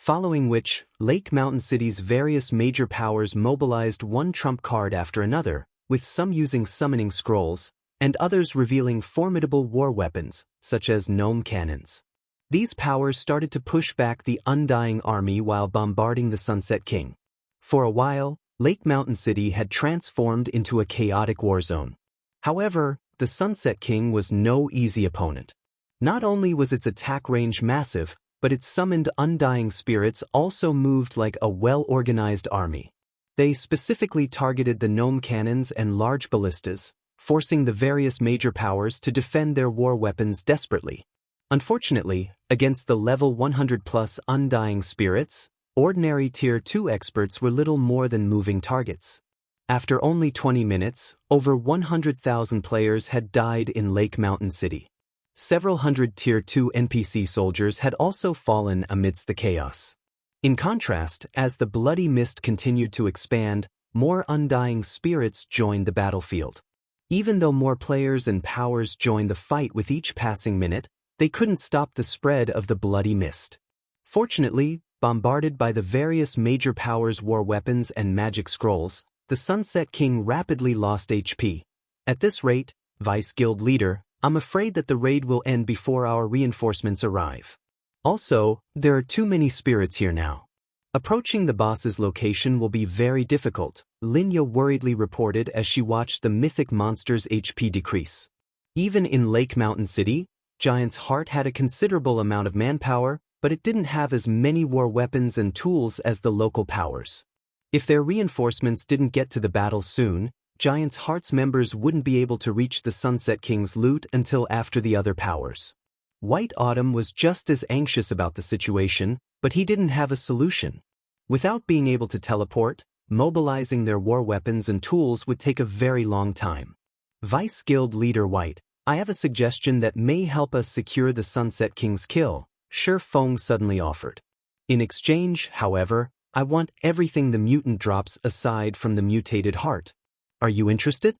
Following which, Lake Mountain City's various major powers mobilized one trump card after another, with some using summoning scrolls, and others revealing formidable war weapons, such as gnome cannons. These powers started to push back the Undying Army while bombarding the Sunset King. For a while, Lake Mountain City had transformed into a chaotic war zone. However, the Sunset King was no easy opponent. Not only was its attack range massive, but its summoned undying spirits also moved like a well-organized army. They specifically targeted the gnome cannons and large ballistas, forcing the various major powers to defend their war weapons desperately. Unfortunately, against the level 100+ undying spirits, ordinary Tier 2 experts were little more than moving targets. After only 20 minutes, over 100,000 players had died in Lake Mountain City. Several hundred Tier 2 NPC soldiers had also fallen amidst the chaos. In contrast, as the bloody mist continued to expand, more undying spirits joined the battlefield. Even though more players and powers joined the fight with each passing minute, they couldn't stop the spread of the bloody mist. Fortunately, bombarded by the various major powers' war weapons and magic scrolls, the Sunset King rapidly lost HP. At this rate, Vice Guild Leader, I'm afraid that the raid will end before our reinforcements arrive. Also, there are too many spirits here now. Approaching the boss's location will be very difficult, Linya worriedly reported as she watched the mythic monster's HP decrease. Even in Lake Mountain City, Giant's heart had a considerable amount of manpower, but it didn't have as many war weapons and tools as the local powers. If their reinforcements didn't get to the battle soon, Giant's Heart's members wouldn't be able to reach the Sunset King's loot until after the other powers. White Autumn was just as anxious about the situation, but he didn't have a solution. Without being able to teleport, mobilizing their war weapons and tools would take a very long time. Vice Guild Leader White, I have a suggestion that may help us secure the Sunset King's kill, Shi Feng suddenly offered. In exchange, however, I want everything the mutant drops aside from the mutated heart. Are you interested?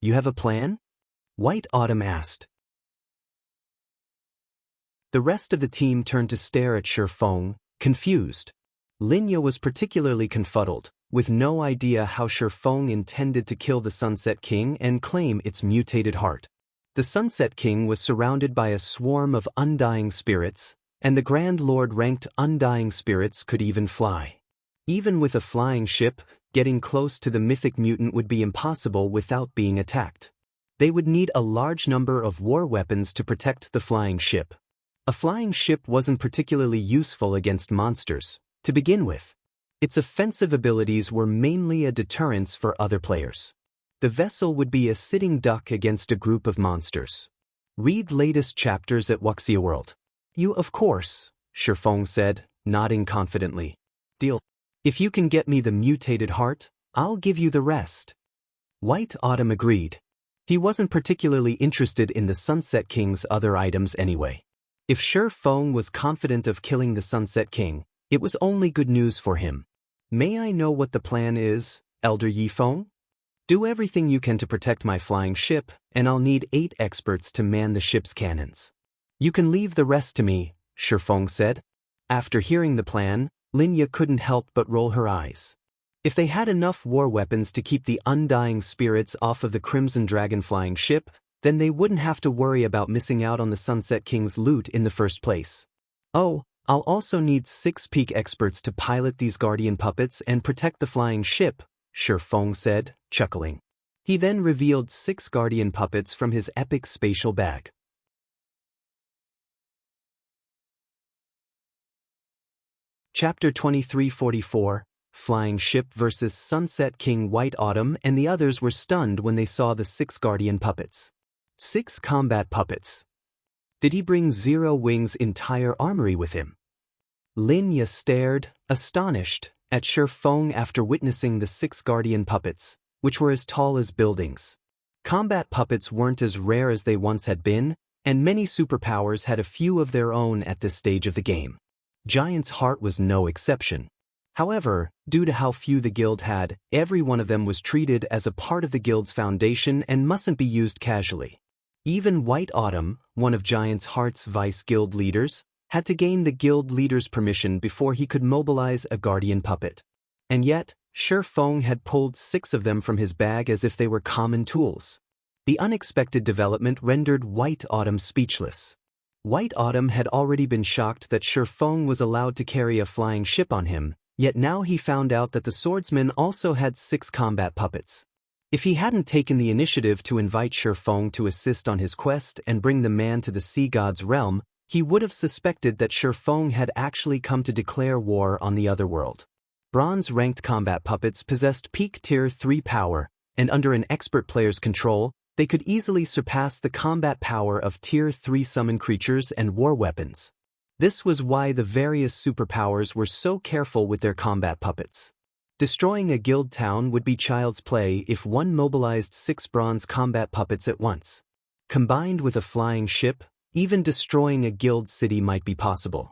You have a plan? White Autumn asked. The rest of the team turned to stare at Shi Feng, confused. Linya was particularly confuddled, with no idea how Shi Feng intended to kill the Sunset King and claim its mutated heart. The Sunset King was surrounded by a swarm of undying spirits, and the Grand Lord ranked undying spirits could even fly. Even with a flying ship, getting close to the mythic mutant would be impossible without being attacked. They would need a large number of war weapons to protect the flying ship. A flying ship wasn't particularly useful against monsters, to begin with. Its offensive abilities were mainly a deterrence for other players. The vessel would be a sitting duck against a group of monsters. Read latest chapters at Wuxia World. You, of course, Shi Feng said, nodding confidently. Deal. If you can get me the mutated heart, I'll give you the rest. White Autumn agreed. He wasn't particularly interested in the Sunset King's other items anyway. If Shi Feng was confident of killing the Sunset King, it was only good news for him. May I know what the plan is, Elder Yi Feng? Do everything you can to protect my flying ship, and I'll need 8 experts to man the ship's cannons. You can leave the rest to me, Shi Feng said. After hearing the plan, Linya couldn't help but roll her eyes. If they had enough war weapons to keep the undying spirits off of the Crimson Dragon flying ship, then they wouldn't have to worry about missing out on the Sunset King's loot in the first place. Oh, I'll also need 6 peak experts to pilot these guardian puppets and protect the flying ship, Shi Feng said, chuckling. He then revealed 6 guardian puppets from his epic spatial bag. Chapter 2344, Flying Ship vs. Sunset King. White Autumn and the others were stunned when they saw the 6 guardian puppets. 6 combat puppets. Did he bring Zero Wing's entire armory with him? Linya stared, astonished, at Shi Feng after witnessing the 6 guardian puppets, which were as tall as buildings. Combat puppets weren't as rare as they once had been, and many superpowers had a few of their own at this stage of the game. Giant's Heart was no exception. However, due to how few the guild had, every one of them was treated as a part of the guild's foundation and mustn't be used casually. Even White Autumn, one of Giant's Heart's vice guild leaders, had to gain the guild leader's permission before he could mobilize a guardian puppet. And yet, Shi Feng had pulled 6 of them from his bag as if they were common tools. The unexpected development rendered White Autumn speechless. White Autumn had already been shocked that Shi Feng was allowed to carry a flying ship on him, yet now he found out that the swordsman also had 6 combat puppets. If he hadn't taken the initiative to invite Shi Feng to assist on his quest and bring the man to the sea god's realm, he would have suspected that Shi Feng had actually come to declare war on the other world. Bronze-ranked combat puppets possessed peak Tier 3 power, and under an expert player's control, they could easily surpass the combat power of Tier 3 summon creatures and war weapons. This was why the various superpowers were so careful with their combat puppets. Destroying a guild town would be child's play if one mobilized 6 bronze combat puppets at once. Combined with a flying ship, even destroying a guild city might be possible.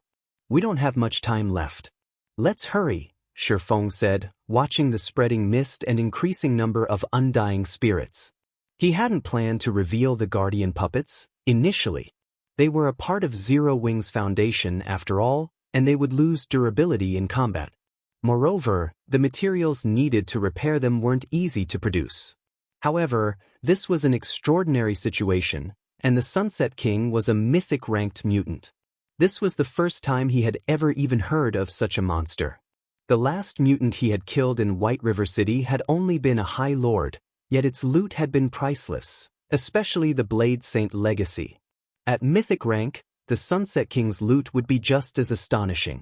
We don't have much time left. Let's hurry, Shi Feng said, watching the spreading mist and increasing number of undying spirits. He hadn't planned to reveal the guardian puppets, initially. They were a part of Zero Wing's foundation after all, and they would lose durability in combat. Moreover, the materials needed to repair them weren't easy to produce. However, this was an extraordinary situation, and the Sunset King was a mythic-ranked mutant. This was the first time he had ever even heard of such a monster. The last mutant he had killed in White River City had only been a High Lord, yet its loot had been priceless, especially the Blade Saint Legacy. At mythic rank, the Sunset King's loot would be just as astonishing.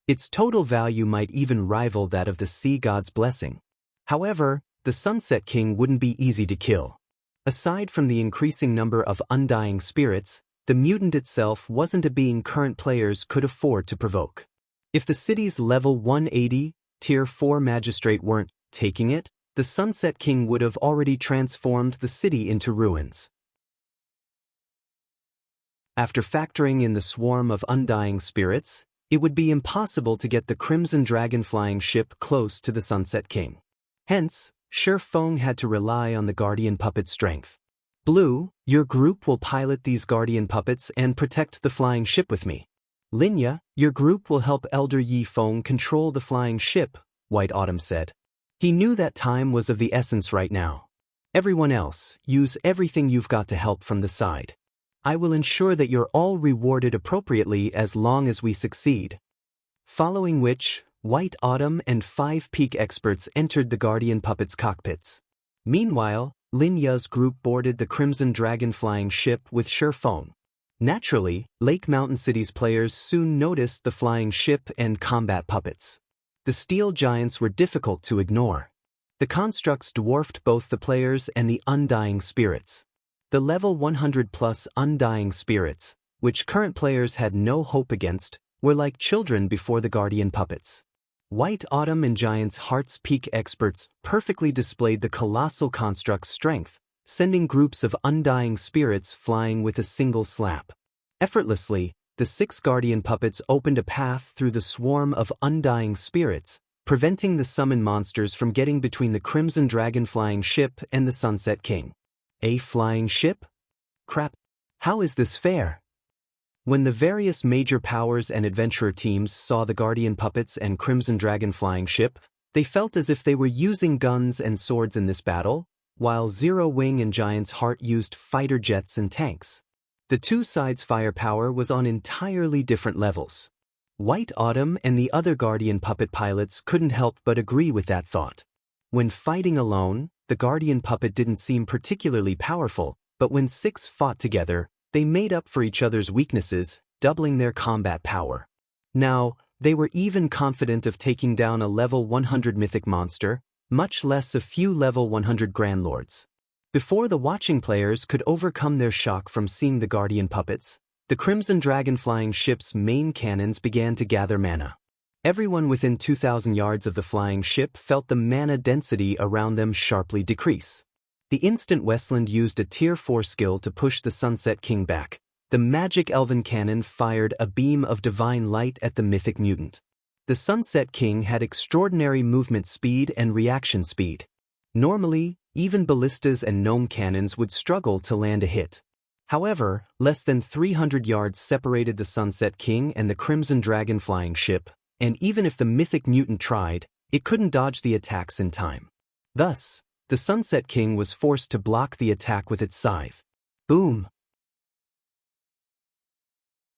Its total value might even rival that of the Sea God's Blessing. However, the Sunset King wouldn't be easy to kill. Aside from the increasing number of undying spirits, the mutant itself wasn't a being current players could afford to provoke. If the city's level 180, Tier 4 magistrate weren't taking it, the Sunset King would have already transformed the city into ruins. After factoring in the swarm of undying spirits, it would be impossible to get the Crimson Dragon flying ship close to the Sunset King. Hence, Shi Feng had to rely on the Guardian Puppet's strength. Blue, your group will pilot these Guardian Puppets and protect the flying ship with me. Linya, your group will help Elder Yi Feng control the flying ship, White Autumn said. He knew that time was of the essence right now. Everyone else, use everything you've got to help from the side. I will ensure that you're all rewarded appropriately as long as we succeed. Following which, White Autumn and 5 peak experts entered the Guardian Puppet's cockpits. Meanwhile, Linya's group boarded the Crimson Dragon flying ship with Shi Feng. Naturally, Lake Mountain City's players soon noticed the flying ship and combat puppets. The steel giants were difficult to ignore. The constructs dwarfed both the players and the undying spirits. The level 100+ undying spirits, which current players had no hope against, were like children before the Guardian Puppets. White Autumn and Giant's Heart's Peak experts perfectly displayed the colossal construct's strength, sending groups of undying spirits flying with a single slap. Effortlessly, the 6 Guardian Puppets opened a path through the swarm of undying spirits, preventing the summon monsters from getting between the Crimson Dragon flying ship and the Sunset King. A flying ship? Crap. How is this fair? When the various major powers and adventurer teams saw the Guardian Puppets and Crimson Dragon flying ship, they felt as if they were using guns and swords in this battle, while Zero Wing and Giant's Heart used fighter jets and tanks. The two sides' firepower was on entirely different levels. White Autumn and the other Guardian Puppet pilots couldn't help but agree with that thought. When fighting alone, the Guardian Puppet didn't seem particularly powerful, but when 6 fought together, they made up for each other's weaknesses, doubling their combat power. Now, they were even confident of taking down a level 100 mythic monster, much less a few level 100 Grand Lords. Before the watching players could overcome their shock from seeing the Guardian Puppets, the Crimson Dragon flying ship's main cannons began to gather mana. Everyone within 2,000 yards of the flying ship felt the mana density around them sharply decrease. The instant Westland used a Tier 4 skill to push the Sunset King back, the magic elven cannon fired a beam of divine light at the mythic mutant. The Sunset King had extraordinary movement speed and reaction speed. Normally, even ballistas and gnome cannons would struggle to land a hit. However, less than 300 yards separated the Sunset King and the Crimson Dragon flying ship, and even if the mythic mutant tried, it couldn't dodge the attacks in time. Thus, the Sunset King was forced to block the attack with its scythe. Boom!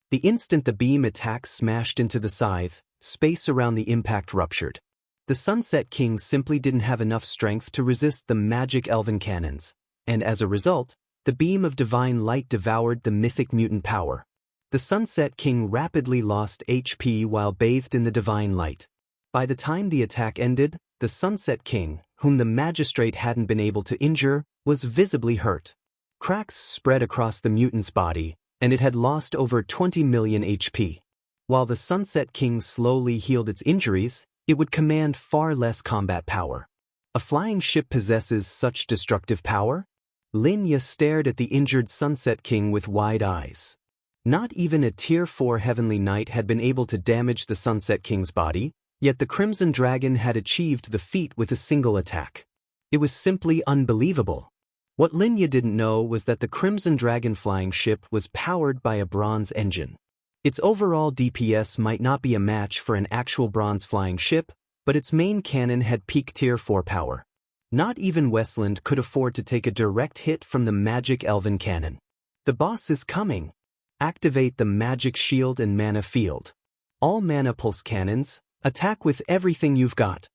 The instant the beam attack smashed into the scythe, space around the impact ruptured. The Sunset King simply didn't have enough strength to resist the magic elven cannons, and as a result, the beam of divine light devoured the mythic mutant power. The Sunset King rapidly lost HP while bathed in the divine light. By the time the attack ended, the Sunset King, whom the magistrate hadn't been able to injure, was visibly hurt. Cracks spread across the mutant's body, and it had lost over 20 million HP. While the Sunset King slowly healed its injuries, it would command far less combat power. A flying ship possesses such destructive power? Linya stared at the injured Sunset King with wide eyes. Not even a Tier 4 Heavenly Knight had been able to damage the Sunset King's body, yet the Crimson Dragon had achieved the feat with a single attack. It was simply unbelievable. What Linya didn't know was that the Crimson Dragon flying ship was powered by a bronze engine. Its overall DPS might not be a match for an actual bronze flying ship, but its main cannon had peak Tier 4 power. Not even Westland could afford to take a direct hit from the magic elven cannon. The boss is coming. Activate the magic shield and mana field. All mana pulse cannons, attack with everything you've got.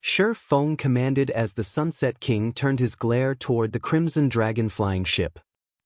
Shi Feng commanded as the Sunset King turned his glare toward the Crimson Dragon flying ship.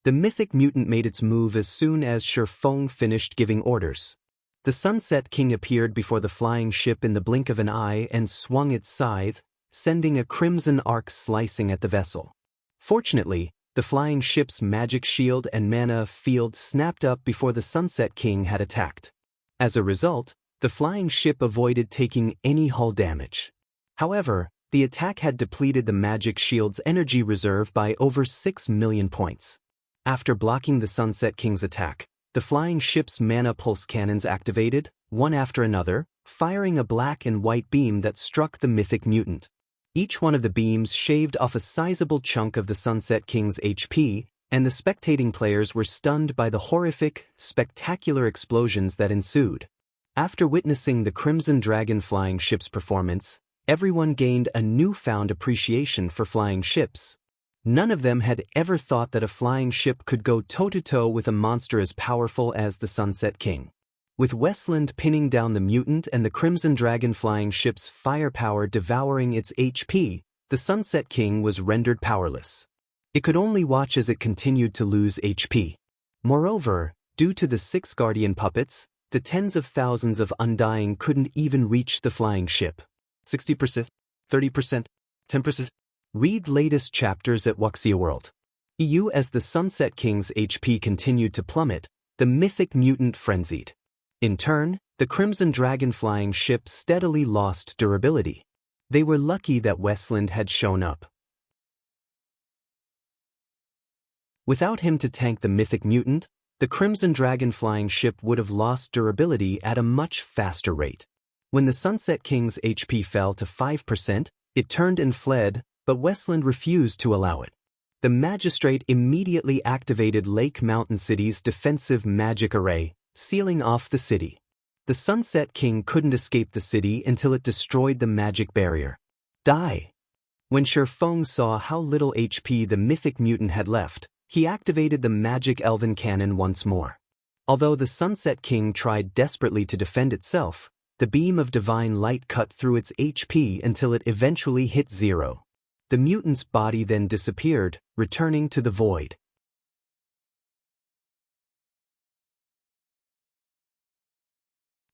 The mythic mutant made its move as soon as Shi Feng finished giving orders. The Sunset King appeared before the flying ship in the blink of an eye and swung its scythe, sending a crimson arc slicing at the vessel. Fortunately, the flying ship's magic shield and mana field snapped up before the Sunset King had attacked. As a result, the flying ship avoided taking any hull damage. However, the attack had depleted the magic shield's energy reserve by over 6 million points. After blocking the Sunset King's attack, The flying ship's mana pulse cannons activated, one after another, firing a black and white beam that struck the mythic mutant. Each one of the beams shaved off a sizable chunk of the Sunset King's HP, and the spectating players were stunned by the horrific, spectacular explosions that ensued. After witnessing the Crimson Dragon flying ship's performance, everyone gained a newfound appreciation for flying ships. None of them had ever thought that a flying ship could go toe-to-toe with a monster as powerful as the Sunset King. With Westland pinning down the mutant and the Crimson Dragon flying ship's firepower devouring its HP, the Sunset King was rendered powerless. It could only watch as it continued to lose HP. Moreover, due to the 6 guardian puppets, the tens of thousands of Undying couldn't even reach the flying ship. 60%, 30%, 10%. Read latest chapters at Wuxia World. EU. As the Sunset King's HP continued to plummet, the mythic mutant frenzied. In turn, the Crimson Dragon flying ship steadily lost durability. They were lucky that Westland had shown up. Without him to tank the mythic mutant, the Crimson Dragon flying ship would have lost durability at a much faster rate. When the Sunset King's HP fell to 5%, it turned and fled, but Westland refused to allow it. The magistrate immediately activated Lake Mountain City's defensive magic array, sealing off the city. The Sunset King couldn't escape the city until it destroyed the magic barrier. Die! When Sherfeng saw how little HP the mythic mutant had left, he activated the magic elven cannon once more. Although the Sunset King tried desperately to defend itself, the beam of divine light cut through its HP until it eventually hit 0. The mutant's body then disappeared, returning to the void.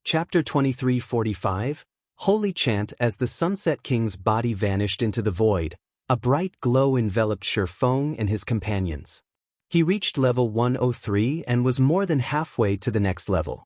Chapter 2345, Holy Chant. As the Sunset King's body vanished into the void, a bright glow enveloped Sherfeng and his companions. He reached level 103 and was more than halfway to the next level.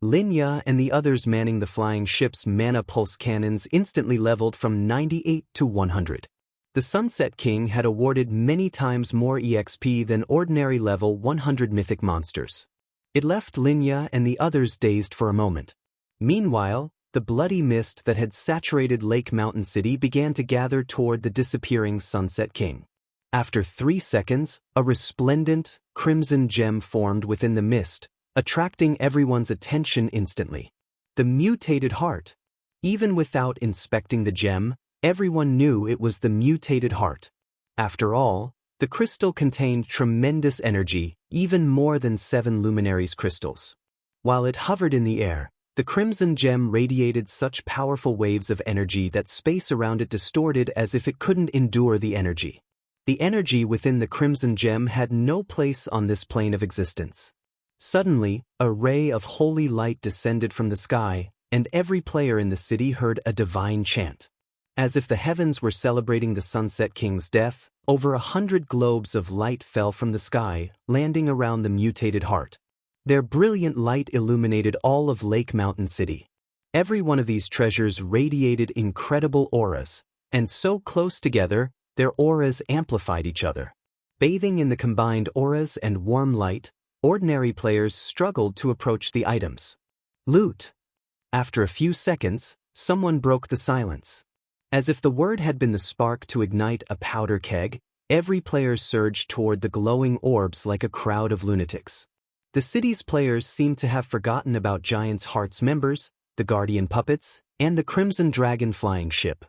Linya and the others manning the flying ship's mana pulse cannons instantly leveled from 98 to 100. The Sunset King had awarded many times more EXP than ordinary level 100 mythic monsters. It left Linya and the others dazed for a moment. Meanwhile, the bloody mist that had saturated Lake Mountain City began to gather toward the disappearing Sunset King. After 3 seconds, a resplendent, crimson gem formed within the mist, attracting everyone's attention instantly. The mutated heart. Even without inspecting the gem, everyone knew it was the mutated heart. After all, the crystal contained tremendous energy, even more than 7 luminaries crystals. While it hovered in the air, the crimson gem radiated such powerful waves of energy that space around it distorted as if it couldn't endure the energy. The energy within the crimson gem had no place on this plane of existence. Suddenly, a ray of holy light descended from the sky, and every player in the city heard a divine chant. As if the heavens were celebrating the Sunset King's death, over 100 globes of light fell from the sky, landing around the mutated heart. Their brilliant light illuminated all of Lake Mountain City. Every one of these treasures radiated incredible auras, and so close together, their auras amplified each other. Bathing in the combined auras and warm light, ordinary players struggled to approach the items. Loot! After a few seconds, someone broke the silence. As if the word had been the spark to ignite a powder keg, every player surged toward the glowing orbs like a crowd of lunatics. The city's players seemed to have forgotten about Giant's Heart's members, the Guardian Puppets, and the Crimson Dragon flying ship.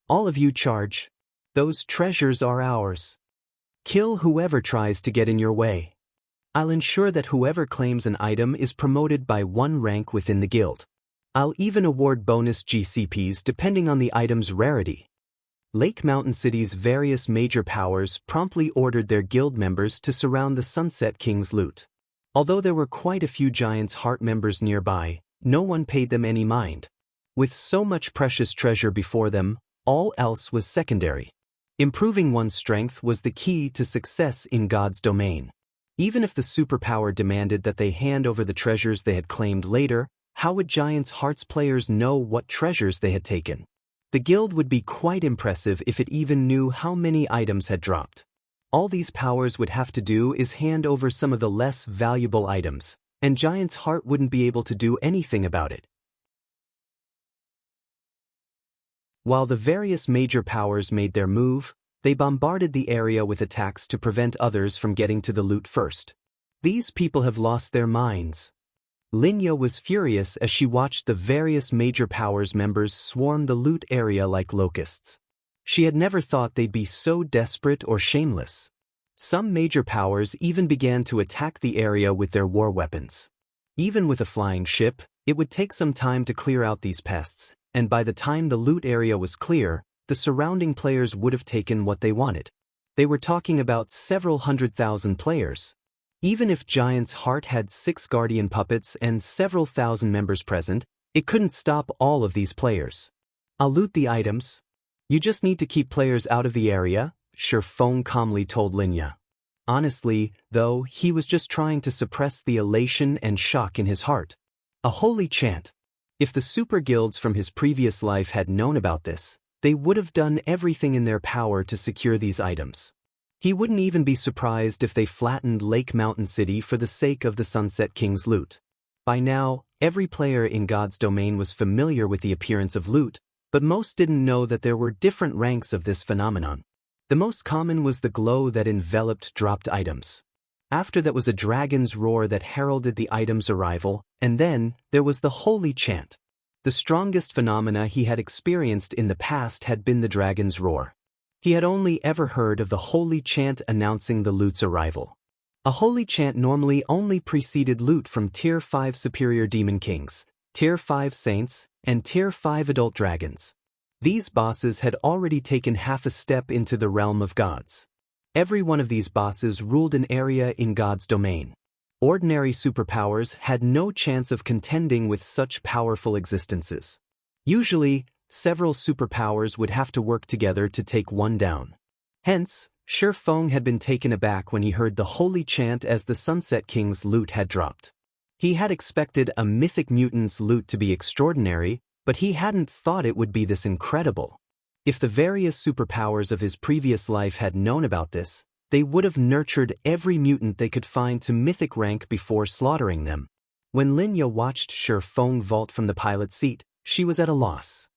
All of you charge. Those treasures are ours. Kill whoever tries to get in your way. I'll ensure that whoever claims an item is promoted by 1 rank within the guild. I'll even award bonus GCPs depending on the item's rarity. Lake Mountain City's various major powers promptly ordered their guild members to surround the Sunset King's loot. Although there were quite a few Giant's Heart members nearby, no one paid them any mind. With so much precious treasure before them, all else was secondary. Improving one's strength was the key to success in God's domain. Even if the superpower demanded that they hand over the treasures they had claimed later, how would Giant's Heart's players know what treasures they had taken? The guild would be quite impressive if it even knew how many items had dropped. All these powers would have to do is hand over some of the less valuable items, and Giant's heart wouldn't be able to do anything about it. While the various major powers made their move, they bombarded the area with attacks to prevent others from getting to the loot first. These people have lost their minds. Linya was furious as she watched the various major powers members swarm the loot area like locusts. She had never thought they'd be so desperate or shameless. Some major powers even began to attack the area with their war weapons. Even with a flying ship, it would take some time to clear out these pests, and by the time the loot area was clear, the surrounding players would have taken what they wanted. They were talking about several 100,000 players. Even if Giant's heart had 6 guardian puppets and several thousand members present, it couldn't stop all of these players. I'll loot the items. You just need to keep players out of the area, Shifeng calmly told Linya. Honestly, though, he was just trying to suppress the elation and shock in his heart. A holy chant. If the super guilds from his previous life had known about this, they would have done everything in their power to secure these items. He wouldn't even be surprised if they flattened Lake Mountain City for the sake of the Sunset King's loot. By now, every player in God's domain was familiar with the appearance of loot, but most didn't know that there were different ranks of this phenomenon. The most common was the glow that enveloped dropped items. After that was a dragon's roar that heralded the item's arrival, and then there was the holy chant. The strongest phenomena he had experienced in the past had been the dragon's roar. He had only ever heard of the holy chant announcing the loot's arrival. A holy chant normally only preceded loot from Tier 5 superior demon kings, Tier 5 saints, and Tier 5 adult dragons. These bosses had already taken half a step into the realm of gods. Every one of these bosses ruled an area in God's domain. Ordinary superpowers had no chance of contending with such powerful existences. Usually, several superpowers would have to work together to take one down. Hence, Shifeng had been taken aback when he heard the holy chant as the Sunset King's loot had dropped. He had expected a mythic mutant's loot to be extraordinary, but he hadn't thought it would be this incredible. If the various superpowers of his previous life had known about this, they would have nurtured every mutant they could find to mythic rank before slaughtering them. When Linya watched Shifeng vault from the pilot seat, she was at a loss.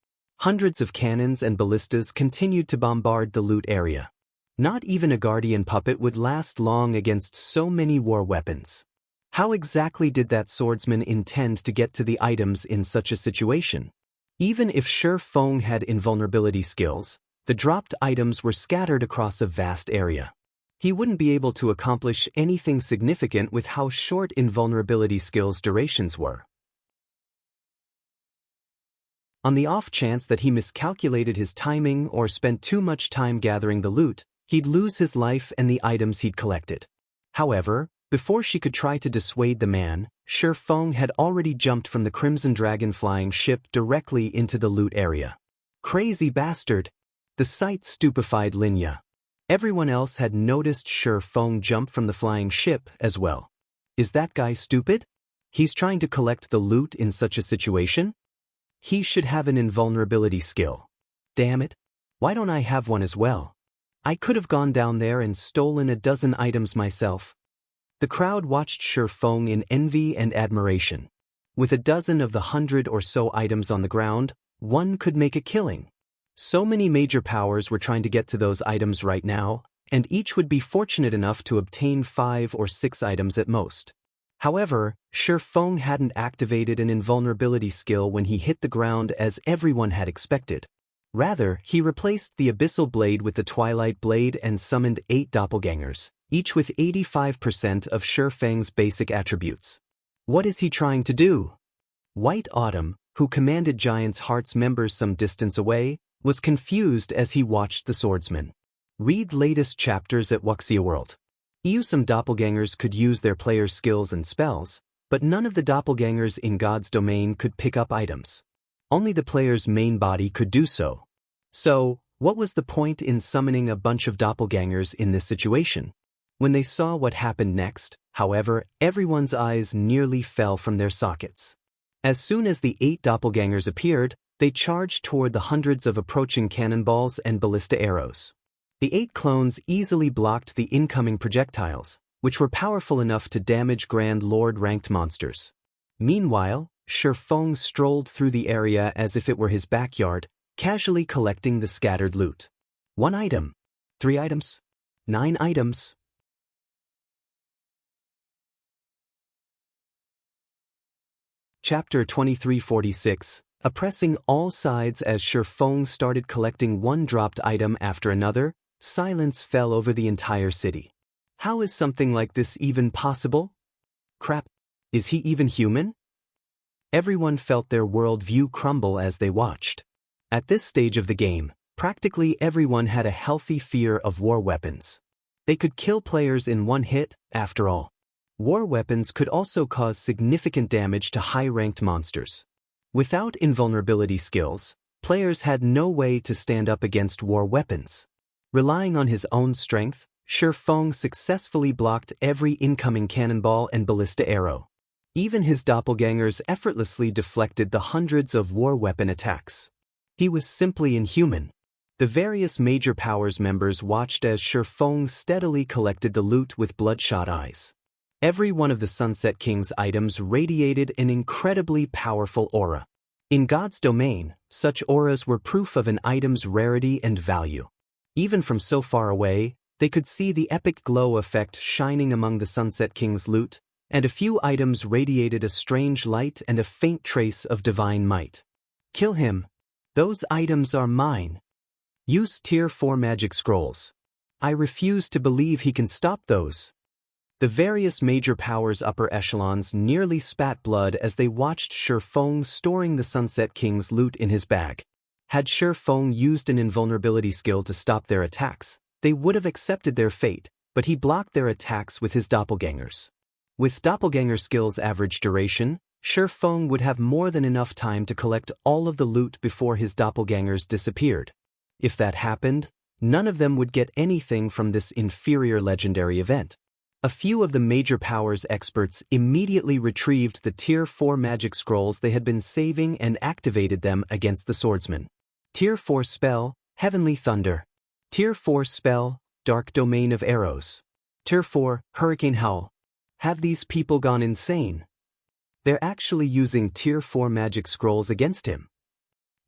Hundreds of cannons and ballistas continued to bombard the loot area. Not even a guardian puppet would last long against so many war weapons. How exactly did that swordsman intend to get to the items in such a situation? Even if Shifeng had invulnerability skills, the dropped items were scattered across a vast area. He wouldn't be able to accomplish anything significant with how short invulnerability skills' durations were. On the off chance that he miscalculated his timing or spent too much time gathering the loot, he'd lose his life and the items he'd collected. However, before she could try to dissuade the man, Shifeng had already jumped from the Crimson Dragon flying ship directly into the loot area. Crazy bastard! The sight stupefied Linya. Everyone else had noticed Shifeng jump from the flying ship as well. Is that guy stupid? He's trying to collect the loot in such a situation? He should have an invulnerability skill. Damn it! Why don't I have one as well? I could have gone down there and stolen a dozen items myself. The crowd watched Shifeng in envy and admiration. With a dozen of the 100 or so items on the ground, one could make a killing. So many major powers were trying to get to those items right now, and each would be fortunate enough to obtain 5 or 6 items at most. However, Shifeng hadn't activated an invulnerability skill when he hit the ground as everyone had expected. Rather, he replaced the Abyssal Blade with the Twilight Blade and summoned 8 doppelgangers, each with 85% of Shifeng's basic attributes. What is he trying to do? White Autumn, who commanded Giant's Heart's members some distance away, was confused as he watched the swordsman. Read latest chapters at Wuxia World. Some doppelgangers could use their players' skills and spells, but none of the doppelgangers in God's domain could pick up items. Only the player's main body could do so. So, what was the point in summoning a bunch of doppelgangers in this situation? When they saw what happened next, however, everyone's eyes nearly fell from their sockets. As soon as the 8 doppelgangers appeared, they charged toward the hundreds of approaching cannonballs and ballista arrows. The 8 clones easily blocked the incoming projectiles, which were powerful enough to damage Grand Lord-ranked monsters. Meanwhile, Shifeng strolled through the area as if it were his backyard, casually collecting the scattered loot. 1 item. 3 items. 9 items. Chapter 2346, Oppressing all sides. As Shifeng started collecting one dropped item after another, silence fell over the entire city. How is something like this even possible? Crap. Is he even human? Everyone felt their worldview crumble as they watched. At this stage of the game, practically everyone had a healthy fear of war weapons. They could kill players in one hit, after all. War weapons could also cause significant damage to high-ranked monsters. Without invulnerability skills, players had no way to stand up against war weapons. Relying on his own strength, Shifeng successfully blocked every incoming cannonball and ballista arrow. Even his doppelgangers effortlessly deflected the hundreds of war weapon attacks. He was simply inhuman. The various major powers members watched as Shifeng steadily collected the loot with bloodshot eyes. Every one of the Sunset King's items radiated an incredibly powerful aura. In God's domain, such auras were proof of an item's rarity and value. Even from so far away, they could see the epic glow effect shining among the Sunset King's loot, and a few items radiated a strange light and a faint trace of divine might. Kill him. Those items are mine. Use Tier 4 magic scrolls. I refuse to believe he can stop those. The various major powers' upper echelons nearly spat blood as they watched Shifeng storing the Sunset King's loot in his bag. Had Shifeng used an invulnerability skill to stop their attacks, they would have accepted their fate, but he blocked their attacks with his doppelgangers. With doppelganger skills' average duration, Shifeng would have more than enough time to collect all of the loot before his doppelgangers disappeared. If that happened, none of them would get anything from this inferior legendary event. A few of the major powers experts immediately retrieved the Tier 4 magic scrolls they had been saving and activated them against the swordsman. Tier 4 spell, Heavenly Thunder. Tier 4 spell, Dark Domain of Arrows. Tier 4, Hurricane Howl. Have these people gone insane? They're actually using Tier 4 magic scrolls against him.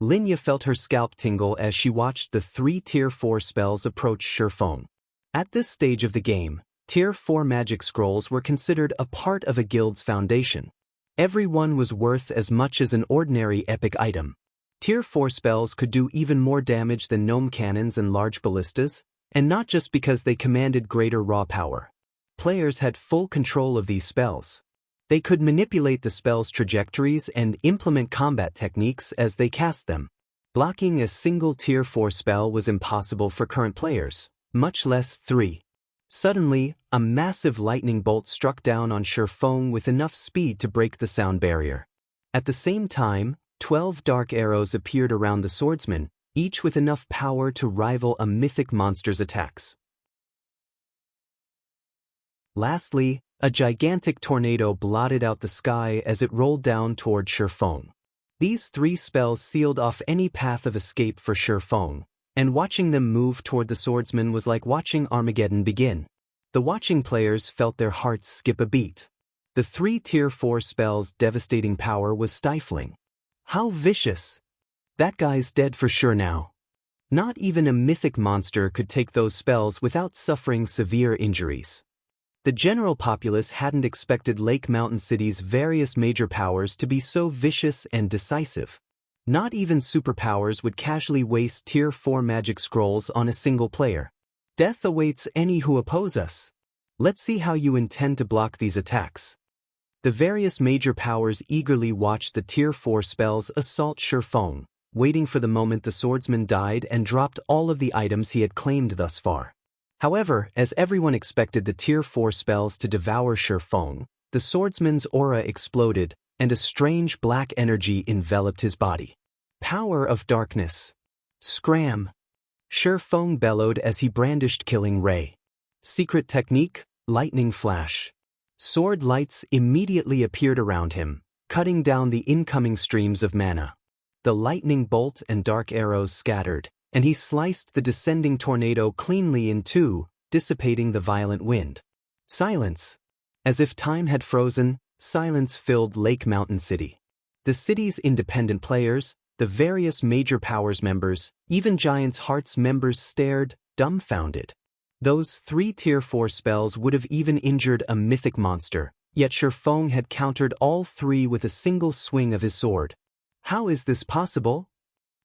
Linya felt her scalp tingle as she watched the 3 Tier 4 spells approach Shifeng. At this stage of the game, Tier 4 magic scrolls were considered a part of a guild's foundation. Every one was worth as much as an ordinary epic item. Tier 4 spells could do even more damage than gnome cannons and large ballistas, and not just because they commanded greater raw power. Players had full control of these spells. They could manipulate the spell's trajectories and implement combat techniques as they cast them. Blocking a single Tier 4 spell was impossible for current players, much less 3. Suddenly, a massive lightning bolt struck down on Shifeng with enough speed to break the sound barrier. At the same time, 12 dark arrows appeared around the swordsman, each with enough power to rival a mythic monster's attacks. Lastly, a gigantic tornado blotted out the sky as it rolled down toward Shifeng. These 3 spells sealed off any path of escape for Shifeng, and watching them move toward the swordsman was like watching Armageddon begin. The watching players felt their hearts skip a beat. The 3 Tier 4 spells' devastating power was stifling. How vicious! That guy's dead for sure now. Not even a mythic monster could take those spells without suffering severe injuries. The general populace hadn't expected Lake Mountain City's various major powers to be so vicious and decisive. Not even superpowers would casually waste Tier 4 magic scrolls on a single player. Death awaits any who oppose us. Let's see how you intend to block these attacks. The various major powers eagerly watched the Tier 4 spells assault Shifeng, waiting for the moment the swordsman died and dropped all of the items he had claimed thus far. However, as everyone expected the Tier 4 spells to devour Shifeng, the swordsman's aura exploded, and a strange black energy enveloped his body. Power of darkness. Scram! Shifeng bellowed as he brandished Killing Ray. Secret technique, lightning flash. Sword lights immediately appeared around him, cutting down the incoming streams of mana. The lightning bolt and dark arrows scattered, and he sliced the descending tornado cleanly in two, dissipating the violent wind. Silence. As if time had frozen, silence filled Lake Mountain City. The city's independent players, the various major powers members, even Giant's Heart's members stared, dumbfounded. Those 3 Tier 4 spells would have even injured a mythic monster, yet Shifeng had countered all 3 with a single swing of his sword. How is this possible?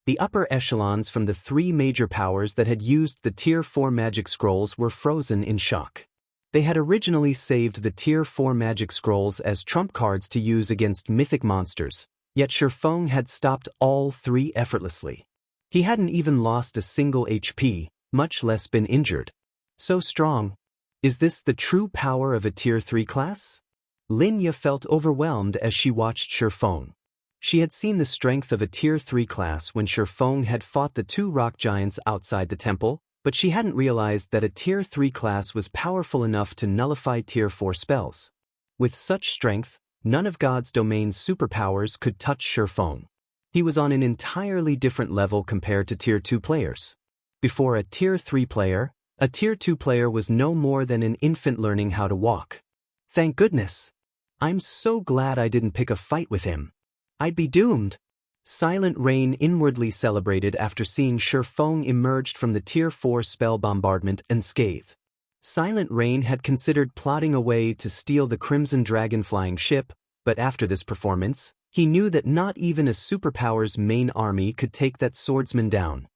The upper echelons from the 3 major powers that had used the Tier 4 magic scrolls were frozen in shock. They had originally saved the Tier 4 magic scrolls as trump cards to use against mythic monsters, yet Shifeng had stopped all 3 effortlessly. He hadn't even lost a single HP, much less been injured. So strong. Is this the true power of a Tier 3 class? Linya felt overwhelmed as she watched Shifeng. She had seen the strength of a Tier 3 class when Shifeng had fought the 2 rock giants outside the temple, but she hadn't realized that a Tier 3 class was powerful enough to nullify Tier 4 spells. With such strength, none of God's domain's superpowers could touch Shifeng. He was on an entirely different level compared to Tier 2 players. Before a Tier 3 player, a Tier 2 player was no more than an infant learning how to walk. Thank goodness. I'm so glad I didn't pick a fight with him. I'd be doomed. Silent Rain inwardly celebrated after seeing Shifeng emerged from the Tier 4 spell bombardment unscathed. Silent Rain had considered plotting a way to steal the Crimson Dragon flying ship, but after this performance, he knew that not even a superpower's main army could take that swordsman down.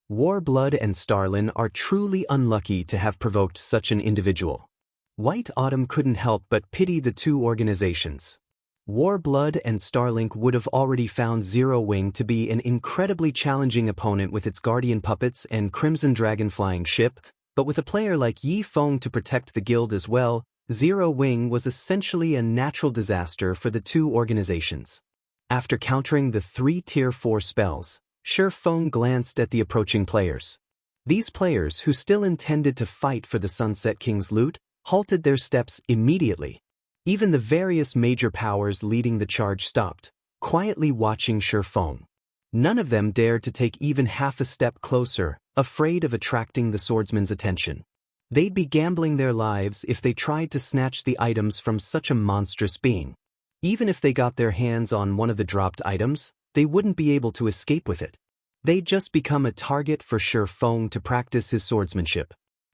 Warblood and Starlin are truly unlucky to have provoked such an individual. White Autumn couldn't help but pity the 2 organizations. Warblood and Starlink would have already found Zero Wing to be an incredibly challenging opponent with its Guardian Puppets and Crimson Dragon flying ship, but with a player like Yi Feng to protect the guild as well, Zero Wing was essentially a natural disaster for the 2 organizations. After countering the 3 Tier 4 spells, Shifeng glanced at the approaching players. These players, who still intended to fight for the Sunset King's loot, halted their steps immediately. Even the various major powers leading the charge stopped, quietly watching Shifeng. None of them dared to take even half a step closer, afraid of attracting the swordsman's attention. They'd be gambling their lives if they tried to snatch the items from such a monstrous being. Even if they got their hands on one of the dropped items, they wouldn't be able to escape with it. They'd just become a target for Shifeng to practice his swordsmanship.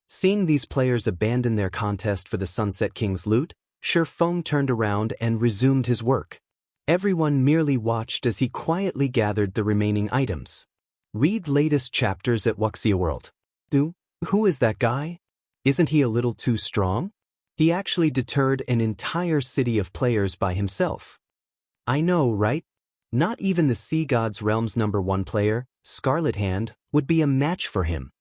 Seeing these players abandon their contest for the Sunset King's loot, Shifeng turned around and resumed his work. Everyone merely watched as he quietly gathered the remaining items. Read latest chapters at Wuxia World. Who is that guy? Isn't he a little too strong? He actually deterred an entire city of players by himself. I know, right? Not even the Sea God's Realm's #1 player, Scarlet Hand, would be a match for him.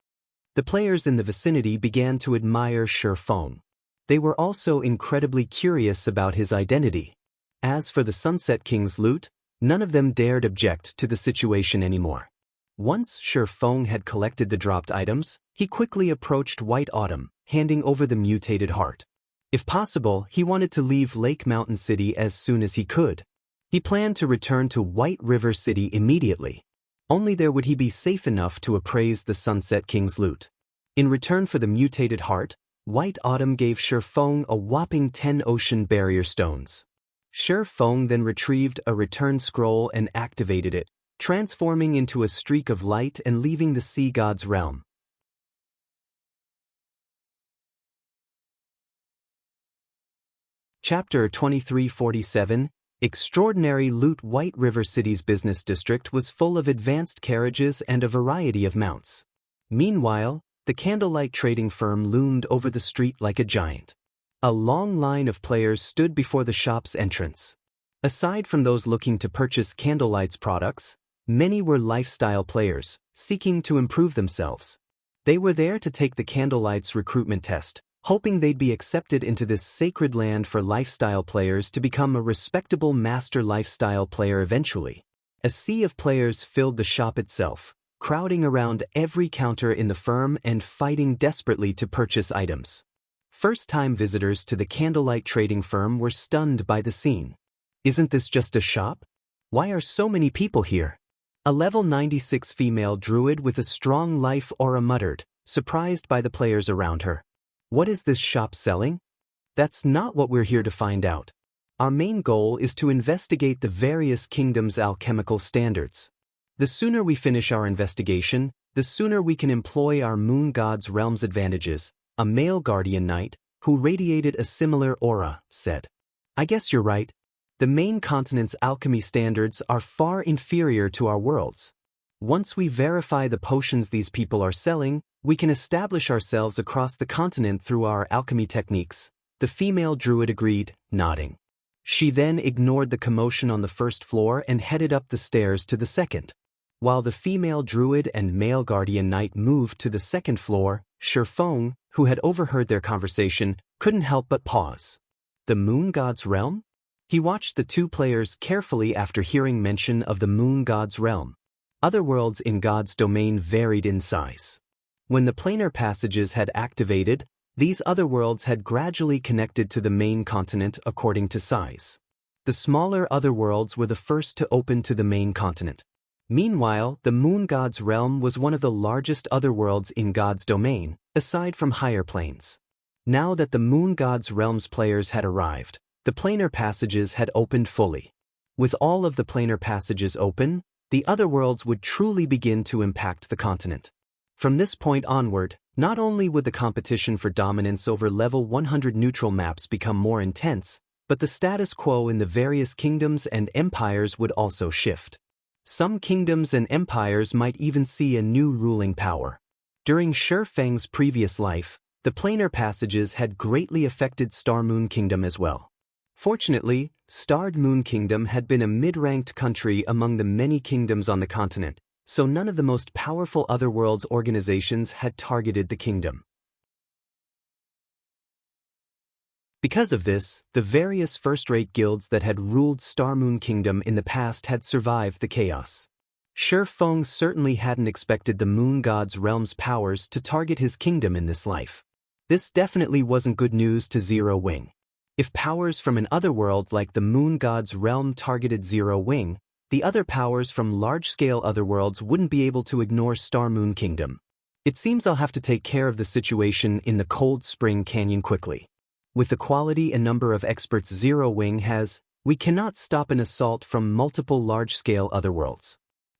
The players in the vicinity began to admire Shifeng. They were also incredibly curious about his identity. As for the Sunset King's loot, none of them dared object to the situation anymore. Once Shifeng had collected the dropped items, he quickly approached White Autumn, handing over the mutated heart. If possible, he wanted to leave Lake Mountain City as soon as he could. He planned to return to White River City immediately. Only there would he be safe enough to appraise the Sunset King's loot. In return for the mutated heart, White Autumn gave Shifeng a whopping 10 ocean barrier stones. Shifeng then retrieved a return scroll and activated it, transforming into a streak of light and leaving the Sea God's realm. Chapter 2347, Extraordinary Loot. White River City's business district was full of advanced carriages and a variety of mounts. Meanwhile, the candlelight trading firm loomed over the street like a giant. A long line of players stood before the shop's entrance. Aside from those looking to purchase Candlelight's products, many were lifestyle players, seeking to improve themselves. They were there to take the Candlelight's recruitment test, hoping they'd be accepted into this sacred land for lifestyle players to become a respectable master lifestyle player eventually. A sea of players filled the shop itself, crowding around every counter in the firm and fighting desperately to purchase items. First-time visitors to the Candlelight trading firm were stunned by the scene. Isn't this just a shop? Why are so many people here? A level 96 female druid with a strong life aura muttered, surprised by the players around her. What is this shop selling? That's not what we're here to find out. Our main goal is to investigate the various kingdoms' alchemical standards. The sooner we finish our investigation, the sooner we can employ our moon god's realm's advantages, a male guardian knight, who radiated a similar aura, said. I guess you're right. The main continent's alchemy standards are far inferior to our world's. Once we verify the potions these people are selling, we can establish ourselves across the continent through our alchemy techniques, the female druid agreed, nodding. She then ignored the commotion on the first floor and headed up the stairs to the second. While the female druid and male guardian knight moved to the second floor, Shifeng, who had overheard their conversation, couldn't help but pause. The moon god's realm? He watched the two players carefully after hearing mention of the moon god's realm. Other worlds in God's domain varied in size. When the planar passages had activated, these other worlds had gradually connected to the main continent according to size. The smaller other worlds were the first to open to the main continent. Meanwhile, the moon god's realm was one of the largest other worlds in God's domain, aside from higher planes. Now that the moon god's realm's players had arrived, the planar passages had opened fully. With all of the planar passages open, the other worlds would truly begin to impact the continent. From this point onward, not only would the competition for dominance over level 100 neutral maps become more intense, but the status quo in the various kingdoms and empires would also shift. Some kingdoms and empires might even see a new ruling power. During Shifeng's previous life, the planar passages had greatly affected Star Moon Kingdom as well. Fortunately, Starred Moon Kingdom had been a mid-ranked country among the many kingdoms on the continent, so none of the most powerful otherworlds organizations had targeted the kingdom. Because of this, the various first-rate guilds that had ruled Star Moon Kingdom in the past had survived the chaos. Shifeng certainly hadn't expected the moon god's realm's powers to target his kingdom in this life. This definitely wasn't good news to Zero Wing. If powers from an otherworld like the moon god's realm targeted Zero Wing, the other powers from large-scale otherworlds wouldn't be able to ignore Star Moon Kingdom. It seems I'll have to take care of the situation in the Cold Spring Canyon quickly. With the quality and number of experts Zero Wing has, we cannot stop an assault from multiple large-scale otherworlds.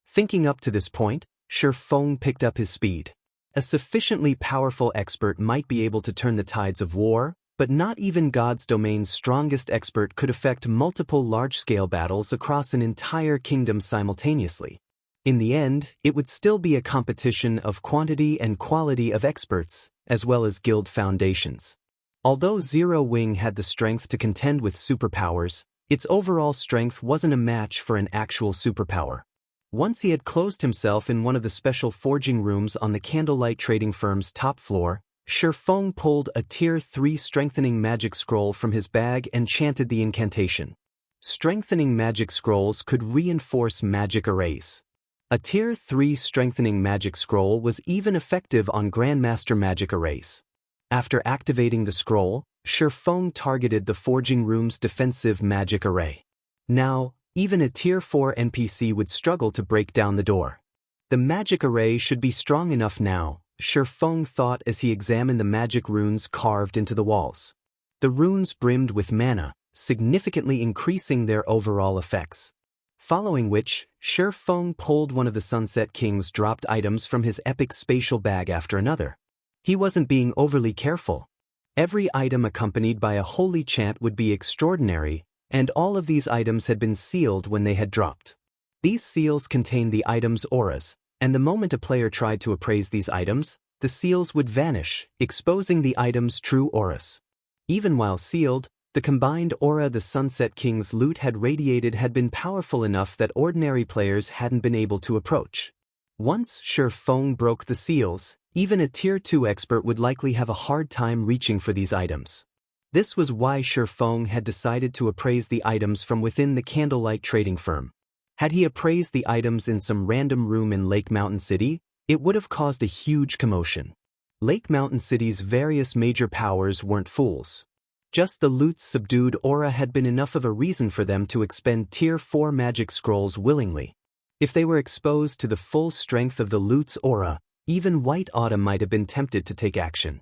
Thinking up to this point, Shifeng picked up his speed. A sufficiently powerful expert might be able to turn the tides of war, but not even God's domain's strongest expert could affect multiple large-scale battles across an entire kingdom simultaneously. In the end, it would still be a competition of quantity and quality of experts, as well as guild foundations. Although Zero Wing had the strength to contend with superpowers, its overall strength wasn't a match for an actual superpower. Once he had closed himself in one of the special forging rooms on the candlelight trading firm's top floor, Shifeng pulled a Tier 3 strengthening magic scroll from his bag and chanted the incantation. Strengthening magic scrolls could reinforce magic arrays. A Tier 3 strengthening magic scroll was even effective on Grandmaster magic arrays. After activating the scroll, Shifeng targeted the forging room's defensive magic array. Now, even a Tier 4 NPC would struggle to break down the door. The magic array should be strong enough now, Shifeng thought as he examined the magic runes carved into the walls. The runes brimmed with mana, significantly increasing their overall effects. Following which, Shifeng pulled one of the Sunset King's dropped items from his epic spatial bag after another. He wasn't being overly careful. Every item accompanied by a holy chant would be extraordinary, and all of these items had been sealed when they had dropped. These seals contained the item's auras, and the moment a player tried to appraise these items, the seals would vanish, exposing the item's true auras. Even while sealed, the combined aura the Sunset King's loot had radiated had been powerful enough that ordinary players hadn't been able to approach. Once Shifeng broke the seals, even a Tier 2 expert would likely have a hard time reaching for these items. This was why Shifeng had decided to appraise the items from within the candlelight trading firm. Had he appraised the items in some random room in Lake Mountain City, it would have caused a huge commotion. Lake Mountain City's various major powers weren't fools. Just the loot's subdued aura had been enough of a reason for them to expend Tier 4 magic scrolls willingly. If they were exposed to the full strength of the loot's aura, Even White Autumn might have been tempted to take action.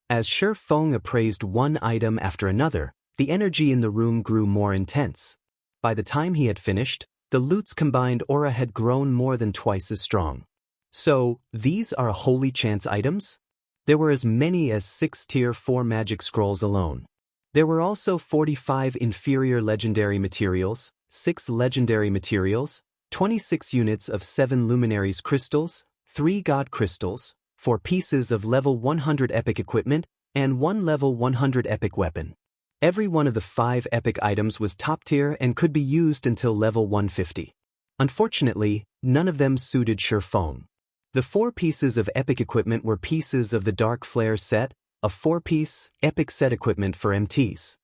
As Shi Feng appraised one item after another, the energy in the room grew more intense. By the time he had finished, the loot's combined aura had grown more than twice as strong. So, these are holy chance items? There were as many as 6 Tier 4 magic scrolls alone. There were also 45 inferior legendary materials, 6 legendary materials, 26 units of 7 luminaries crystals, 3 god crystals, 4 pieces of level 100 epic equipment, and 1 level 100 epic weapon. Every one of the 5 epic items was top tier and could be used until level 150. Unfortunately, none of them suited Shi Feng. The 4 pieces of epic equipment were pieces of the Dark Flare set, a 4-piece, epic set equipment for MTs.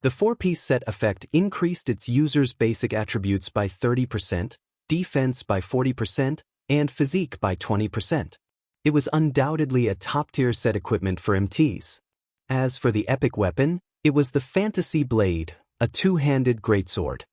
The 4-piece set effect increased its user's basic attributes by 30%, defense by 40%, and physique by 20%. It was undoubtedly a top-tier set equipment for MTs. As for the epic weapon, it was the Fantasy Blade, a 2-handed greatsword.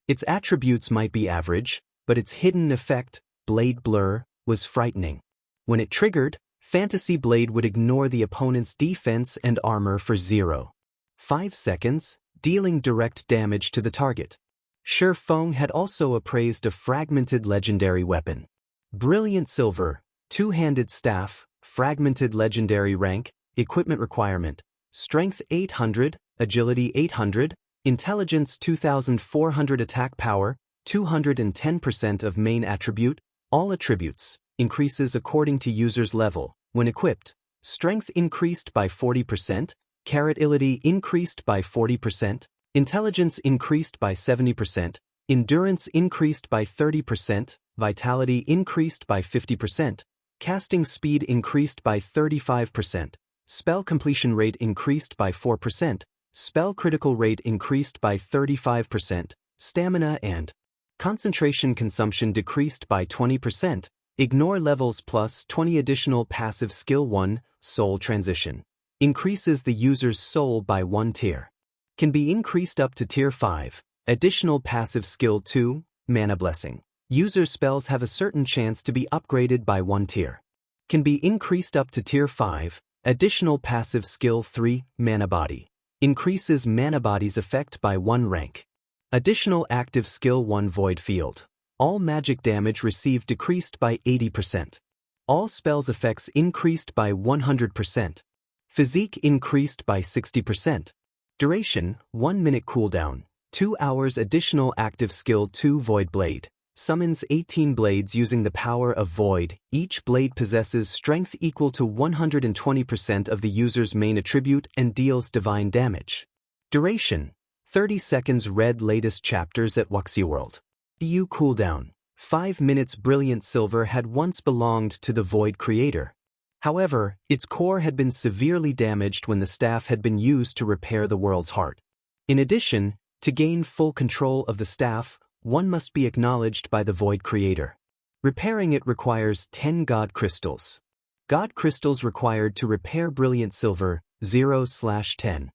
Its attributes might be average, but its hidden effect, Blade Blur, was frightening. When it triggered, Fantasy Blade would ignore the opponent's defense and armor for 0.5 seconds, dealing direct damage to the target. Shi Feng had also appraised a fragmented legendary weapon. Brilliant Silver, 2-handed staff, fragmented legendary rank, equipment requirement, strength 800, agility 800, intelligence 2400 attack power, 210% of main attribute, all attributes, increases according to user's level. When equipped, strength increased by 40%, carrotility increased by 40%, intelligence increased by 70%, endurance increased by 30%, vitality increased by 50%, casting speed increased by 35%, spell completion rate increased by 4%, spell critical rate increased by 35%, stamina and concentration consumption decreased by 20%, ignore levels plus 20 additional passive skill 1, soul transition. Increases the user's soul by 1 tier. Can be increased up to tier 5, additional passive skill 2, mana blessing. User spells have a certain chance to be upgraded by 1 tier. Can be increased up to tier 5, additional passive skill 3, mana body. Increases mana body's effect by 1 rank. Additional active skill 1 void field. All magic damage received decreased by 80%. All spells effects increased by 100%. Physique increased by 60%. Duration, 1 minute cooldown. 2 hours additional active skill 2 Void Blade. Summons 18 blades using the power of Void. Each blade possesses strength equal to 120% of the user's main attribute and deals divine damage. Duration, 30 seconds. Read latest chapters at Wuxi. EU cooldown, 5 minutes. Brilliant Silver had once belonged to the Void Creator. However, its core had been severely damaged when the staff had been used to repair the world's heart. In addition, to gain full control of the staff, one must be acknowledged by the Void Creator. Repairing it requires 10 God Crystals. God Crystals required to repair Brilliant Silver, 0/10.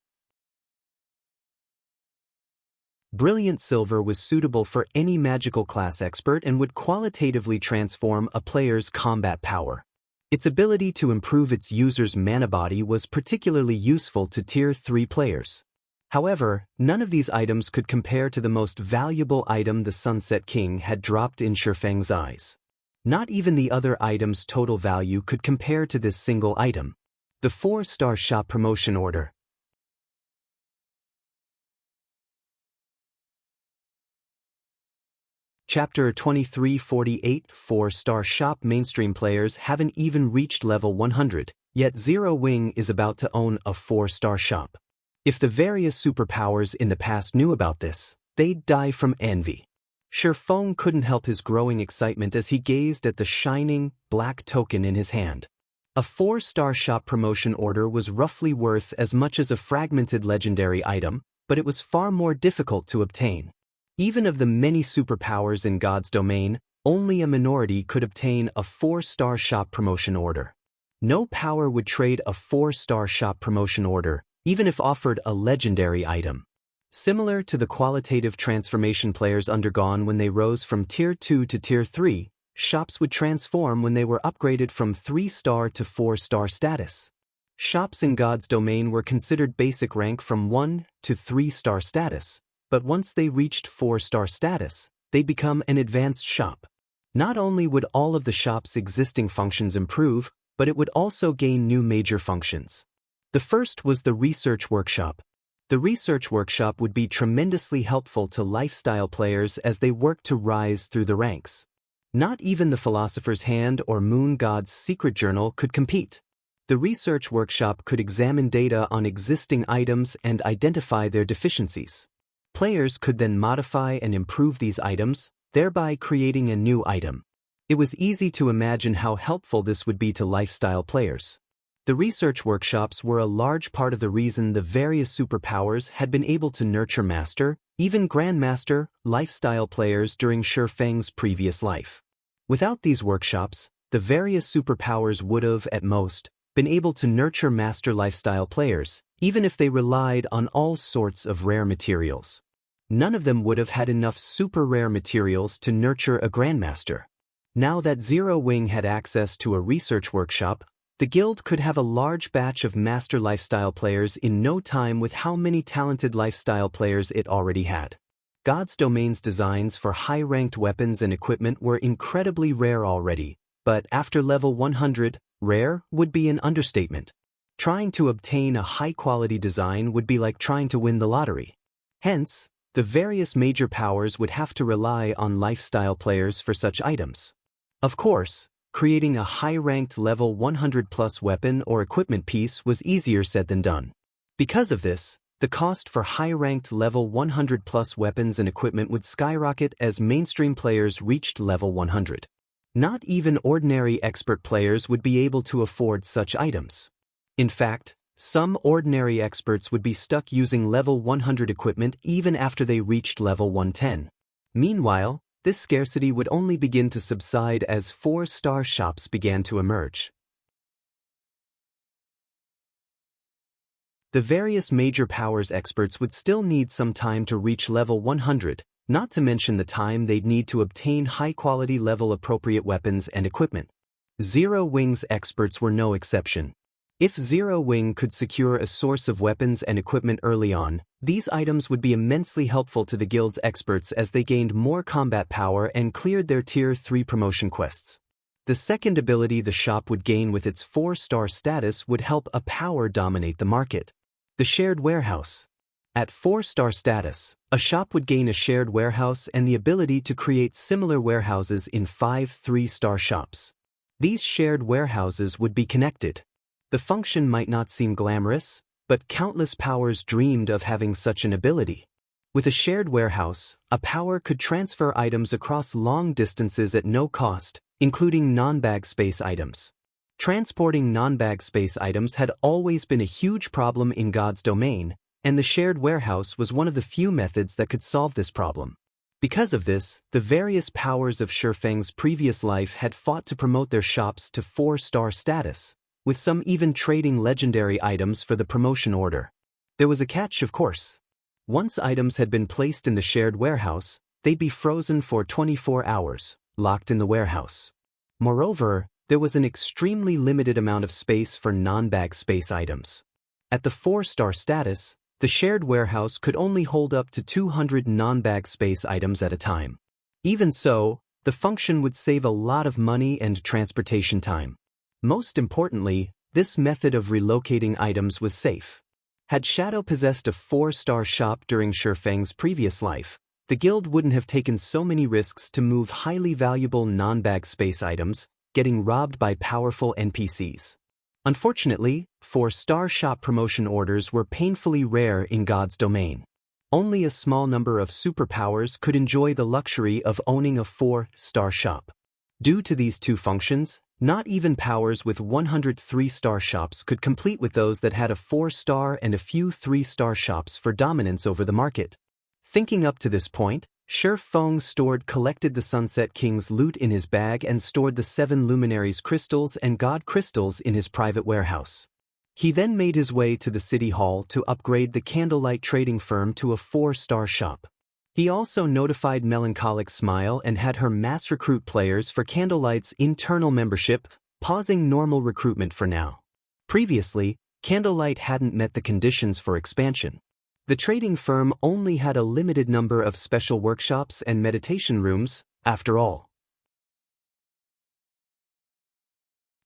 Brilliant Silver was suitable for any magical class expert and would qualitatively transform a player's combat power. Its ability to improve its user's mana body was particularly useful to Tier 3 players. However, none of these items could compare to the most valuable item the Sunset King had dropped in Shi Feng's eyes. Not even the other item's total value could compare to this single item. The 4-star shop promotion order. Chapter 2348 4-star shop. Mainstream players haven't even reached level 100, yet Zero Wing is about to own a 4-star shop. If the various superpowers in the past knew about this, they'd die from envy. Shi Feng couldn't help his growing excitement as he gazed at the shining, black token in his hand. A 4-star shop promotion order was roughly worth as much as a fragmented legendary item, but it was far more difficult to obtain. Even of the many superpowers in God's domain, only a minority could obtain a 4-star shop promotion order. No power would trade a 4-star shop promotion order, even if offered a legendary item. Similar to the qualitative transformation players undergone when they rose from Tier 2 to Tier 3, shops would transform when they were upgraded from 3-star to 4-star status. Shops in God's domain were considered basic rank from 1 to 3-star status, but once they reached 4-star status, they become an advanced shop. Not only would all of the shop's existing functions improve, but it would also gain new major functions. The first was the Research Workshop. The Research Workshop would be tremendously helpful to lifestyle players as they work to rise through the ranks. Not even the Philosopher's Hand or Moon God's Secret Journal could compete. The Research Workshop could examine data on existing items and identify their deficiencies. Players could then modify and improve these items, thereby creating a new item. It was easy to imagine how helpful this would be to lifestyle players. The Research Workshops were a large part of the reason the various superpowers had been able to nurture Master, even Grandmaster, lifestyle players during Shifeng's previous life. Without these workshops, the various superpowers would have, at most, been able to nurture Master lifestyle players, even if they relied on all sorts of rare materials. None of them would have had enough super rare materials to nurture a Grandmaster. Now that Zero Wing had access to a Research Workshop, the guild could have a large batch of Master lifestyle players in no time with how many talented lifestyle players it already had. God's Domain's designs for high-ranked weapons and equipment were incredibly rare already, but after level 100, rare would be an understatement. Trying to obtain a high-quality design would be like trying to win the lottery. Hence, the various major powers would have to rely on lifestyle players for such items. Of course, creating a high-ranked level 100+ weapon or equipment piece was easier said than done. Because of this, the cost for high-ranked level 100+ weapons and equipment would skyrocket as mainstream players reached level 100. Not even ordinary expert players would be able to afford such items. In fact, some ordinary experts would be stuck using level 100 equipment even after they reached level 110. Meanwhile, this scarcity would only begin to subside as 4-star shops began to emerge. The various major powers experts would still need some time to reach level 100, not to mention the time they'd need to obtain high-quality level-appropriate weapons and equipment. Zero Wing's experts were no exception. If Zero Wing could secure a source of weapons and equipment early on, these items would be immensely helpful to the guild's experts as they gained more combat power and cleared their Tier 3 promotion quests. The second ability the shop would gain with its 4-star status would help a power dominate the market. The Shared Warehouse. At 4-star status, a shop would gain a shared warehouse and the ability to create similar warehouses in 5 3-star shops. These shared warehouses would be connected. The function might not seem glamorous, but countless powers dreamed of having such an ability. With a shared warehouse, a power could transfer items across long distances at no cost, including non-bag space items. Transporting non-bag space items had always been a huge problem in God's Domain, and the shared warehouse was one of the few methods that could solve this problem. Because of this, the various powers of Shifeng's previous life had fought to promote their shops to 4-star status, with some even trading legendary items for the promotion order. There was a catch, of course. Once items had been placed in the shared warehouse, they'd be frozen for 24 hours, locked in the warehouse. Moreover, there was an extremely limited amount of space for non-bag space items. At the 4-star status, the shared warehouse could only hold up to 200 non-bag space items at a time. Even so, the function would save a lot of money and transportation time. Most importantly, this method of relocating items was safe. Had Shadow possessed a 4-star shop during Shifeng's previous life, the guild wouldn't have taken so many risks to move highly valuable non-bag space items, getting robbed by powerful NPCs. Unfortunately, 4-star shop promotion orders were painfully rare in God's Domain. Only a small number of superpowers could enjoy the luxury of owning a 4-star shop. Due to these two functions, not even powers with 103-star shops could compete with those that had a 4-star and a few 3-star shops for dominance over the market. Thinking up to this point, Shifeng collected the Sunset King's loot in his bag and stored the 7 Luminaries crystals and God crystals in his private warehouse. He then made his way to the city hall to upgrade the Candlelight trading firm to a 4-star shop. He also notified Melancholic Smile and had her mass recruit players for Candlelight's internal membership, pausing normal recruitment for now. Previously, Candlelight hadn't met the conditions for expansion. The trading firm only had a limited number of special workshops and meditation rooms, after all.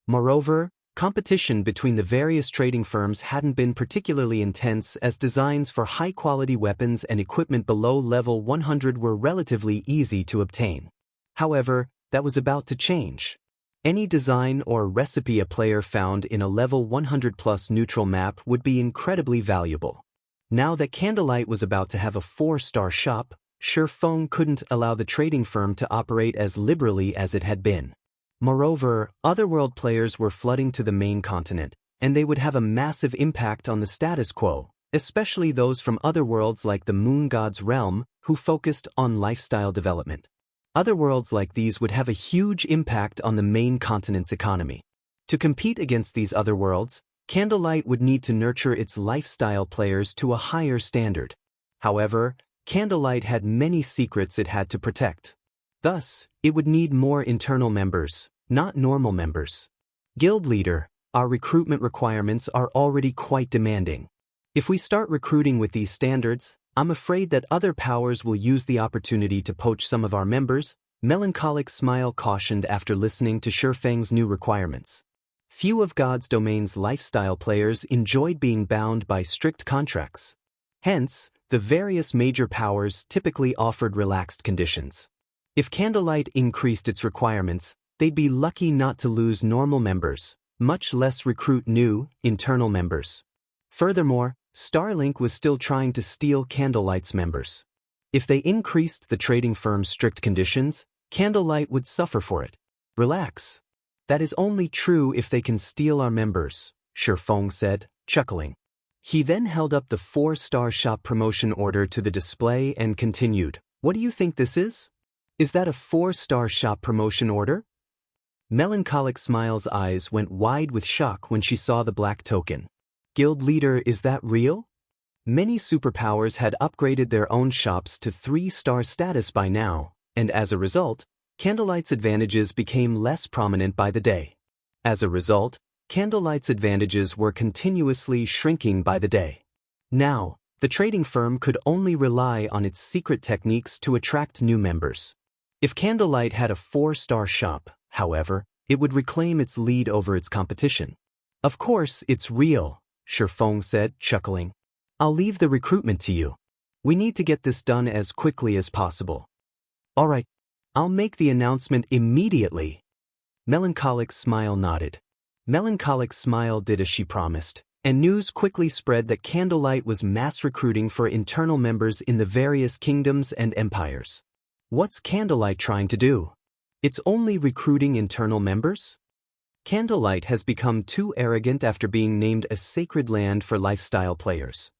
Moreover, competition between the various trading firms hadn't been particularly intense, as designs for high-quality weapons and equipment below level 100 were relatively easy to obtain. However, that was about to change. Any design or recipe a player found in a level 100+ neutral map would be incredibly valuable. Now that Candlelight was about to have a 4-star shop, Shifeng couldn't allow the trading firm to operate as liberally as it had been. Moreover, otherworld players were flooding to the main continent, and they would have a massive impact on the status quo, especially those from otherworlds like the Moon God's Realm, who focused on lifestyle development. Otherworlds like these would have a huge impact on the main continent's economy. To compete against these otherworlds, Candlelight would need to nurture its lifestyle players to a higher standard. However, Candlelight had many secrets it had to protect. Thus, it would need more internal members, not normal members. Guild leader, our recruitment requirements are already quite demanding. If we start recruiting with these standards, I'm afraid that other powers will use the opportunity to poach some of our members, Melancholic Smile cautioned after listening to Shifeng's new requirements. Few of God's domain's lifestyle players enjoyed being bound by strict contracts. Hence, the various major powers typically offered relaxed conditions. If Candlelight increased its requirements, they'd be lucky not to lose normal members, much less recruit new, internal members. Furthermore, Starlink was still trying to steal Candlelight's members. If they increased the trading firm's strict conditions, Candlelight would suffer for it. Relax. That is only true if they can steal our members, Shifeng said, chuckling. He then held up the 4-star shop promotion order to the display and continued, "What do you think this is? Is that a 4-star shop promotion order?" Melancholic Smile's eyes went wide with shock when she saw the black token. Guild leader, is that real? Many superpowers had upgraded their own shops to 3-star status by now, and as a result, Candlelight's advantages became less prominent by the day. As a result, Candlelight's advantages were continuously shrinking by the day. Now, the trading firm could only rely on its secret techniques to attract new members. If Candlelight had a 4-star shop, however, it would reclaim its lead over its competition. Of course, it's real, Shifeng said, chuckling. I'll leave the recruitment to you. We need to get this done as quickly as possible. All right, I'll make the announcement immediately. Melancholic Smile nodded. Melancholic Smile did as she promised, and news quickly spread that Candlelight was mass recruiting for internal members in the various kingdoms and empires. What's Candlelight trying to do? It's only recruiting internal members? Candlelight has become too arrogant after being named a sacred land for lifestyle players.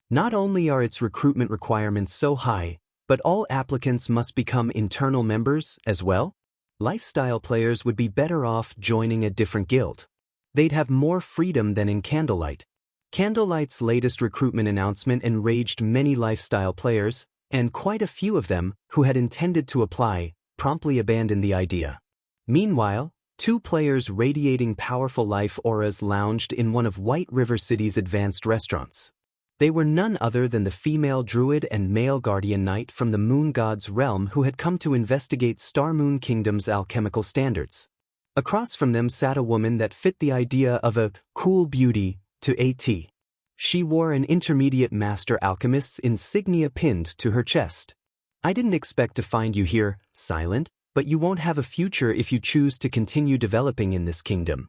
Not only are its recruitment requirements so high, but all applicants must become internal members as well? Lifestyle players would be better off joining a different guild. They'd have more freedom than in Candlelight. Candlelight's latest recruitment announcement enraged many lifestyle players, and quite a few of them, who had intended to apply, promptly abandoned the idea. Meanwhile, 2 players radiating powerful life auras lounged in one of White River City's advanced restaurants. They were none other than the female druid and male guardian knight from the Moon God's Realm who had come to investigate Star Moon Kingdom's alchemical standards. Across from them sat a woman that fit the idea of a cool beauty to AT. She wore an intermediate master alchemist's insignia pinned to her chest. I didn't expect to find you here, Silent, but you won't have a future if you choose to continue developing in this kingdom.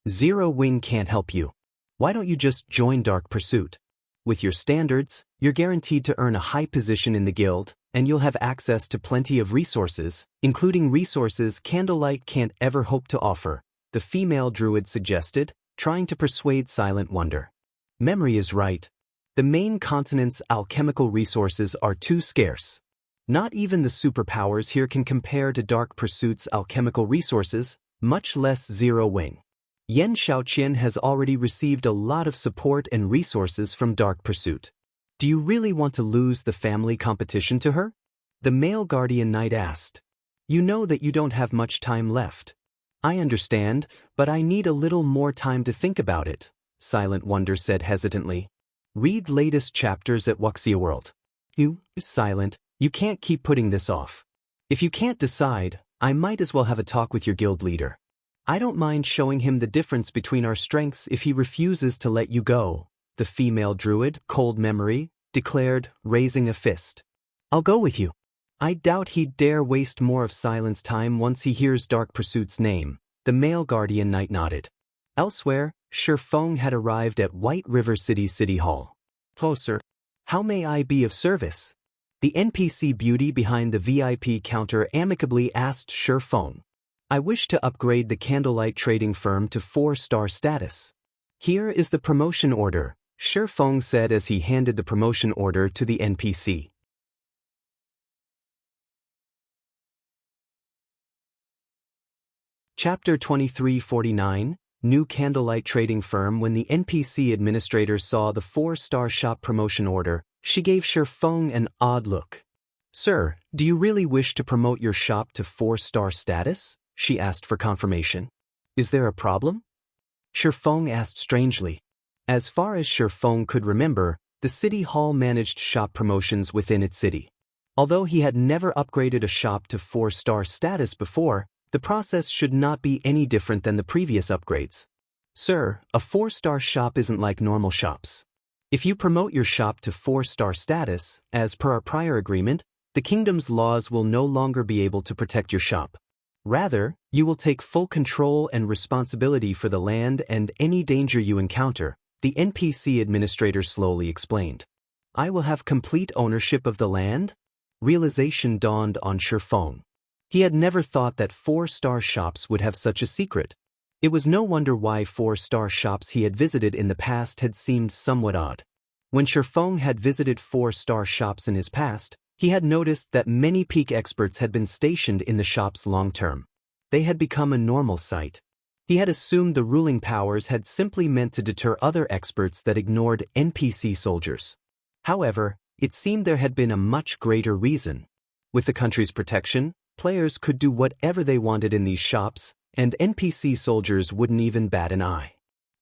Zero Wing can't help you. Why don't you just join Dark Pursuit? With your standards, you're guaranteed to earn a high position in the guild, and you'll have access to plenty of resources, including resources Candlelight can't ever hope to offer, the female druid suggested, trying to persuade Silent Wonder. Memory is right. The main continent's alchemical resources are too scarce. Not even the superpowers here can compare to Dark Pursuit's alchemical resources, much less Zero Wing. Yen Shaoqian has already received a lot of support and resources from Dark Pursuit. Do you really want to lose the family competition to her? The male guardian knight asked. You know that you don't have much time left. I understand, but I need a little more time to think about it, Silent Wonder said hesitantly. Read latest chapters at Wuxia World. You, Silent, you can't keep putting this off. If you can't decide, I might as well have a talk with your guild leader. I don't mind showing him the difference between our strengths if he refuses to let you go, the female druid, Cold Memory, declared, raising a fist. I'll go with you. I doubt he'd dare waste more of Silent's time once he hears Dark Pursuit's name, the male guardian knight nodded. Elsewhere, Shifeng had arrived at White River City's City Hall. Closer. How may I be of service? The NPC beauty behind the VIP counter amicably asked Shifeng. I wish to upgrade the Candlelight Trading Firm to 4-star status. Here is the promotion order, Shifeng said as he handed the promotion order to the NPC. Chapter 2349, New Candlelight Trading Firm. When the NPC administrator saw the 4-star shop promotion order, she gave Shifeng an odd look. Sir, do you really wish to promote your shop to 4-star status? She asked for confirmation. Is there a problem? Shifeng asked strangely. As far as Shifeng could remember, the city hall managed shop promotions within its city. Although he had never upgraded a shop to 4-star status before, the process should not be any different than the previous upgrades. Sir, a 4-star shop isn't like normal shops. If you promote your shop to 4-star status, as per our prior agreement, the kingdom's laws will no longer be able to protect your shop. Rather, you will take full control and responsibility for the land and any danger you encounter, the NPC administrator slowly explained. I will have complete ownership of the land? Realization dawned on Shifeng. He had never thought that 4-star shops would have such a secret. It was no wonder why 4-star shops he had visited in the past had seemed somewhat odd. When Shifeng had visited 4-star shops in his past, he had noticed that many peak experts had been stationed in the shops long-term. They had become a normal sight. He had assumed the ruling powers had simply meant to deter other experts that ignored NPC soldiers. However, it seemed there had been a much greater reason. With the country's protection, players could do whatever they wanted in these shops, and NPC soldiers wouldn't even bat an eye.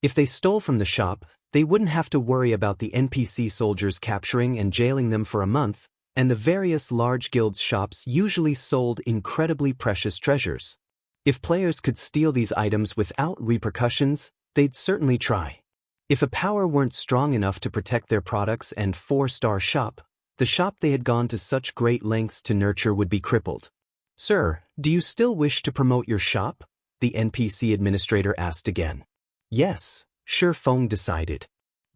If they stole from the shop, they wouldn't have to worry about the NPC soldiers capturing and jailing them for a month, and the various large guilds' shops usually sold incredibly precious treasures. If players could steal these items without repercussions, they'd certainly try. If a power weren't strong enough to protect their products and 4-star shop, the shop they had gone to such great lengths to nurture would be crippled. Sir, do you still wish to promote your shop? The NPC administrator asked again. Yes, Shifeng decided.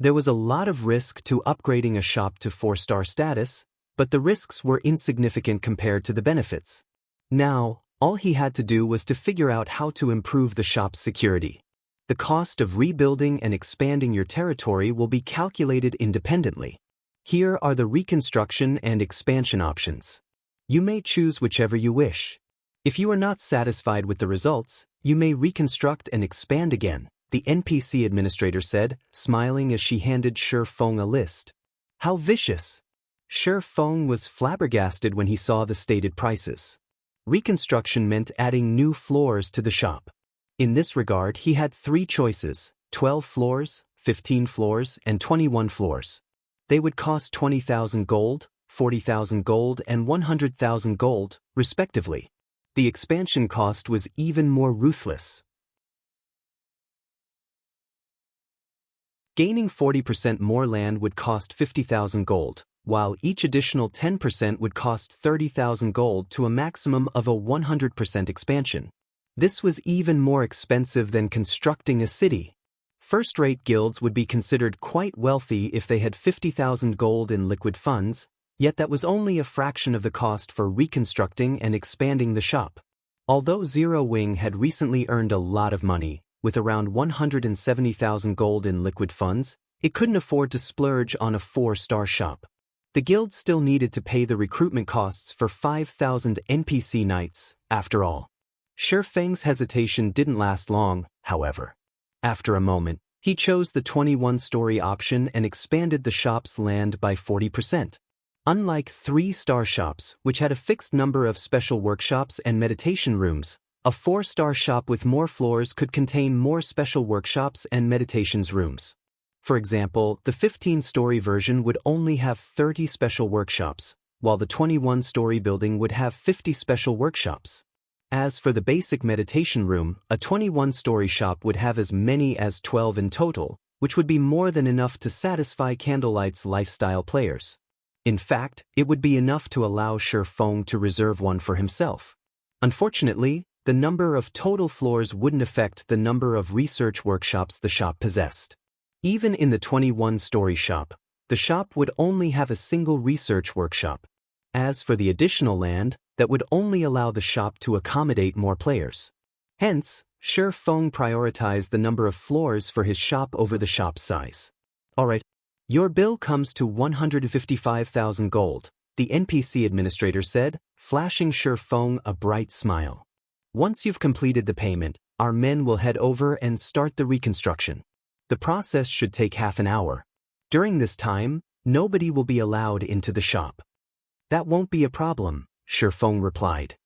There was a lot of risk to upgrading a shop to 4-star status, but the risks were insignificant compared to the benefits. Now, all he had to do was to figure out how to improve the shop's security. The cost of rebuilding and expanding your territory will be calculated independently. Here are the reconstruction and expansion options. You may choose whichever you wish. If you are not satisfied with the results, you may reconstruct and expand again, the NPC administrator said, smiling as she handed Shifeng a list. How vicious! Shifeng was flabbergasted when he saw the stated prices. Reconstruction meant adding new floors to the shop. In this regard, he had 3 choices: 12 floors, 15 floors, and 21 floors. They would cost 20,000 gold, 40,000 gold, and 100,000 gold, respectively. The expansion cost was even more ruthless. Gaining 40% more land would cost 50,000 gold, while each additional 10% would cost 30,000 gold to a maximum of a 100% expansion. This was even more expensive than constructing a city. First-rate guilds would be considered quite wealthy if they had 50,000 gold in liquid funds, yet that was only a fraction of the cost for reconstructing and expanding the shop. Although Zero Wing had recently earned a lot of money, with around 170,000 gold in liquid funds, it couldn't afford to splurge on a 4-star shop. The guild still needed to pay the recruitment costs for 5,000 NPC knights, after all. Shifeng's hesitation didn't last long, however. After a moment, He chose the 21-story option and expanded the shop's land by 40%. Unlike 3-star shops, which had a fixed number of special workshops and meditation rooms, a 4-star shop with more floors could contain more special workshops and meditations rooms. For example, the 15-story version would only have 30 special workshops, while the 21-story building would have 50 special workshops. As for the basic meditation room, a 21-story shop would have as many as 12 in total, which would be more than enough to satisfy Candlelight's lifestyle players. In fact, it would be enough to allow Shi Feng to reserve one for himself. Unfortunately, the number of total floors wouldn't affect the number of research workshops the shop possessed. Even in the 21-story shop, the shop would only have a single research workshop. As for the additional land, that would only allow the shop to accommodate more players. Hence, Shi Feng prioritized the number of floors for his shop over the shop's size. Alright, your bill comes to 155,000 gold, the NPC administrator said, flashing Shi Feng a bright smile. Once you've completed the payment, our men will head over and start the reconstruction. The process should take half an hour. During this time, nobody will be allowed into the shop. That won't be a problem, Shi Feng replied.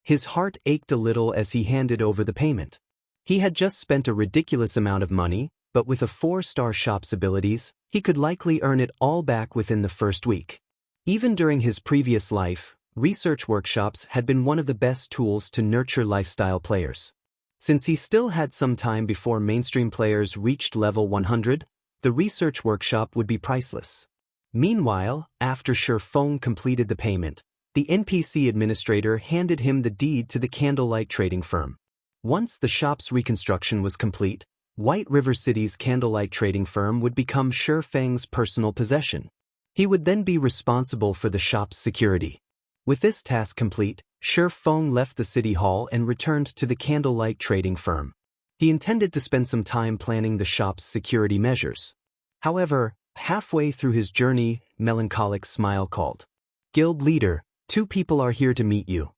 His heart ached a little as he handed over the payment. He had just spent a ridiculous amount of money, but with a 4-star shop's abilities, he could likely earn it all back within the first week. Even during his previous life, research workshops had been one of the best tools to nurture lifestyle players. Since he still had some time before mainstream players reached level 100, the research workshop would be priceless. Meanwhile, after Shi Feng completed the payment, the NPC administrator handed him the deed to the Candlelight trading firm. Once the shop's reconstruction was complete, White River City's Candlelight trading firm would become Shi Feng's personal possession. He would then be responsible for the shop's security. With this task complete, Shi Feng left the city hall and returned to the Candlelight trading firm. He intended to spend some time planning the shop's security measures. However, halfway through his journey, Melancholic Smile called. Guild leader, 2 people are here to meet you.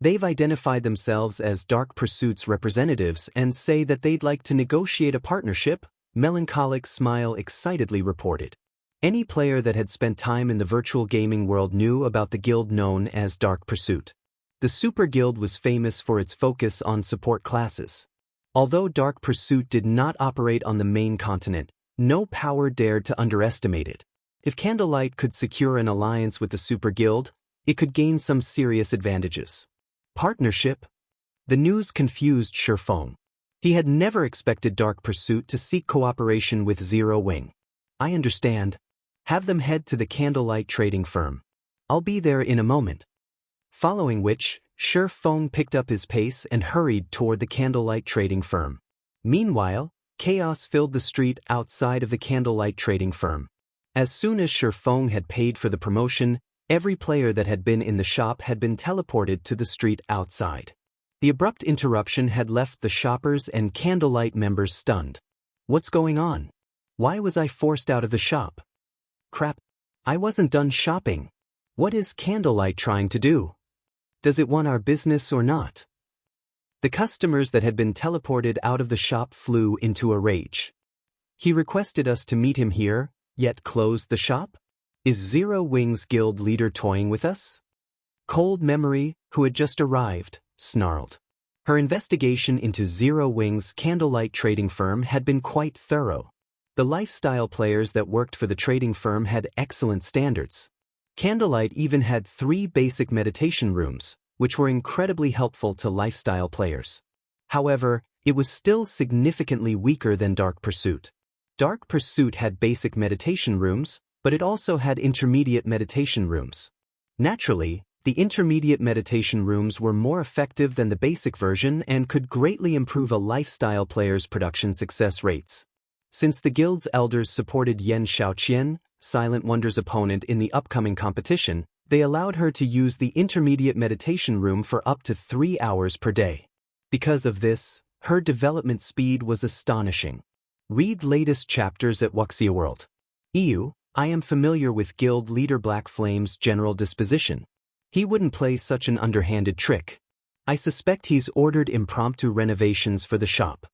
They've identified themselves as Dark Pursuit's representatives and say that they'd like to negotiate a partnership, Melancholic Smile excitedly reported. Any player that had spent time in the virtual gaming world knew about the guild known as Dark Pursuit. The Super Guild was famous for its focus on support classes. Although Dark Pursuit did not operate on the main continent, no power dared to underestimate it. If Candlelight could secure an alliance with the Super Guild, it could gain some serious advantages. Partnership? The news confused Shi Feng. He had never expected Dark Pursuit to seek cooperation with Zero Wing. I understand. Have them head to the Candlelight trading firm. I'll be there in a moment. Following which, Shi Feng picked up his pace and hurried toward the Candlelight trading firm. Meanwhile, chaos filled the street outside of the Candlelight trading firm. As soon as Shi Feng had paid for the promotion, every player that had been in the shop had been teleported to the street outside. The abrupt interruption had left the shoppers and Candlelight members stunned. What's going on? Why was I forced out of the shop? Crap, I wasn't done shopping. What is Candlelight trying to do? Does it want our business or not? The customers that had been teleported out of the shop flew into a rage. He requested us to meet him here, yet closed the shop? Is Zero Wing's guild leader toying with us? Cold Memory, who had just arrived, snarled. Her investigation into Zero Wing's Candlelight trading firm had been quite thorough. The lifestyle players that worked for the trading firm had excellent standards. Candlelight even had 3 basic meditation rooms, which were incredibly helpful to lifestyle players. However, it was still significantly weaker than Dark Pursuit. Dark Pursuit had basic meditation rooms, but it also had intermediate meditation rooms. Naturally, the intermediate meditation rooms were more effective than the basic version and could greatly improve a lifestyle player's production success rates. Since the guild's elders supported Yan Xiaoqian, Silent Wonder's opponent in the upcoming competition, they allowed her to use the intermediate meditation room for up to 3 hours per day. Because of this, her development speed was astonishing. Read latest chapters at Wuxia World. EU, I am familiar with Guild Leader Black Flame's general disposition. He wouldn't play such an underhanded trick. I suspect he's ordered impromptu renovations for the shop.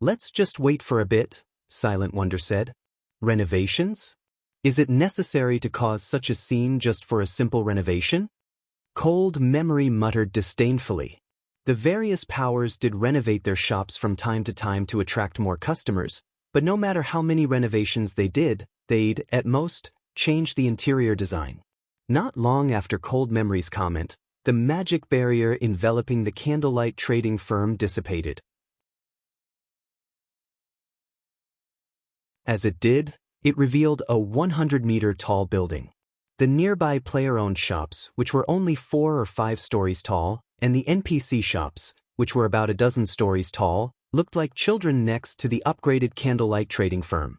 Let's just wait for a bit, Silent Wonder said. Renovations? Is it necessary to cause such a scene just for a simple renovation? Cold Memory muttered disdainfully. The various powers did renovate their shops from time to time to attract more customers, but no matter how many renovations they did, they'd, at most, change the interior design. Not long after Cold Memory's comment, the magic barrier enveloping the candlelight trading firm dissipated. As it did, it revealed a 100-meter-tall building. The nearby player-owned shops, which were only 4 or 5 stories tall, and the NPC shops, which were about a dozen stories tall, looked like children next to the upgraded candlelight trading firm.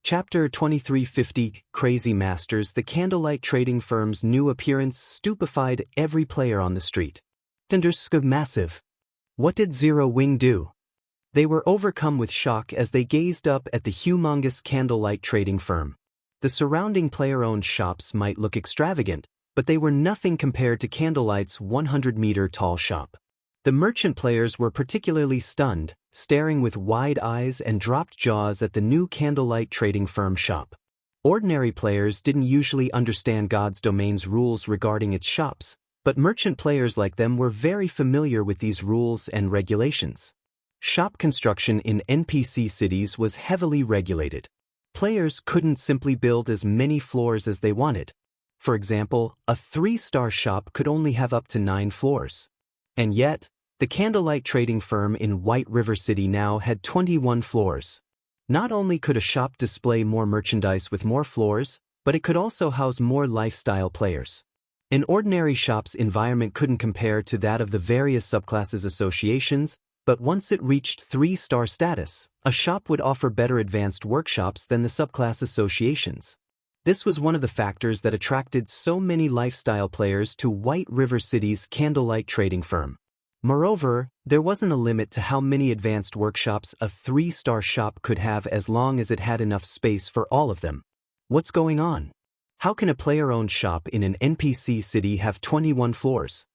Chapter 2350 Crazy Masters. The candlelight trading firm's new appearance stupefied every player on the street. Thundersk massive. What did Zero Wing do? They were overcome with shock as they gazed up at the humongous candlelight trading firm. The surrounding player-owned shops might look extravagant, but they were nothing compared to Candlelight's 100-meter-tall shop. The merchant players were particularly stunned, staring with wide eyes and dropped jaws at the new candlelight trading firm shop. Ordinary players didn't usually understand God's Domain's rules regarding its shops, but merchant players like them were very familiar with these rules and regulations. Shop construction in NPC cities was heavily regulated. Players couldn't simply build as many floors as they wanted. For example, a 3-star shop could only have up to 9 floors. And yet, the candlelight trading firm in White River City now had 21 floors. Not only could a shop display more merchandise with more floors, but it could also house more lifestyle players. An ordinary shop's environment couldn't compare to that of the various subclasses associations, but once it reached 3-star status, a shop would offer better advanced workshops than the subclass associations. This was one of the factors that attracted so many lifestyle players to White River City's candlelight trading firm. Moreover, there wasn't a limit to how many advanced workshops a 3-star shop could have as long as it had enough space for all of them. What's going on? How can a player-owned shop in an NPC city have 21 floors?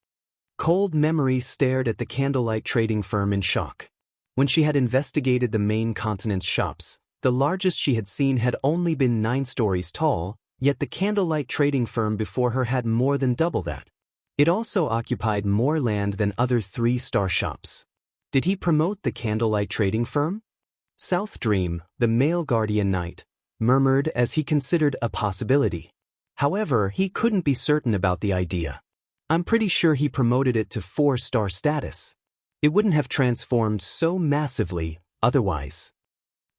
Cold Memory stared at the candlelight trading firm in shock. When she had investigated the main continent's shops, the largest she had seen had only been 9 stories tall, yet the candlelight trading firm before her had more than double that. It also occupied more land than other 3-star shops. Did he promote the candlelight trading firm? South Dream, the male guardian knight, murmured as he considered a possibility. However, he couldn't be certain about the idea. I'm pretty sure he promoted it to 4-star status. It wouldn't have transformed so massively otherwise.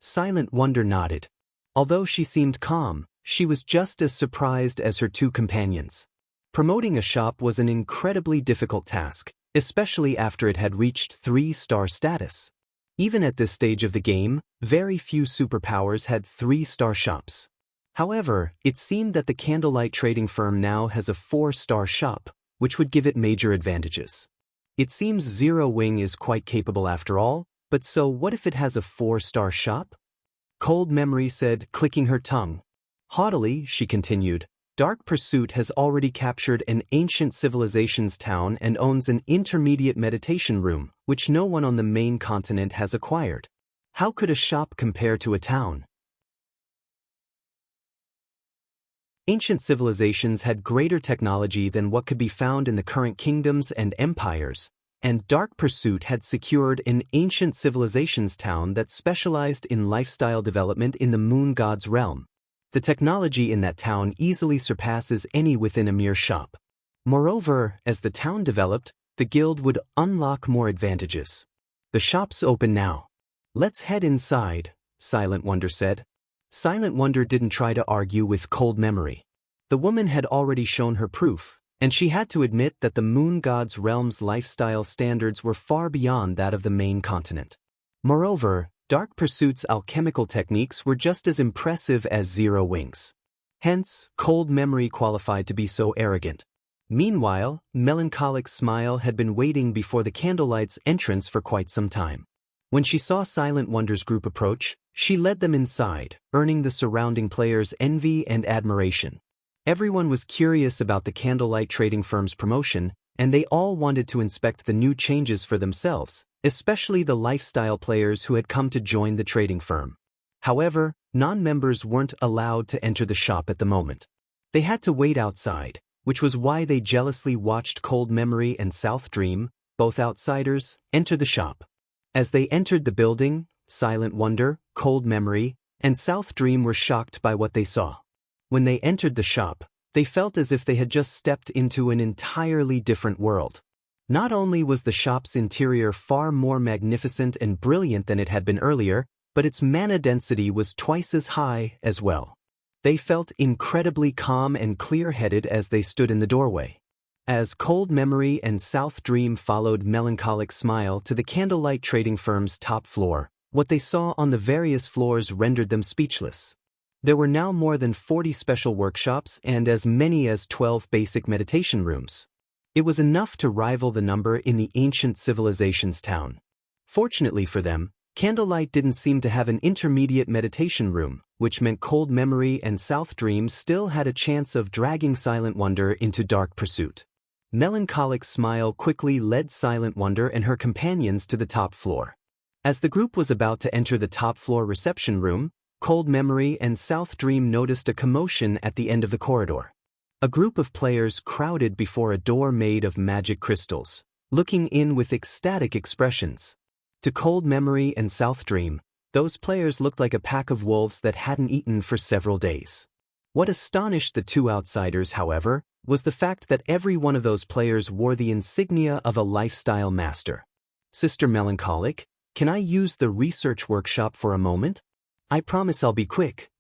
Silent Wonder nodded. Although she seemed calm, she was just as surprised as her 2 companions. Promoting a shop was an incredibly difficult task, especially after it had reached 3-star status. Even at this stage of the game, very few superpowers had 3-star shops. However, it seemed that the candlelight trading firm now has a 4-star shop, which would give it major advantages. It seems Zero Wing is quite capable after all, but so what if it has a 4-star shop? Cold Memory said, clicking her tongue. Haughtily, she continued, Dark Pursuit has already captured an ancient civilization's town and owns an intermediate meditation room, which no one on the main continent has acquired. How could a shop compare to a town? Ancient civilizations had greater technology than what could be found in the current kingdoms and empires, and Dark Pursuit had secured an ancient civilization's town that specialized in lifestyle development in the moon god's realm. The technology in that town easily surpasses any within a mere shop. Moreover, as the town developed, the guild would unlock more advantages. The shop's open now. Let's head inside, Silent Wonder said. Silent Wonder didn't try to argue with Cold Memory. The woman had already shown her proof, and she had to admit that the moon god's realm's lifestyle standards were far beyond that of the main continent. Moreover, Dark Pursuit's alchemical techniques were just as impressive as Zero Wing's. Hence, Cold Memory qualified to be so arrogant. Meanwhile, Melancholic Smile had been waiting before the candlelight's entrance for quite some time. When she saw Silent Wonder's group approach, she led them inside, earning the surrounding players' envy and admiration. Everyone was curious about the candlelight trading firm's promotion, and they all wanted to inspect the new changes for themselves, especially the lifestyle players who had come to join the trading firm. However, non-members weren't allowed to enter the shop at the moment. They had to wait outside, which was why they jealously watched Cold Memory and South Dream, both outsiders, enter the shop. As they entered the building, Silent Wonder, Cold Memory, and South Dream were shocked by what they saw. When they entered the shop, they felt as if they had just stepped into an entirely different world. Not only was the shop's interior far more magnificent and brilliant than it had been earlier, but its mana density was twice as high as well. They felt incredibly calm and clear-headed as they stood in the doorway. As Cold Memory and South Dream followed Melancholic Smile to the candlelight trading firm's top floor, what they saw on the various floors rendered them speechless. There were now more than 40 special workshops and as many as 12 basic meditation rooms. It was enough to rival the number in the ancient civilization's town. Fortunately for them, Candlelight didn't seem to have an intermediate meditation room, which meant Cold Memory and South Dream still had a chance of dragging Silent Wonder into Dark Pursuit. Melancholic Smile quickly led Silent Wonder and her companions to the top floor. As the group was about to enter the top floor reception room, Cold Memory and South Dream noticed a commotion at the end of the corridor. A group of players crowded before a door made of magic crystals, looking in with ecstatic expressions. To Cold Memory and South Dream, those players looked like a pack of wolves that hadn't eaten for several days. What astonished the two outsiders, however, was the fact that every one of those players wore the insignia of a lifestyle master. Sister Melancholic, can I use the research workshop for a moment? I promise I'll be quick.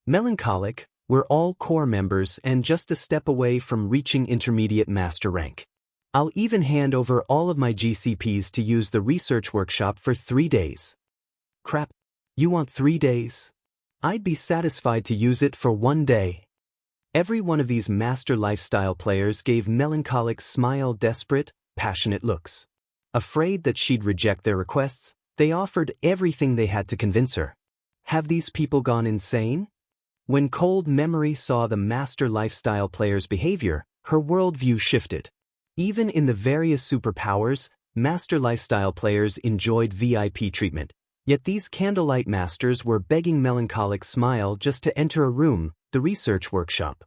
Melancholic, we're all core members and just a step away from reaching intermediate master rank. I'll even hand over all of my GCPs to use the research workshop for 3 days. Crap, you want 3 days? I'd be satisfied to use it for 1 day. Every one of these master lifestyle players gave Melancholic Smile desperate, passionate looks. Afraid that she'd reject their requests, they offered everything they had to convince her. Have these people gone insane? When Cold Memory saw the master lifestyle players' behavior, her worldview shifted. Even in the various superpowers, master lifestyle players enjoyed VIP treatment, yet these candlelight masters were begging Melancholic Smile just to enter a room, the research workshop.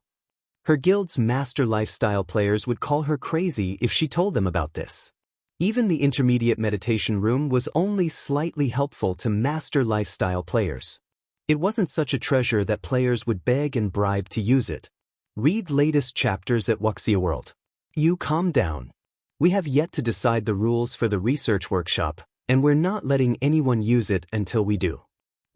Her guild's master lifestyle players would call her crazy if she told them about this. Even the intermediate meditation room was only slightly helpful to master lifestyle players. It wasn't such a treasure that players would beg and bribe to use it. Read latest chapters at Wuxia World. You calm down. We have yet to decide the rules for the research workshop, and we're not letting anyone use it until we do.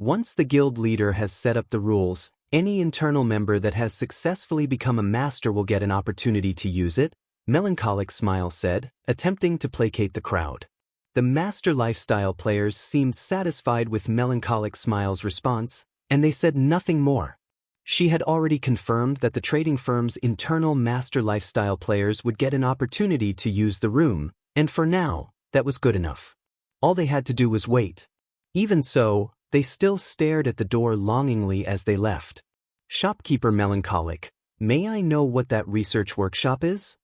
Once the guild leader has set up the rules, any internal member that has successfully become a master will get an opportunity to use it, Melancholic Smile said, attempting to placate the crowd. The master lifestyle players seemed satisfied with Melancholic Smile's response, and they said nothing more. She had already confirmed that the trading firm's internal master lifestyle players would get an opportunity to use the room, and for now, that was good enough. All they had to do was wait. Even so, they still stared at the door longingly as they left. Shopkeeper Melancholic, may I know what that research workshop is?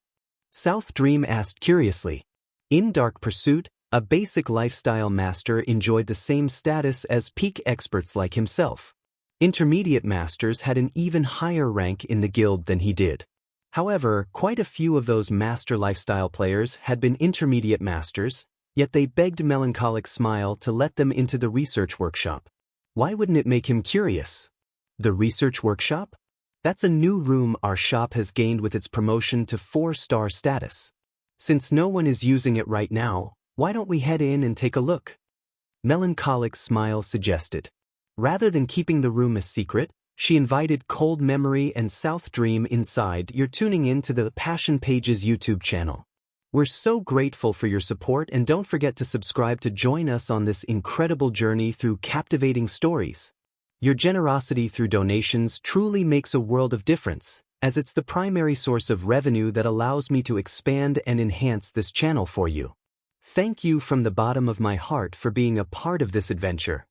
South Dream asked curiously. In Dark Pursuit, a basic lifestyle master enjoyed the same status as peak experts like himself. Intermediate masters had an even higher rank in the guild than he did. However, quite a few of those master lifestyle players had been intermediate masters, yet they begged Melancholic Smile to let them into the research workshop. Why wouldn't it make him curious? The research workshop? That's a new room our shop has gained with its promotion to 4-star status. Since no one is using it right now, why don't we head in and take a look? Melancholic Smile suggested. Rather than keeping the room a secret, she invited Cold Memory and South Dream inside. You're tuning in to the Passion Pages YouTube channel. We're so grateful for your support, and don't forget to subscribe to join us on this incredible journey through captivating stories. Your generosity through donations truly makes a world of difference, as it's the primary source of revenue that allows me to expand and enhance this channel for you. Thank you from the bottom of my heart for being a part of this adventure.